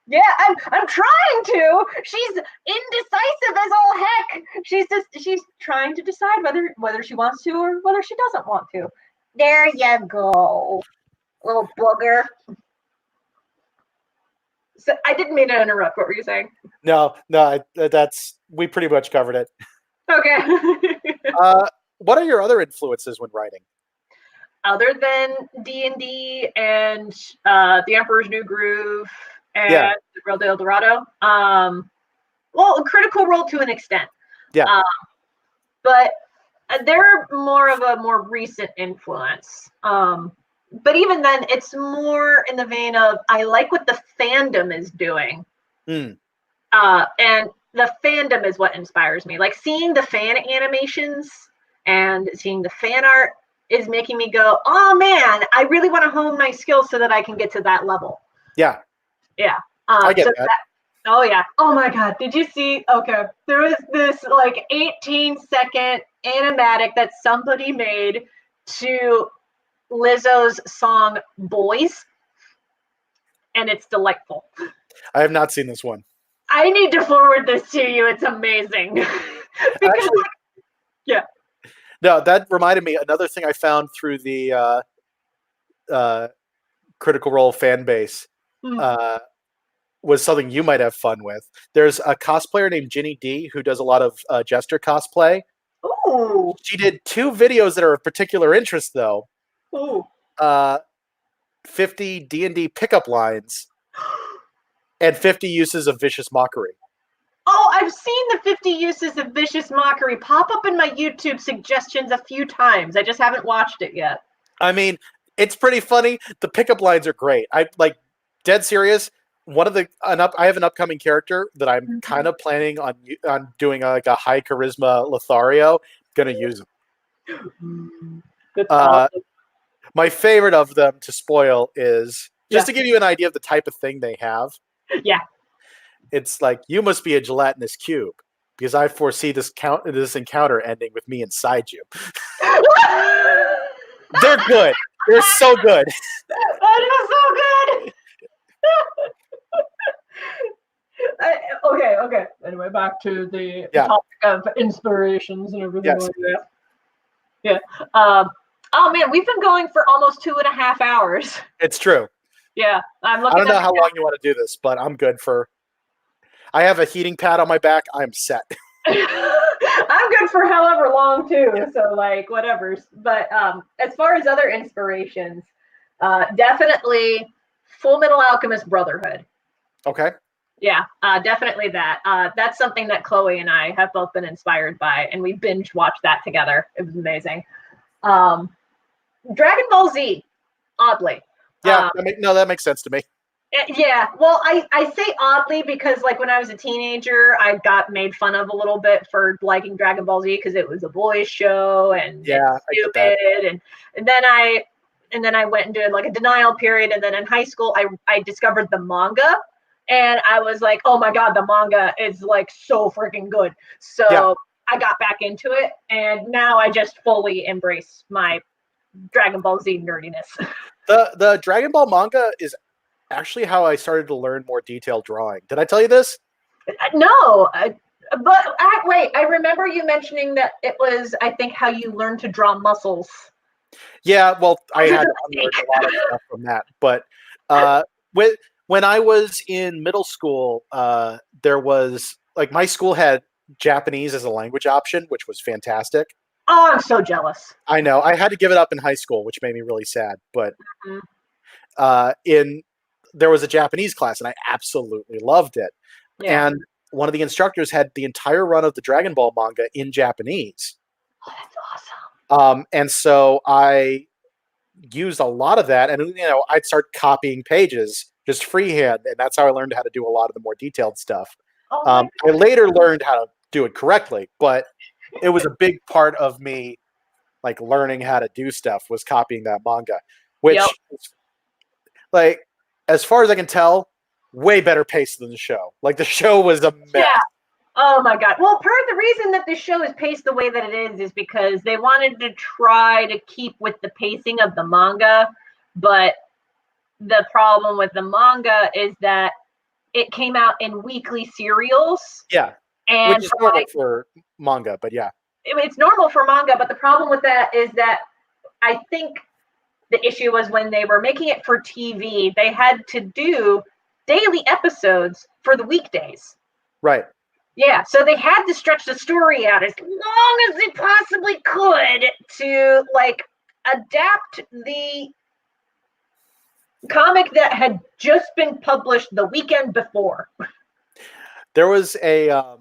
Yeah, I'm trying to. She's indecisive as all heck. She's trying to decide whether she wants to or whether she doesn't want to. There you go, little booger. So I didn't mean to interrupt. What were you saying? No, we pretty much covered it. Okay. What are your other influences when writing? Other than D&D and The Emperor's New Groove and Real de El Dorado, well, Critical Role to an extent. Yeah. But they're more of a more recent influence. But even then, it's more in the vein of I like what the fandom is doing. And the fandom is what inspires me. Like seeing the fan animations and seeing the fan art is making me go, oh man, I really want to hone my skills so that I can get to that level. Yeah. Yeah. I get that. Oh yeah. Oh my God. Did you see? Okay. There was this like 18-second animatic that somebody made to Lizzo's song Boys. And it's delightful. I have not seen this one. I need to forward this to you. It's amazing. Actually, yeah. No, that reminded me. Another thing I found through the Critical Role fan base was something you might have fun with. There's a cosplayer named Ginny D who does a lot of Jester cosplay. Ooh. She did 2 videos that are of particular interest, though. Ooh. 50 D&D pickup lines and 50 uses of vicious mockery. Oh, I've seen the 50 uses of vicious mockery pop up in my YouTube suggestions a few times. I just haven't watched it yet. I mean, it's pretty funny. The pickup lines are great. I like dead serious. I have an upcoming character that I'm kind of planning on doing like a high charisma Lothario. Gonna use him. That's awesome. My favorite of them to spoil is just to give you an idea of the type of thing they have. Yeah. It's like, you must be a gelatinous cube because I foresee this encounter ending with me inside you. They're good. They're so good. That is so good. Okay. Anyway, back to the topic of inspirations and everything like that. Yeah. Oh man, we've been going for almost 2.5 hours. It's true. Yeah, I'm I looking don't know at how long you want to do this, but I'm good for. I have a heating pad on my back. I'm set. I'm good for however long too. Yeah. So like whatever. But as far as other inspirations, definitely Full Metal Alchemist Brotherhood. Okay. Yeah, definitely that. That's something that Chloe and I have both been inspired by, and we binge watched that together. It was amazing. Dragon Ball Z, oddly. Yeah. That makes sense to me. Yeah, well, I say oddly because like when I was a teenager, I got made fun of a little bit for liking Dragon Ball Z because it was a boys show and Yeah, it's stupid, and then I went and did like a denial period, and then in high school I discovered the manga, and I was like, oh my god, the manga is like so freaking good. So Yeah. I got back into it, and now I just fully embrace my Dragon Ball Z nerdiness. The Dragon Ball manga is actually how I started to learn more detailed drawing. Did I tell you this? No, but wait, I remember you mentioning that it was, I think, how you learned to draw muscles. Yeah, well, I had learned a lot of stuff from that. But when I was in middle school, there was like my school had Japanese as a language option, which was fantastic. Oh, I'm so jealous. I know I had to give it up in high school, which made me really sad. But in there was a Japanese class, and I absolutely loved it. Yeah. And one of the instructors had the entire run of the Dragon Ball manga in Japanese. Oh, that's awesome. And so I used a lot of that, and I'd start copying pages just freehand, and that's how I learned how to do a lot of the more detailed stuff. Oh I later learned how to do it correctly, but it was a big part of me, like learning how to do stuff, was copying that manga, which, like, as far as I can tell, way better paced than the show. Like the show was a mess. Yeah. Oh my god. Well, part of the reason that the show is paced the way that it is because they wanted to try to keep with the pacing of the manga, but the problem with the manga is that it came out in weekly serials. Yeah. And which is normal for manga, but yeah. It's normal for manga, but the problem with that is that I think the issue was when they were making it for TV, they had to do daily episodes for the weekdays. Right. Yeah, so they had to stretch the story out as long as they possibly could to like adapt the comic that had just been published the weekend before. There was a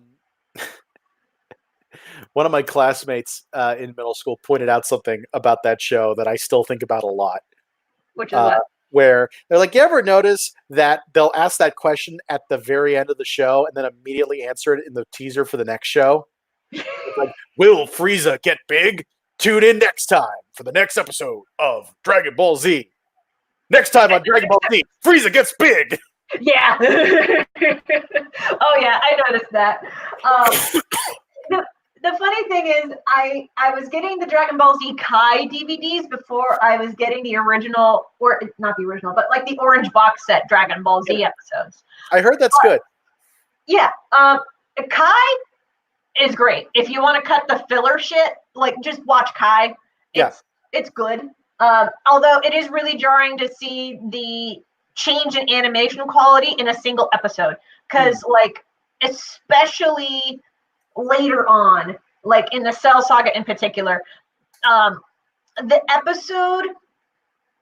one of my classmates in middle school pointed out something about that show that I still think about a lot. Which is what? Where they're like, you ever notice that they'll ask that question at the very end of the show and then immediately answer it in the teaser for the next show? Like, will Frieza get big? Tune in next time for the next episode of Dragon Ball Z. Next time on Dragon Ball Z, Frieza gets big. Yeah. Oh yeah, I noticed that. The funny thing is, I was getting the Dragon Ball Z Kai DVDs before I was getting the original, or not the original, but like the orange box set Dragon Ball Z episodes. I heard that's good. Yeah. Kai is great. If you want to cut the filler shit, like just watch Kai. It's good. Although it is really jarring to see the change in animation quality in a single episode. Because like, especially later on, like in the Cell Saga in particular, the episode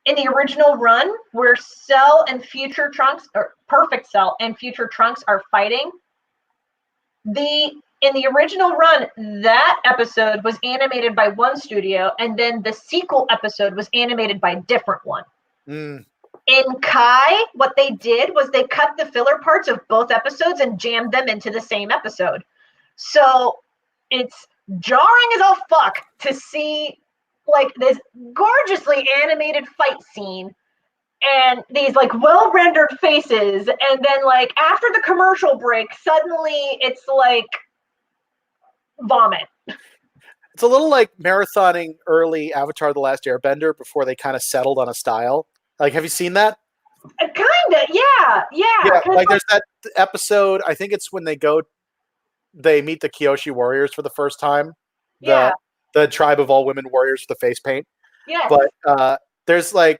in the original run where Cell and Future Trunks, or Perfect Cell and Future Trunks are fighting, in the original run, that episode was animated by one studio, and then the sequel episode was animated by a different one. In Kai, what they did was they cut the filler parts of both episodes and jammed them into the same episode. So it's jarring as all fuck to see like this gorgeously animated fight scene and these like well-rendered faces, and then like after the commercial break, suddenly it's like vomit. It's a little like marathoning early Avatar: The Last Airbender before they kind of settled on a style. Like, have you seen that? Kinda, yeah. Yeah, like there's that episode, I think it's when they meet the Kyoshi warriors for the first time. the tribe of all women warriors with the face paint. Yes. But there's like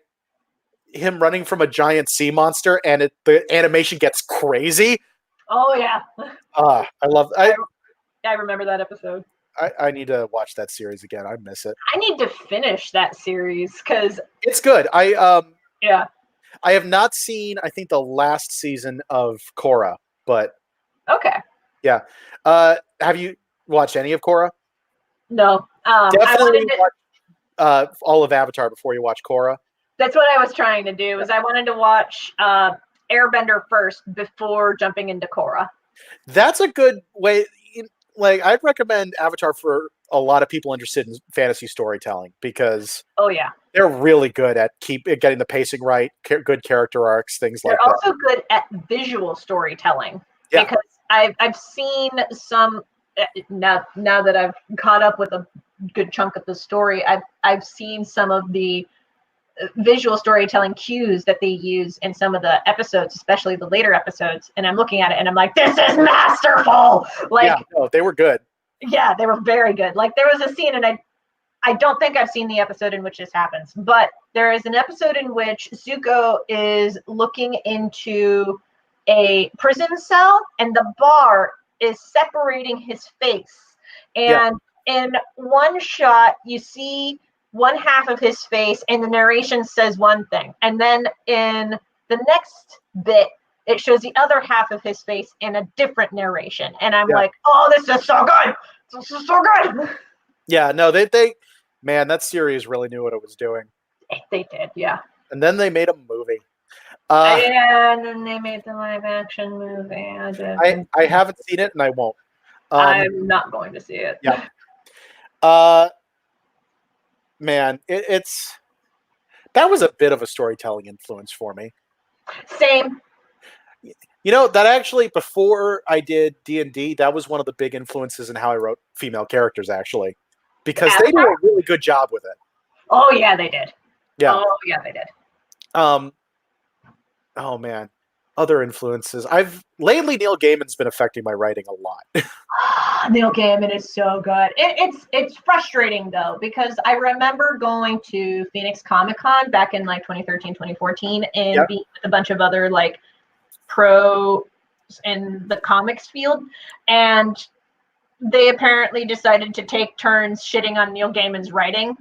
him running from a giant sea monster, and the animation gets crazy. Oh yeah. I love. I remember that episode. I need to watch that series again. I miss it. I need to finish that series because It's good. yeah. I have not seen, I think, the last season of Korra, but Okay. yeah. Have you watched any of Korra? No. I Definitely wanted to, watch all of Avatar before you watch Korra. that's what I was trying to do. Is I wanted to watch Airbender first before jumping into Korra. That's a good way. Like, I'd recommend Avatar for a lot of people interested in fantasy storytelling because Oh yeah. they're really good at getting the pacing right, good character arcs, things They're like that. also good at visual storytelling Yeah. because I've seen some now that I've caught up with a good chunk of the story. I've seen some of the visual storytelling cues that they use in some of the episodes, especially the later episodes, and I'm looking at it and I'm like, this is masterful. Like, Yeah, no, they were good. yeah, they were very good. Like there was a scene, and I don't think I've seen the episode in which this happens, but there is an episode in which Zuko is looking into a prison cell and the bar is separating his face. And in one shot, you see one half of his face and the narration says one thing. And then in the next bit, it shows the other half of his face in a different narration. And I'm like, oh, this is so good. This is so good. Yeah, no, they man, that series really knew what it was doing. They did, yeah. And then they made a movie. And then they made the live action movie. I haven't seen it and I won't. I'm not going to see it. Yeah. Man, it's that was a bit of a storytelling influence for me. Same. You know, that actually, before I did D&D, that was one of the big influences in how I wrote female characters, actually. Because they do a really good job with it. Oh, yeah, they did. Yeah. Oh, yeah, they did. Oh, man. Other influences. Lately, Neil Gaiman's been affecting my writing a lot. Neil Gaiman is so good. It's frustrating, though, because I remember going to Phoenix Comic-Con back in, like, 2013, 2014, and being with a bunch of other, like, pros in the comics field, and they apparently decided to take turns shitting on Neil Gaiman's writing.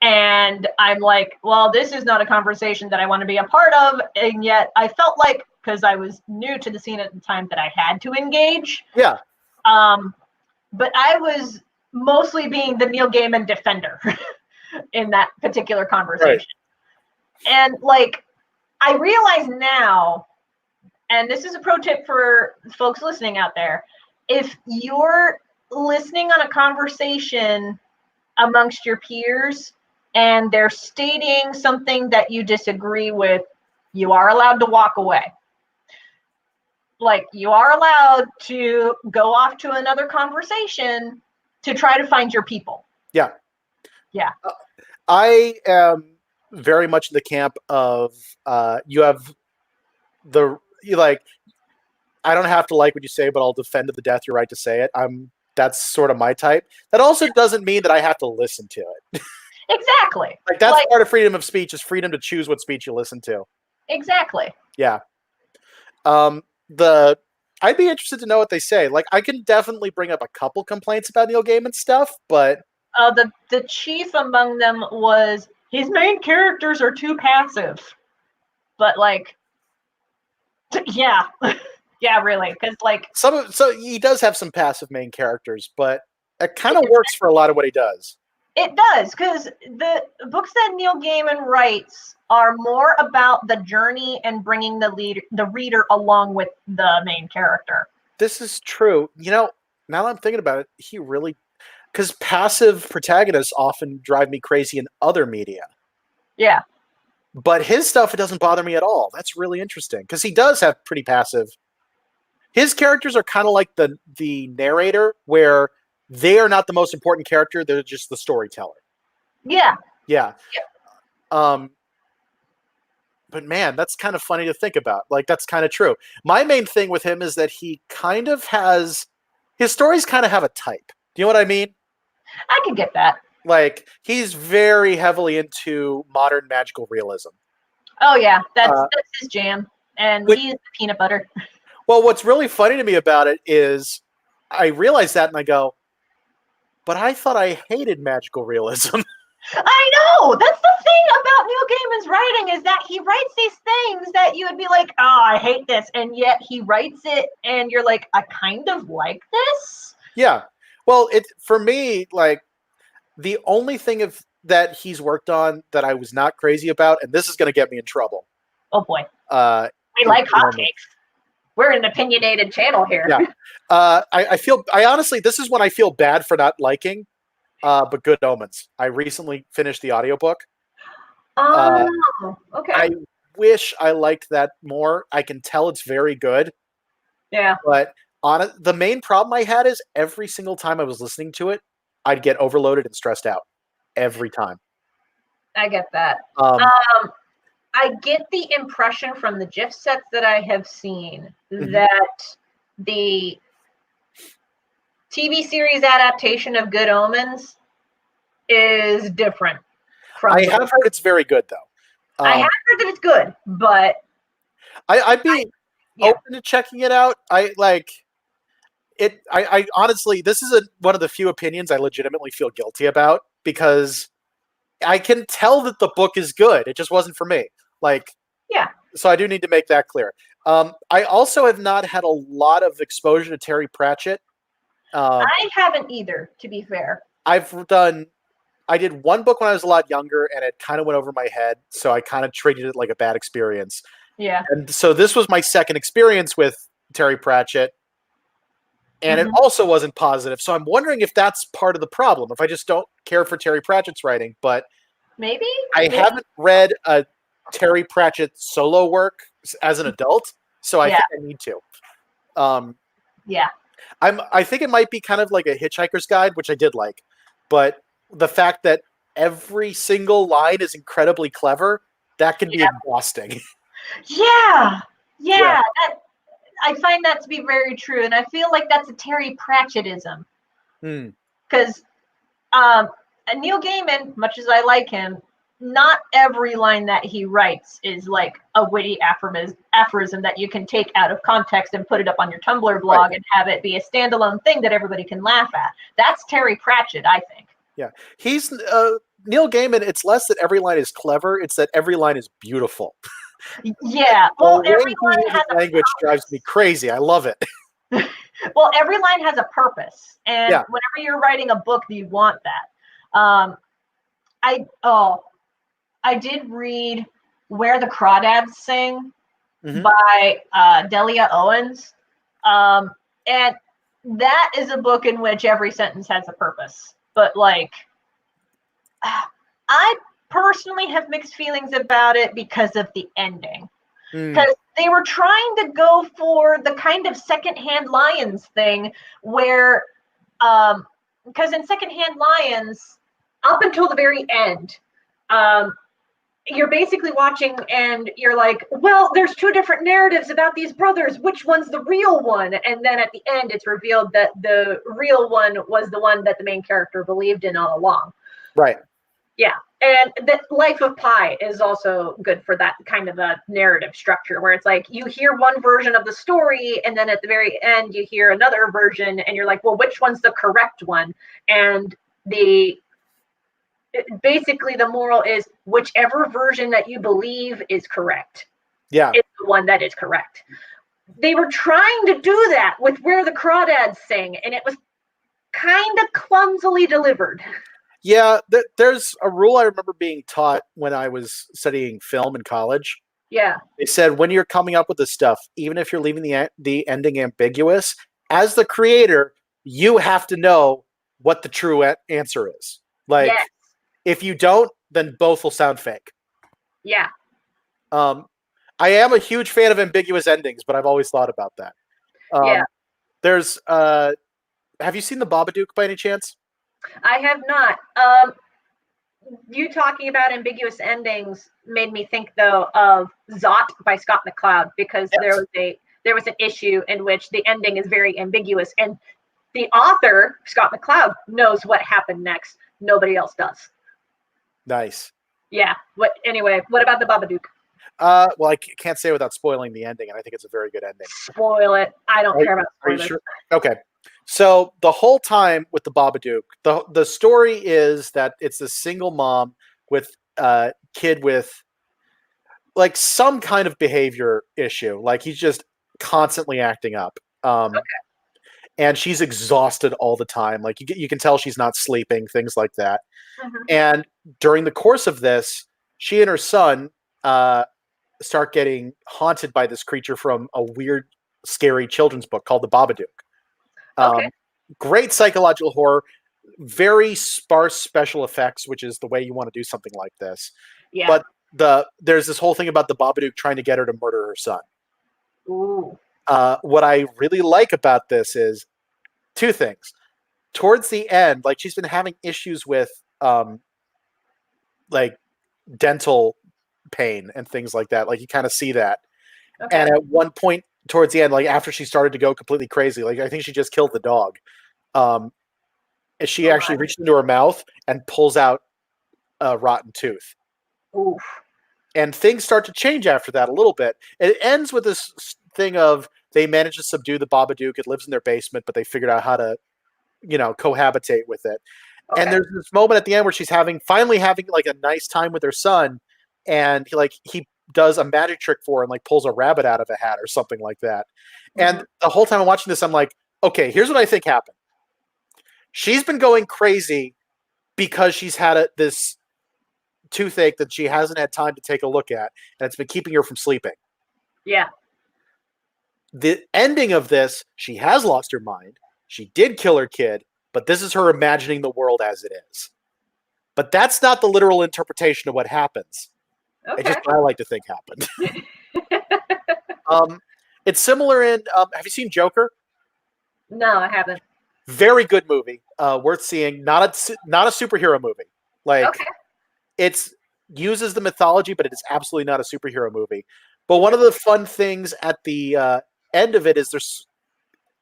And I'm like, well, this is not a conversation that I want to be a part of. And yet I felt like, because I was new to the scene at the time, that I had to engage. Yeah. But I was mostly being the Neil Gaiman defender in that particular conversation. Right. And like, I realize now, and this is a pro tip for folks listening out there, if you're listening on a conversation amongst your peers and they're stating something that you disagree with, you are allowed to walk away. Like, you are allowed to go off to another conversation to try to find your people. Yeah. Yeah. I am very much in the camp of you like, I don't have to like what you say, but I'll defend to the death your right to say it. That's sort of my type. That also doesn't mean that I have to listen to it. Exactly. Like, that's part of freedom of speech, is freedom to choose what speech you listen to. Exactly. Yeah. I'd be interested to know what they say. Like, I can definitely bring up a couple complaints about Neil Gaiman stuff, but the chief among them was his main characters are too passive. But like, yeah. Yeah, really, because like so he does have some passive main characters, but it kind of works for a lot of what he does. It does, because the books that Neil Gaiman writes are more about the journey and bringing the reader along with the main character. This is true. You know, now that I'm thinking about it, because passive protagonists often drive me crazy in other media. Yeah. But his stuff, it doesn't bother me at all. That's really interesting, because he does have pretty passive. His characters are kind of like the narrator, where they are not the most important character. They're just the storyteller. Yeah. Yeah. But man, that's kind of funny to think about. Like, that's kind of true. My main thing with him is that he kind of has, his stories kind of have a type. Do you know what I mean? I could get that. Like, he's very heavily into modern magical realism. Oh yeah, that's his jam, and he's the peanut butter. Well, what's really funny to me about it is I realize that and I go, but I thought I hated magical realism. I know! That's the thing about Neil Gaiman's writing, is that he writes these things that you would be like, oh, I hate this, and yet he writes it and you're like, I kind of like this? Yeah. Well, for me, like, the only thing that he's worked on that I was not crazy about, and this is going to get me in trouble. Oh boy. We like hotcakes. We're an opinionated channel here. Yeah. I honestly, this is when I feel bad for not liking, but Good Omens. I recently finished the audiobook. Oh, okay. I wish I liked that more. I can tell it's very good. Yeah. But the main problem I had is every single time I was listening to it, I'd get overloaded and stressed out. Every time. I get that. I get the impression from the GIF sets that I have seen that the TV series adaptation of Good Omens is different. I have heard it's very good, though. I have heard that it's good, but I'd be open to checking it out. I honestly, this is one of the few opinions I legitimately feel guilty about, because I can tell that the book is good. It just wasn't for me. So I do need to make that clear. I also have not had a lot of exposure to Terry Pratchett. I haven't either, to be fair. I did one book when I was a lot younger, and it kind of went over my head, so I kind of treated it like a bad experience. Yeah. And so this was my second experience with Terry Pratchett, and it also wasn't positive. So I'm wondering if that's part of the problem, if I just don't care for Terry Pratchett's writing. But maybe I haven't read a Terry Pratchett solo work as an adult, so I think I need to. Yeah. I think it might be kind of like a Hitchhiker's Guide, which I did like, but the fact that every single line is incredibly clever, that can be exhausting. Yeah. I find that to be very true, and I feel like that's a Terry Pratchettism. Because Neil Gaiman, much as I like him, not every line that he writes is like a witty aphorism that you can take out of context and put it up on your Tumblr blog and have it be a standalone thing that everybody can laugh at. That's Terry Pratchett, I think. Yeah. He's Neil Gaiman, it's less that every line is clever, it's that every line is beautiful. Yeah. Well, every line has language drives me crazy. I love it. Well, every line has a purpose. And whenever you're writing a book, you want that. I did read Where the Crawdads Sing by Delia Owens. And that is a book in which every sentence has a purpose. But I personally have mixed feelings about it because of the ending. Because they were trying to go for the kind of Secondhand Lions thing where, because in Secondhand Lions, up until the very end, you're basically watching and you're like, well, there's two different narratives about these brothers. Which one's the real one? And then at the end, it's revealed that the real one was the one that the main character believed in all along. Right. Yeah. And the Life of Pi is also good for that kind of a narrative structure where it's like you hear one version of the story and then at the very end you hear another version and you're like, well, which one's the correct one? And basically the moral is whichever version that you believe is correct. Yeah. It's the one that is correct. They were trying to do that with Where the Crawdads Sing, and it was kind of clumsily delivered. Yeah, there's a rule I remember being taught when I was studying film in college. Yeah. They said when you're coming up with this stuff, even if you're leaving the ending ambiguous, as the creator, you have to know what the true answer is. If you don't, then both will sound fake. Yeah. I am a huge fan of ambiguous endings, but I've always thought about that. There's have you seen The Babadook by any chance? I have not. You talking about ambiguous endings made me think though of Zot by Scott McCloud, because there was an issue in which the ending is very ambiguous, and the author, Scott McCloud, knows what happened next. Nobody else does. Nice. Yeah. Anyway, what about the Babadook? Well, I can't say without spoiling the ending, and I think it's a very good ending. Spoil it. I don't care about Are you spoilers. sure? Okay. So the whole time with the Babadook, the story is that it's a single mom with a kid with like some kind of behavior issue. Like he's just constantly acting up. And she's exhausted all the time. Like you can tell she's not sleeping, things like that. Mhm. And during the course of this, she and her son start getting haunted by this creature from a weird, scary children's book called The Babadook. Okay. Great psychological horror, very sparse special effects, which is the way you want to do something like this. Yeah. But there's this whole thing about the Babadook trying to get her to murder her son. Ooh. What I really like about this is two things. Towards the end, like she's been having issues with like dental pain and things like that. Like you kind of see that. Okay. And at one point towards the end, like after she started to go completely crazy, like I think she just killed the dog. And she actually reaches into her mouth and pulls out a rotten tooth. Oof. And things start to change after that a little bit. It ends with this thing of they manage to subdue the Babadook. It lives in their basement, but they figured out how to, cohabitate with it. Okay. And there's this moment at the end where she's finally having like a nice time with her son, and he does a magic trick for her and like pulls a rabbit out of a hat or something like that. Mm-hmm. And the whole time I'm watching this, I'm like, okay, here's what I think happened. She's been going crazy because she's had this toothache that she hasn't had time to take a look at, and it's been keeping her from sleeping. Yeah. The ending of this, she has lost her mind. She did kill her kid, but this is her imagining the world as it is. But that's not the literal interpretation of what happens. Okay. It's just what I like to think happened. It's similar in. Have you seen Joker? No, I haven't. Very good movie, worth seeing. Not a superhero movie. Like Okay. it's uses the mythology, but it is absolutely not a superhero movie. But one of the fun things at the end of it is there's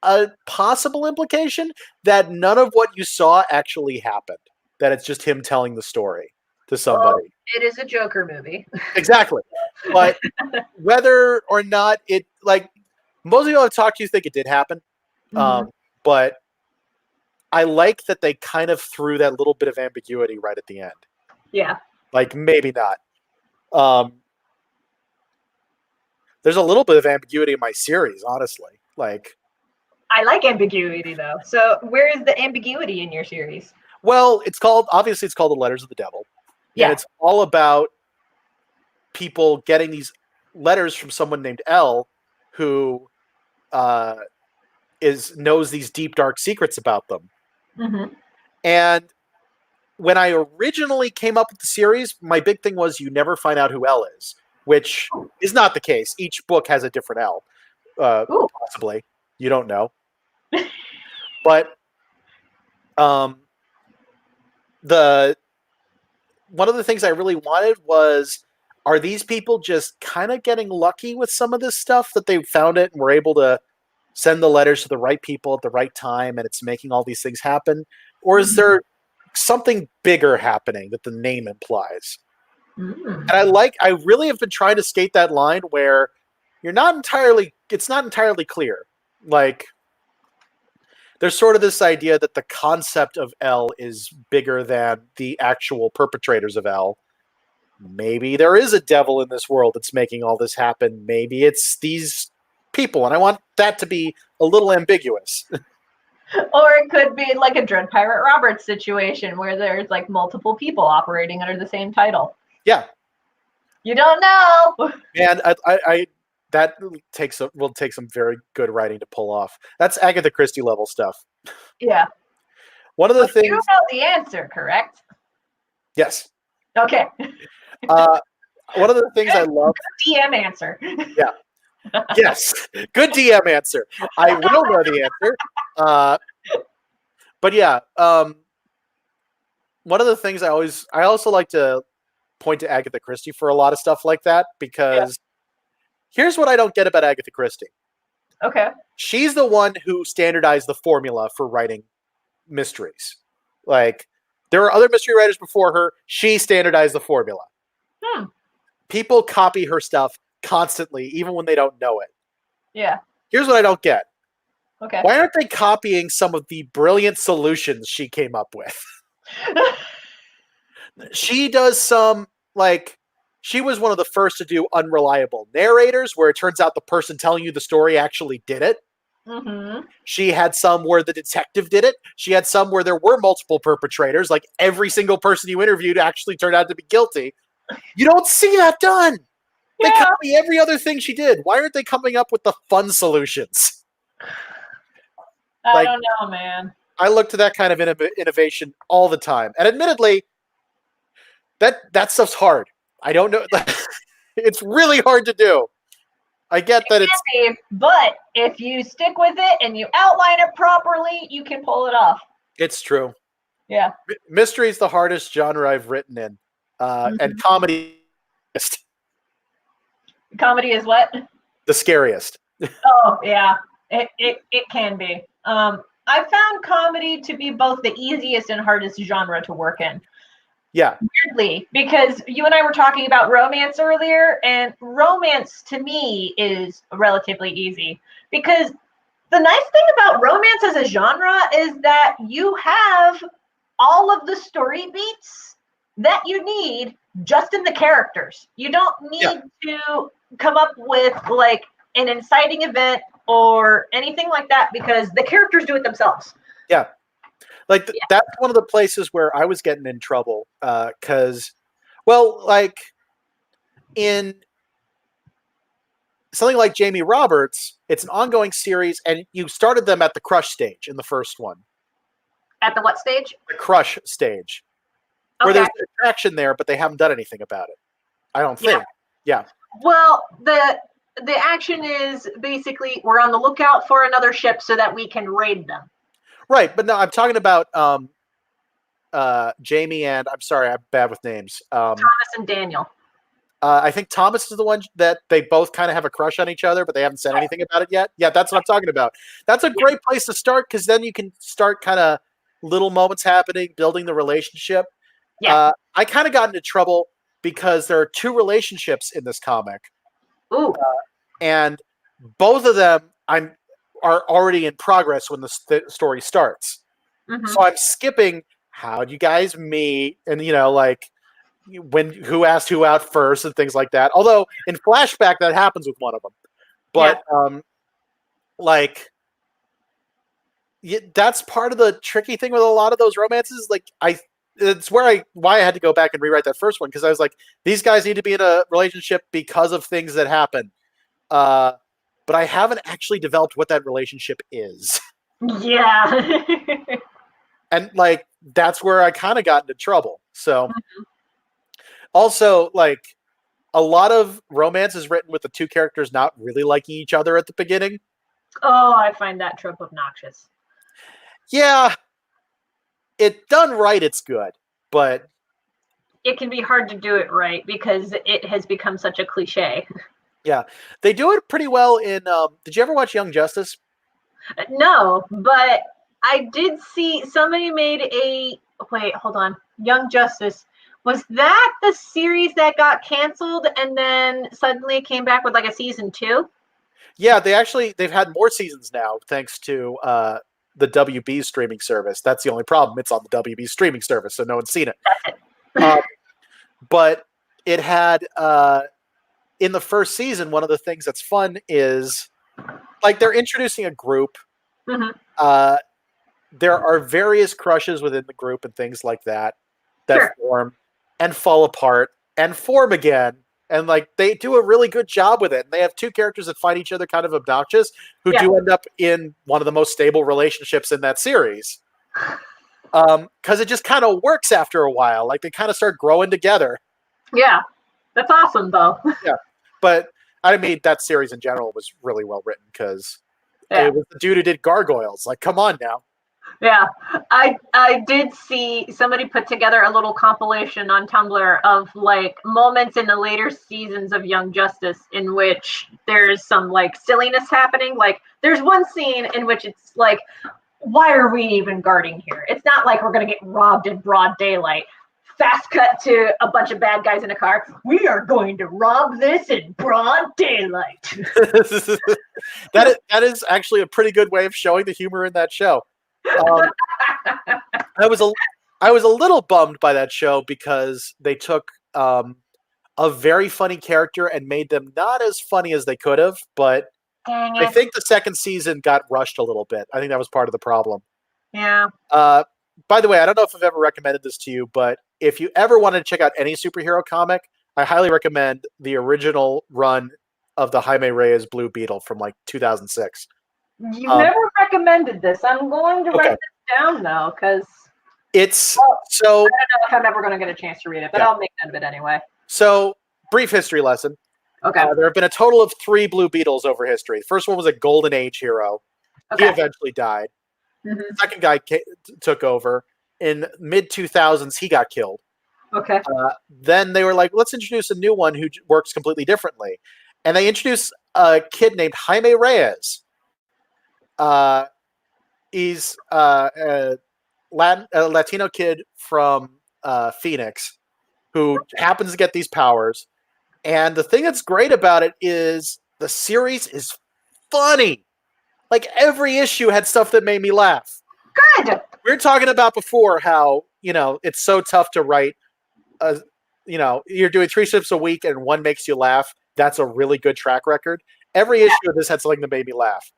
a possible implication that none of what you saw actually happened. That it's just him telling the story to somebody. Well, it is a Joker movie. Exactly. But whether or not it, like, most people I've talked to think it did happen. Mhm. But I like that they kind of threw that little bit of ambiguity right at the end. Yeah. Like, maybe not. There's a little bit of ambiguity in my series, honestly. Like, I like ambiguity though. So where is the ambiguity in your series? well, obviously it's called The Letters of the Devil. Yeah. And it's all about people getting these letters from someone named L who knows these deep, dark secrets about them. Mm-hmm. And when I originally came up with the series, my big thing was you never find out who L is, which is not the case. Each book has a different L, possibly. You don't know. But one of the things I really wanted was, are these people just kind of getting lucky with some of this stuff that they found it and were able to send the letters to the right people at the right time and it's making all these things happen? Or is there something bigger happening that the name implies? Mm. And I really have been trying to skate that line where it's not entirely clear. Like, there's sort of this idea that the concept of L is bigger than the actual perpetrators of L. Maybe there is a devil in this world that's making all this happen. Maybe it's these people, and I want that to be a little ambiguous. Or it could be like a Dread Pirate Roberts situation where there's like multiple people operating under the same title. Yeah. You don't know. And I that will take some very good writing to pull off. That's Agatha Christie level stuff. Yeah. One of the But things. you know the answer, correct? Yes. Okay. One of the things I love. DM answer. Yeah. Yes. Good DM answer. I will know the answer. But yeah, one of the things I also like to point to Agatha Christie for a lot of stuff like that, because here's what I don't get about Agatha Christie. Okay. She's the one who standardized the formula for writing mysteries. Like, there were other mystery writers before her. She standardized the formula. People copy her stuff constantly, even when they don't know it. Yeah. Here's what I don't get. Okay. Why aren't they copying some of the brilliant solutions she came up with? She does some, like, she was one of the first to do unreliable narrators, where it turns out the person telling you the story actually did it. Mm-hmm. She had some where the detective did it. She had some where there were multiple perpetrators, like every single person you interviewed actually turned out to be guilty. You don't see that done. They Yeah. copy every other thing she did. Why aren't they coming up with the fun solutions? I don't know, man. I look to that kind of innovation all the time. And admittedly, that stuff's hard. I don't know. It's really hard to do. I get that it's... But if you stick with it and you outline it properly, you can pull it off. It's true. Yeah. Mystery is the hardest genre I've written in. And comedy... Comedy is what? The scariest. Oh, yeah. It can be. I found comedy to be both the easiest and hardest genre to work in. Yeah. Weirdly, because you and I were talking about romance earlier, and romance to me is relatively easy. Because the nice thing about romance as a genre is that you have all of the story beats that you need just in the characters. You don't need to come up with like an inciting event or anything like that, because the characters do it themselves. Yeah. Like, that's one of the places where I was getting in trouble. Because, well, like, in something like Jamie Roberts, it's an ongoing series, and you started them at the crush stage in the first one. At the what stage? The crush stage. Okay. Where there's attraction there, but they haven't done anything about it. I don't think. Yeah. Well, the action is basically we're on the lookout for another ship so that we can raid them. Right, but no, I'm talking about Jamie and, I'm sorry, I'm bad with names. Thomas and Daniel. I think Thomas is the one that they both kind of have a crush on each other, but they haven't said anything about it yet. Yeah, that's what I'm talking about. That's a great place to start, because then you can start kind of little moments happening, building the relationship. Yeah. I kind of got into trouble because there are two relationships in this comic. Ooh. And both of them are already in progress when the story starts. Mm-hmm. So I'm skipping, how'd you guys meet? And, like, who asked who out first and things like that. Although in flashback that happens with one of them. But that's part of the tricky thing with a lot of those romances. Like, it's why I had to go back and rewrite that first one, because I was like, these guys need to be in a relationship because of things that happen. But I haven't actually developed what that relationship is. Yeah. And, like, that's where I kind of got into trouble. So, also, like, a lot of romance is written with the two characters not really liking each other at the beginning. Oh, I find that trope obnoxious. Yeah. It done right, it's good. But it can be hard to do it right because it has become such a cliche. Yeah. They do it pretty well in... did you ever watch Young Justice? No, but I did see somebody made a... Wait, hold on. Young Justice. Was that the series that got canceled and then suddenly came back with like a season 2? Yeah, they've had more seasons now thanks to the WB streaming service. That's the only problem. It's on the WB streaming service, so no one's seen it. But it had... in the first season, one of the things that's fun is, like, they're introducing a group. Mm-hmm. There are various crushes within the group and things like that Sure. form and fall apart and form again. And, like, they do a really good job with it. And they have two characters that find each other kind of obnoxious who do end up in one of the most stable relationships in that series. Because it just kind of works after a while. Like, they kind of start growing together. Yeah. That's awesome, though. Yeah. But, I mean, that series in general was really well written because it was the dude who did Gargoyles. Like, come on now. Yeah, I did see somebody put together a little compilation on Tumblr of like moments in the later seasons of Young Justice in which there's some like silliness happening. Like there's one scene in which it's like, why are we even guarding here? It's not like we're gonna get robbed in broad daylight. Fast cut to a bunch of bad guys in a car. We are going to rob this in broad daylight. That is actually a pretty good way of showing the humor in that show. I was a little bummed by that show because they took a very funny character and made them not as funny as they could have. But Dang I it. think the second season got rushed a little bit. I think that was part of the problem. Yeah. By the way, I don't know if I've ever recommended this to you, but if you ever wanted to check out any superhero comic, I highly recommend the original run of the Jaime Reyes Blue Beetle from like 2006. You never recommended this. I'm going to write this down though, because it's I don't know if I'm ever going to get a chance to read it, but I'll make note of it anyway. So, brief history lesson. Okay. There have been a total of 3 Blue Beetles over history. The first one was a Golden Age hero. Okay. He eventually died. The second guy took over. In mid-2000s, he got killed. Okay. Then they were like, let's introduce a new one who works completely differently. And they introduced a kid named Jaime Reyes. He's a Latino kid from Phoenix who happens to get these powers. And the thing that's great about it is the series is funny. Like every issue had stuff that made me laugh. Good. We were talking about before how, it's so tough to write. You're doing 3 strips a week and one makes you laugh. That's a really good track record. Every issue of this had something that made me laugh.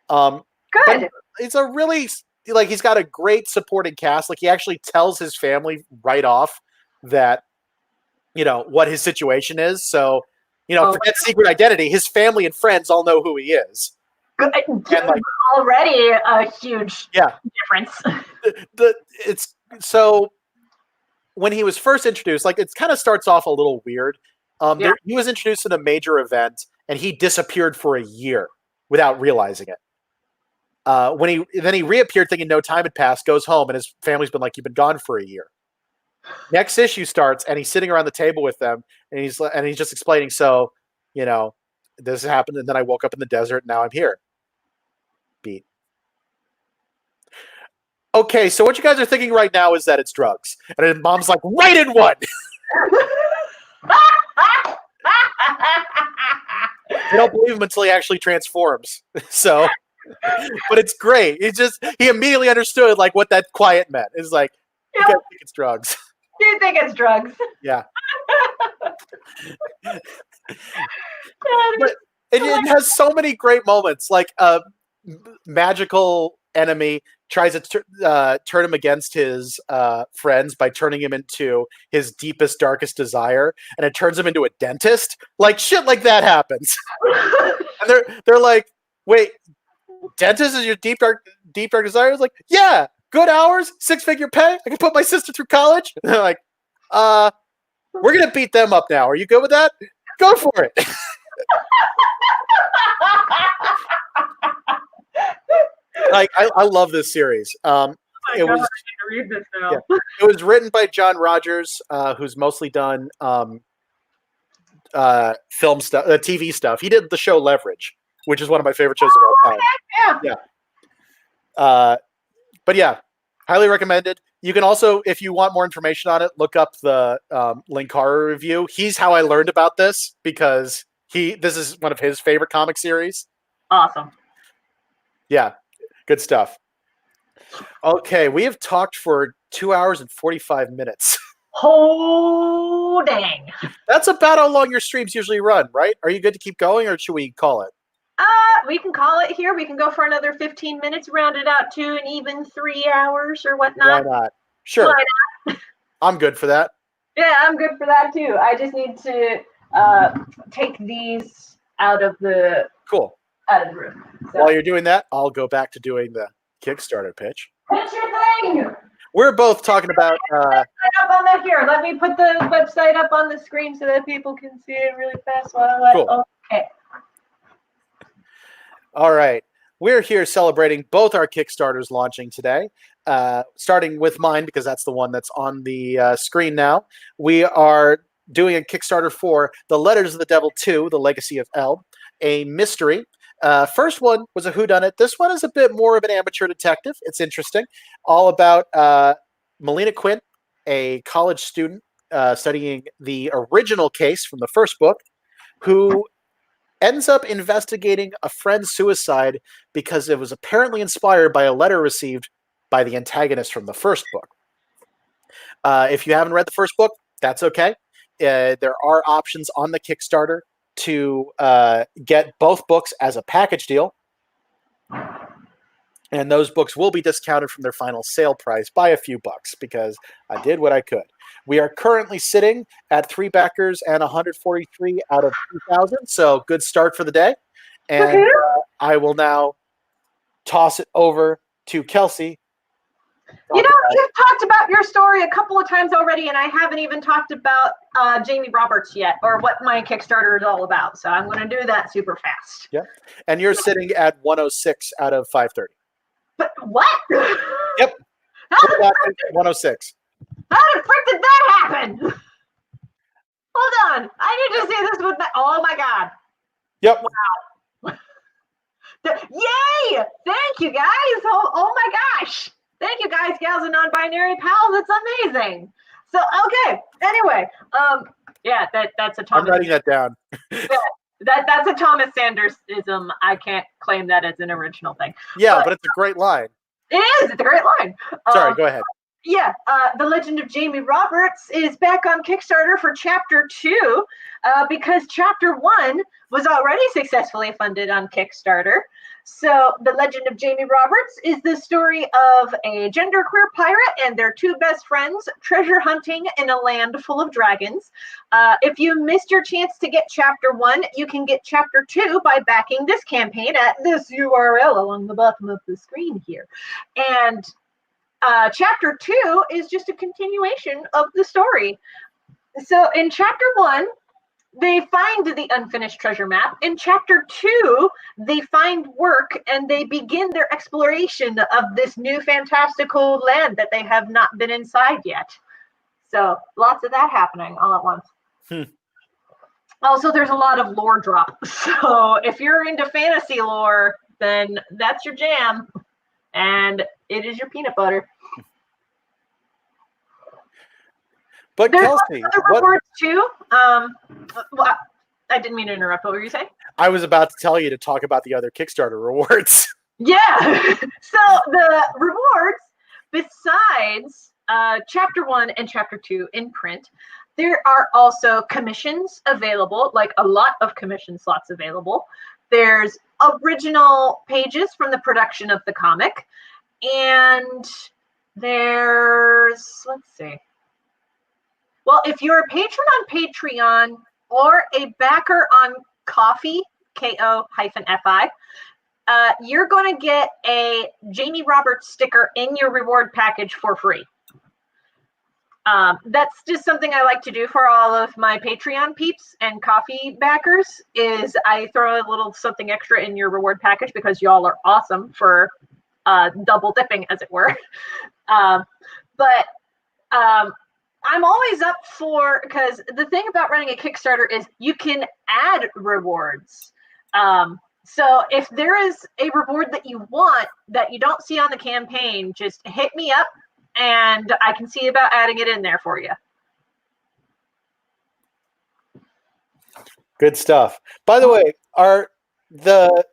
Good. It's a really, he's got a great supporting cast. Like he actually tells his family right off that, what his situation is. So, forget secret identity. His family and friends all know who he is. And already a huge difference. It's so when he was first introduced, it kind of starts off a little weird. He was introduced in a major event and he disappeared for a year without realizing it. When he reappeared thinking no time had passed, goes home and his family's been like, you've been gone for a year. Next issue starts and he's sitting around the table with them and he's just explaining, so, this happened and then I woke up in the desert and now I'm here. Beat. Okay, so what you guys are thinking right now is that it's drugs. And then mom's like, right in one! You don't believe him until he actually transforms. So, but it's great. He immediately understood what that quiet meant. It's like, you guys think it's drugs. You think it's drugs. Yeah. But it has so many great moments. Like a magical enemy tries to turn him against his friends by turning him into his deepest, darkest desire, and it turns him into a dentist. Like shit like that happens. And they're like, wait, dentist is your deep dark desire? It's like, yeah, good hours, 6-figure pay. I can put my sister through college. And they're like, we're gonna beat them up now. Are you good with that? Go for it. I love this series. It was written by John Rogers, who's mostly done film stuff, TV stuff. He did the show Leverage, which is one of my favorite shows of all time. Yeah. But yeah, highly recommended. You can also, if you want more information on it, look up the Linkara review. He's how I learned about this because this is one of his favorite comic series. Awesome. Yeah, good stuff. Okay, we have talked for 2 hours and 45 minutes. Oh, dang. That's about how long your streams usually run, right? Are you good to keep going or should we call it? We can call it here. We can go for another 15 minutes, round it out to an even 3 hours or whatnot. Why not? Sure. Why not? I'm good for that. Yeah, I'm good for that too. I just need to take these out of the room. So. While you're doing that, I'll go back to doing the Kickstarter pitch. What's your thing? We're both talking about. Up on that here. Let me put the website up on the screen so that people can see it really fast. While Cool. Okay. All right. We're here celebrating both our Kickstarters launching today. Starting with mine, because that's the one that's on the screen now. We are doing a Kickstarter for The Letters of the Devil 2, The Legacy of El, a mystery. First one was a whodunit. This one is a bit more of an amateur detective. It's interesting. All about Melina Quint, a college student studying the original case from the first book, who ends up investigating a friend's suicide because it was apparently inspired by a letter received by the antagonist from the first book. If you haven't read the first book, that's okay. There are options on the Kickstarter to get both books as a package deal. And those books will be discounted from their final sale price by a few bucks because I did what I could. We are currently sitting at 3 backers and 143 out of 2,000. So good start for the day. And I will now toss it over to Kelsey. You know, you've talked about your story a couple of times already, and I haven't even talked about Jamie Roberts yet, or what my Kickstarter is all about. So I'm going to do that super fast. Yeah. And you're sitting at 106 out of 530. But what? Yep. How the 106. How the frick did that happen? Hold on. I need to see this with my... Oh, my God. Yep. Wow. Yay! Thank you, guys. Oh, my gosh. Thank you, guys, gals, and non-binary pals. It's amazing. So, okay. Anyway, yeah, that's a Thomas. I'm writing that down. That's a Thomas Sandersism. I can't claim that as an original thing. Yeah, but it's a great line. It is. It's a great line. Sorry, go ahead. Yeah, The Legend of Jamie Roberts is back on Kickstarter for Chapter 2 because Chapter 1 was already successfully funded on Kickstarter. So The Legend of Jamie Roberts is the story of a genderqueer pirate and their 2 best friends treasure hunting in a land full of dragons. If you missed your chance to get Chapter 1, you can get Chapter 2 by backing this campaign at this URL along the bottom of the screen here. And Chapter 2 is just a continuation of the story. So in Chapter 1, they find the unfinished treasure map. In Chapter 2, they find work and they begin their exploration of this new fantastical land that they have not been inside yet. So lots of that happening all at once. Also, there's a lot of lore drop. So if you're into fantasy lore, then that's your jam. And it is your peanut butter. But there's Kelsey, other rewards too. Well, I didn't mean to interrupt. What were you saying? I was about to tell you to talk about the other Kickstarter rewards. Yeah. So the rewards, besides Chapter 1 and Chapter 2 in print, there are also commissions available, like a lot of commission slots available. There's original pages from the production of the comic. And there's, let's see. Well, if you're a patron on Patreon or a backer on Ko-fi, Ko-fi, you're going to get a Jamie Roberts sticker in your reward package for free. That's just something I like to do for all of my Patreon peeps and Ko-fi backers is I throw a little something extra in your reward package because y'all are awesome for double dipping, as it were. But I'm always up for, because the thing about running a Kickstarter is you can add rewards. So if there is a reward that you want that you don't see on the campaign, just hit me up and I can see about adding it in there for you. Good stuff. By the way, are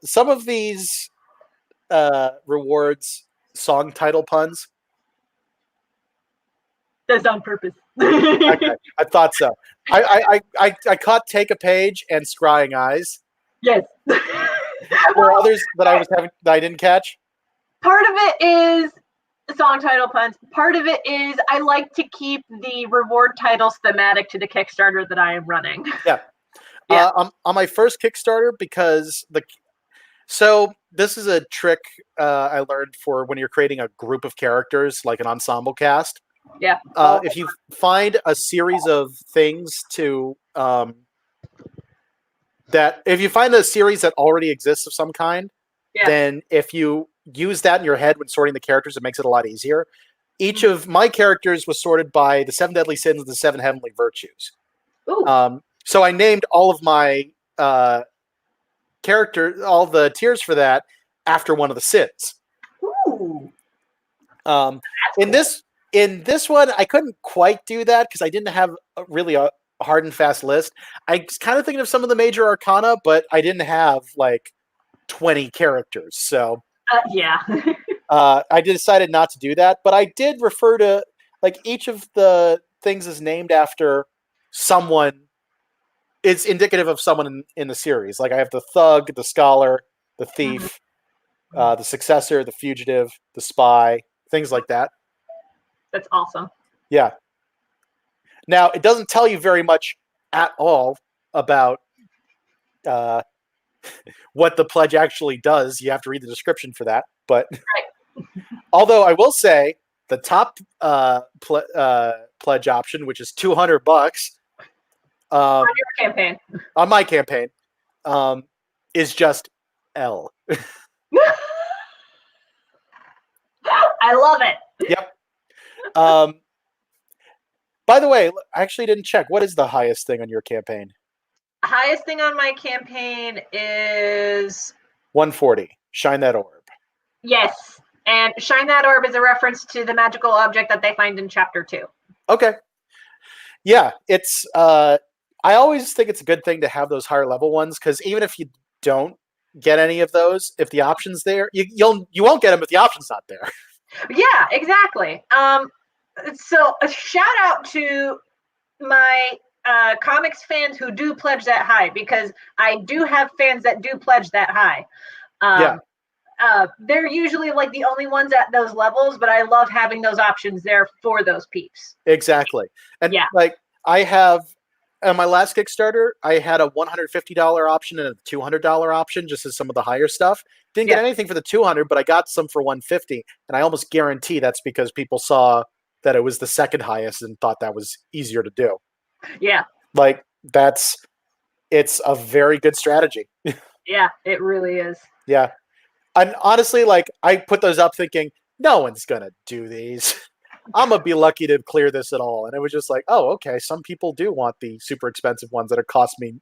some of these rewards song title puns? That's on purpose. Okay, I thought so. I caught Take a Page and Scrying Eyes. Yes. There are others that I didn't catch. Part of it is song title puns. Part of it is I like to keep the reward titles thematic to the Kickstarter that I am running. Yeah. On my first Kickstarter, because so this is a trick I learned for when you're creating a group of characters, like an ensemble cast. Yeah. If you find a series of things to if you find a series that already exists of some kind, then if you use that in your head when sorting the characters, it makes it a lot easier. Each of my characters was sorted by the 7 deadly sins and the 7 heavenly virtues. So I named all of my all the tiers for that after one of the sins. Ooh. In this one, I couldn't quite do that because I didn't have really a hard and fast list. I was kind of thinking of some of the major arcana, but I didn't have like 20 characters. So yeah. I decided not to do that. But I did refer to like each of the things is named after someone. It's indicative of someone in the series. Like I have the thug, the scholar, the thief, the successor, the fugitive, the spy, things like that. That's awesome. Yeah. Now, it doesn't tell you very much at all about what the pledge actually does. You have to read the description for that. But although I will say the top pledge option, which is $200 on your campaign, on my campaign, is just L. I love it. Yep. By the way, I actually didn't check. What is the highest thing on your campaign? Highest thing on my campaign is 140. Shine that orb. Yes. And Shine That Orb is a reference to the magical object that they find in chapter 2. Okay. Yeah, it's I always think it's a good thing to have those higher level ones, because even if you don't get any of those, if the option's there, you won't get them if the option's not there. Yeah, exactly. So a shout out to my comics fans who do pledge that high, because I do have fans that do pledge that high. They're usually like the only ones at those levels, but I love having those options there for those peeps. Exactly. And like I have on my last Kickstarter, I had a $150 option and a $200 option, just as some of the higher stuff. Didn't get anything for the 200, but I got some for 150, and I almost guarantee that's because people saw that it was the second highest and thought that was easier to do. Yeah. Like it's a very good strategy. Yeah, it really is. Yeah. And honestly, like I put those up thinking, no one's going to do these. I'm going to be lucky to clear this at all. And it was just like, oh, okay. Some people do want the super expensive ones that are cost me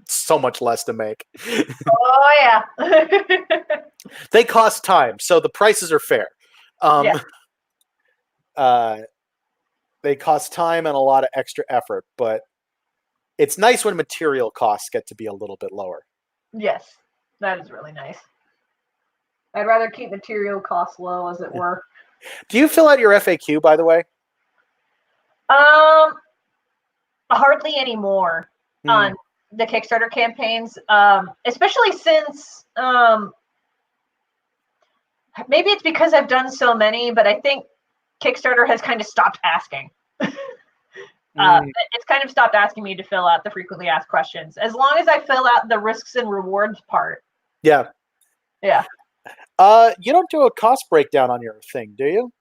so much less to make. Oh, yeah. They cost time, so the prices are fair. They cost time and a lot of extra effort, but it's nice when material costs get to be a little bit lower. Yes, that is really nice. I'd rather keep material costs low, as it were. Do you fill out your FAQ, by the way? Hardly anymore on the Kickstarter campaigns, especially since maybe it's because I've done so many, but I think Kickstarter has kind of stopped asking. It's kind of stopped asking me to fill out the frequently asked questions, as long as I fill out the risks and rewards part. Yeah. Yeah. You don't do a cost breakdown on your thing, do you?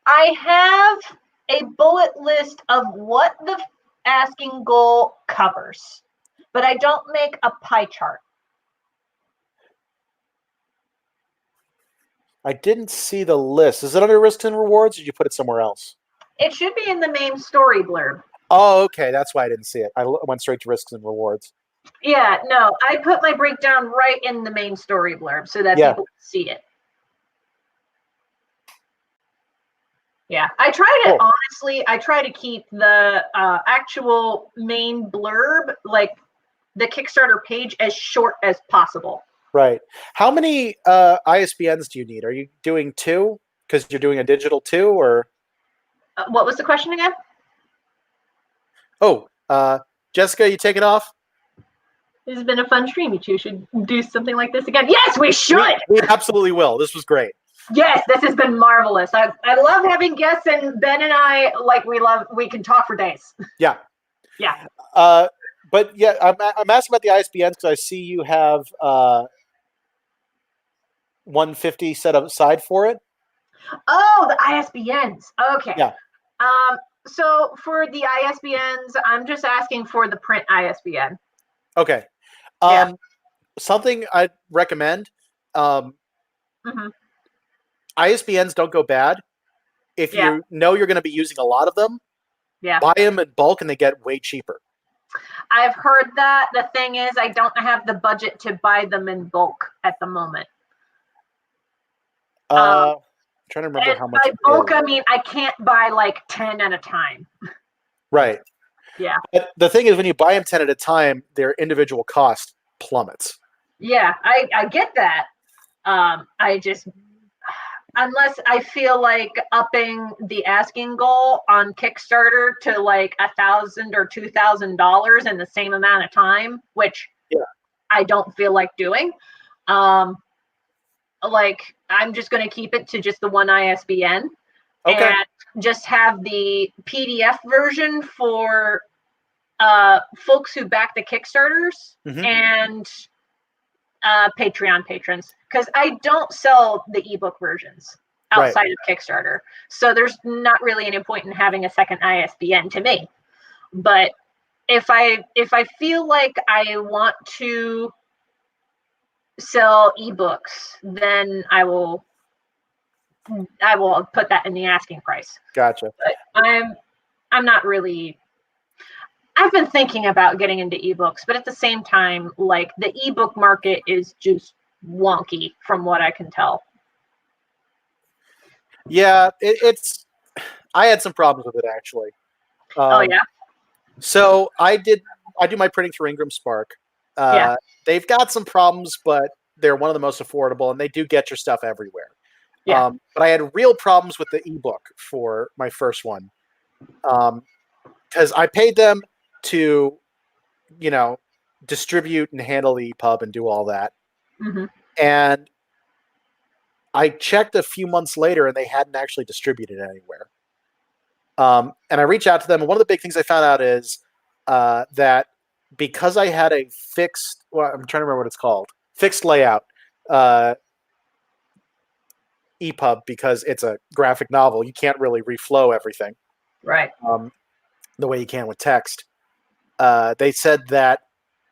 I have a bullet list of what the asking goal covers, but I don't make a pie chart. I didn't see the list. Is it under risks and rewards, or did you put it somewhere else? It should be in the main story blurb. Oh, okay. That's why I didn't see it. I went straight to risks and rewards. Yeah, no, I put my breakdown right in the main story blurb so that people can see it. Yeah, I try to, honestly, I try to keep the actual main blurb, like the Kickstarter page, as short as possible. Right. How many ISBNs do you need? Are you doing 2? Because you're doing a digital 2, or? What was the question again? Oh, Jessica, you take it off? This has been a fun stream. You two should do something like this again. Yes, we should! We absolutely will. This was great. Yes, this has been marvelous. I love having guests, and Ben and I, like, we can talk for days. Yeah. Yeah. But yeah, I'm asking about the ISBNs because I see you have 150 set aside for it. Oh, the ISBNs. Okay. Yeah. So for the ISBNs, I'm just asking for the print ISBN. Okay. Something I'd recommend, Mhm. ISBNs don't go bad. If Yeah. you know you're going to be using a lot of them, Yeah. buy them in bulk and they get way cheaper. I've heard that. The thing is, I don't have the budget to buy them in bulk at the moment. I'm trying to remember And how much by it bulk, is. I mean I can't buy like 10 at a time. Right. Yeah. But the thing is, when you buy them 10 at a time, their individual cost plummets. Yeah, I get that. I just, unless I feel like upping the asking goal on Kickstarter to like $1,000 or $2,000 in the same amount of time, which Yeah. I don't feel like doing. Like I'm just going to keep it to just the one ISBN Okay. and just have the PDF version for folks who back the Kickstarters Mhm. and Patreon patrons, because I don't sell the ebook versions outside of Kickstarter. So there's not really any point in having a second ISBN to me. But if I feel like I want to sell ebooks, then I will put that in the asking price. Gotcha. But I'm not really. I've been thinking about getting into ebooks, but at the same time, like the ebook market is just wonky from what I can tell. Yeah, it's. I had some problems with it actually. Oh yeah, So I do my printing through Ingram Spark. Yeah. They've got some problems, but they're one of the most affordable, and they do get your stuff everywhere. Yeah. But I had real problems with the ebook for my first one, because I paid them to, distribute and handle the EPUB and do all that, hmm and I checked a few months later, and they hadn't actually distributed it anywhere. And I reached out to them, and one of the big things I found out is that because I had a fixed, well, I'm trying to remember what it's called, fixed layout EPUB, because it's a graphic novel, you can't really reflow everything Right. the way you can with text. They said that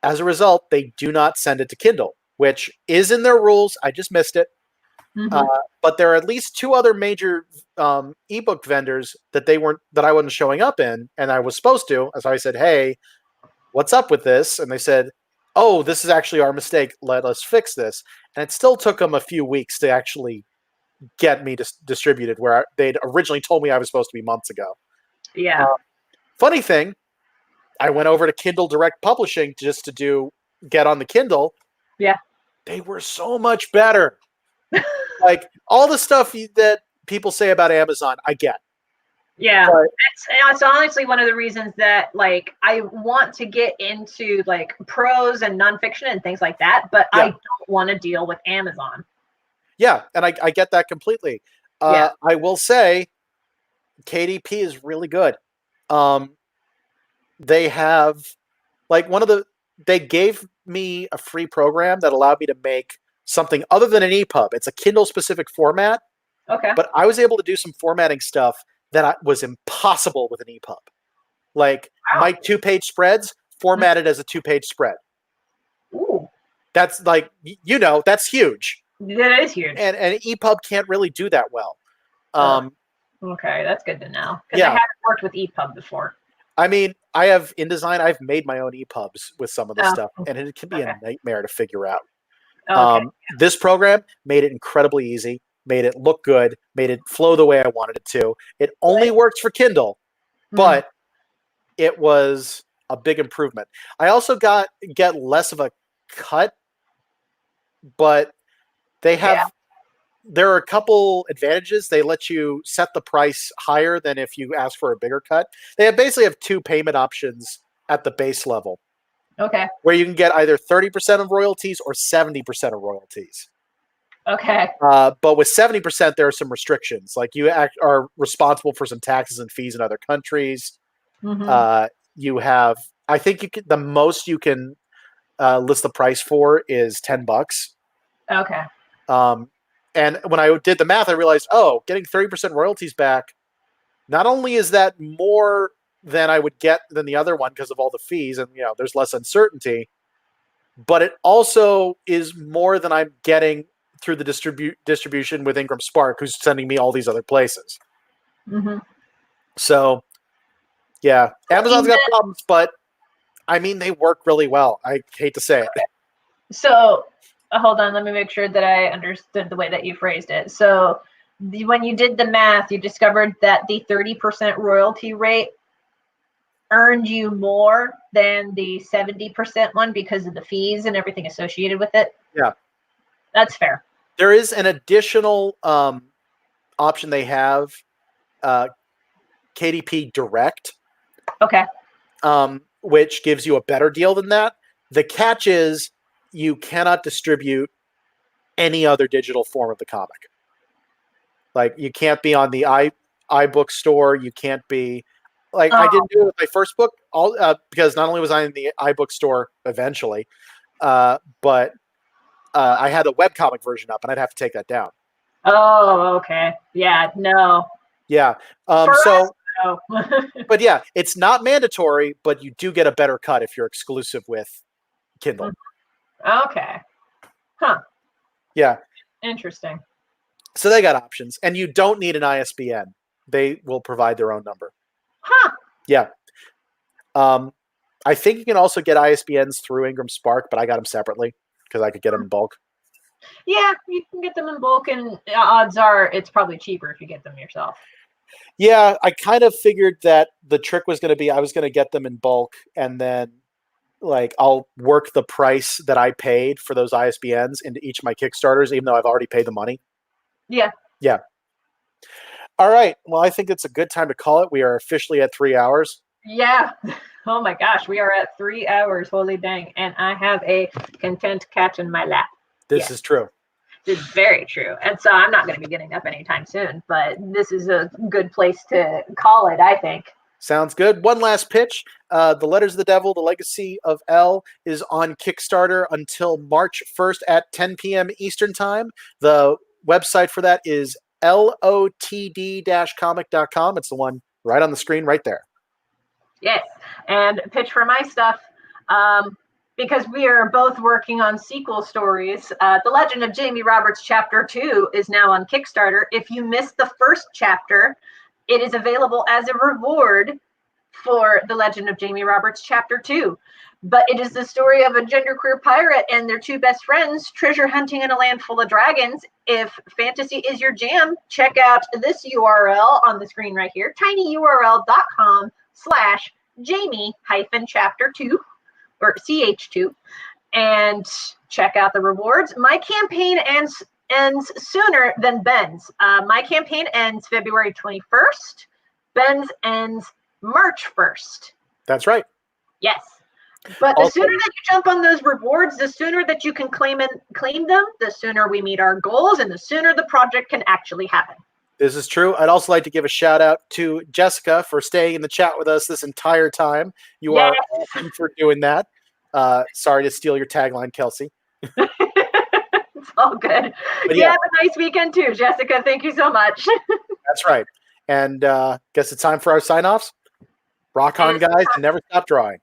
as a result, they do not send it to Kindle, which is in their rules. I just missed it. hmm But there are at least two other major ebook vendors that I wasn't showing up in, and I was supposed to. So I said, "Hey, what's up with this?" And they said, "Oh, this is actually our mistake. Let us fix this." And it still took them a few weeks to actually get me distributed, where they'd originally told me I was supposed to be months ago. Yeah. Funny thing, I went over to Kindle Direct Publishing just to get on the Kindle. Yeah. They were so much better. Like all the stuff that people say about Amazon, I get. Yeah. But It's honestly one of the reasons that like I want to get into like prose and nonfiction and things like that, but Yeah. I don't want to deal with Amazon. yeah, and I get that completely. Yeah. I will say KDP is really good. They have like they gave me a free program that allowed me to make something other than an EPUB. It's a Kindle specific format, Okay. but I was able to do some formatting stuff that was impossible with an EPUB. Like Wow. my 2-page spreads formatted as a 2-page spread. Ooh. That's like, that's huge. That is huge. And EPUB can't really do that well. Okay, that's good to know. Because Yeah. I haven't worked with EPUB before. I mean, I have InDesign. I've made my own EPUBs with some of this Oh, stuff, and it can be okay. a nightmare to figure out. Okay. This program made it incredibly easy, made it look good, made it flow the way I wanted it to. It only works for Kindle, but it was a big improvement. I also get less of a cut, but they have there are a couple advantages. They let you set the price higher than if you ask for a bigger cut. They basically have two payment options at the base level, Okay. where you can get either 30% of royalties or 70% of royalties. Okay. But with 70%, there are some restrictions. Like you are responsible for some taxes and fees in other countries. Mhm. You have, I think the most you can list the price for is $10. Okay. And when I did the math, I realized, getting 30% royalties back, not only is that more than I would get than the other one because of all the fees and, there's less uncertainty, but it also is more than I'm getting through the distribution with Ingram Spark, who's sending me all these other places. Mm-hmm. So, yeah, Amazon's got problems, but I mean, they work really well. I hate to say it. So, hold on, let me make sure that I understood the way that you phrased it. So, when you did the math, you discovered that the 30% royalty rate earned you more than the 70% one because of the fees and everything associated with it. Yeah. That's fair. There is an additional option they have, KDP Direct. Okay. Which gives you a better deal than that. The catch is you cannot distribute any other digital form of the comic. Like, you can't be on the iBook store. You can't be like, I didn't do it with my first book, because not only was I in the iBook store eventually, but I had a webcomic version up, and I'd have to take that down. Oh, okay. Yeah, no. Yeah. For us, no. But yeah, it's not mandatory, but you do get a better cut if you're exclusive with Kindle. Okay. Huh. Yeah. Interesting. So they got options, and you don't need an ISBN. They will provide their own number. Huh. Yeah. I think you can also get ISBNs through Ingram Spark, but I got them separately because I could get them in bulk. Yeah, you can get them in bulk, and odds are it's probably cheaper if you get them yourself. Yeah, I kind of figured that the trick was going to be I was going to get them in bulk, and then like I'll work the price that I paid for those ISBNs into each of my Kickstarters, even though I've already paid the money. Yeah. Yeah. All right. Well, I think it's a good time to call it. We are officially at 3 hours. Yeah. Oh my gosh, we are at 3 hours. Holy dang. And I have a content cat in my lap. This is true. It's very true. And so I'm not going to be getting up anytime soon, but this is a good place to call it, I think. Sounds good. One last pitch. The Letters of the Devil, The Legacy of L is on Kickstarter until March 1st at 10 p.m. Eastern Time. The website for that is lotd-comic.com. It's the one right on the screen right there. Yes. And pitch for my stuff. Because we are both working on sequel stories, The Legend of Jamie Roberts Chapter 2 is now on Kickstarter. If you missed the first chapter, it is available as a reward for The Legend of Jamie Roberts Chapter 2. But it is the story of a genderqueer pirate and their two best friends treasure hunting in a land full of dragons. If fantasy is your jam, check out this URL on the screen right here, tinyurl.com/Jamie-chapter2. or CH2, and check out the rewards. My campaign ends sooner than Ben's. My campaign ends February 21st. Ben's ends March 1st. That's right. Yes. But the sooner that you jump on those rewards, the sooner that you can claim them, the sooner we meet our goals, and the sooner the project can actually happen. This is true. I'd also like to give a shout out to Jessica for staying in the chat with us this entire time. You are awesome for doing that. Sorry to steal your tagline, Kelsey. It's all good. But yeah, have a nice weekend too, Jessica. Thank you so much. That's right. And guess it's time for our sign-offs. Rock on, guys, and never stop drawing.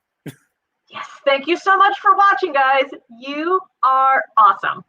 Yes. Thank you so much for watching, guys. You are awesome.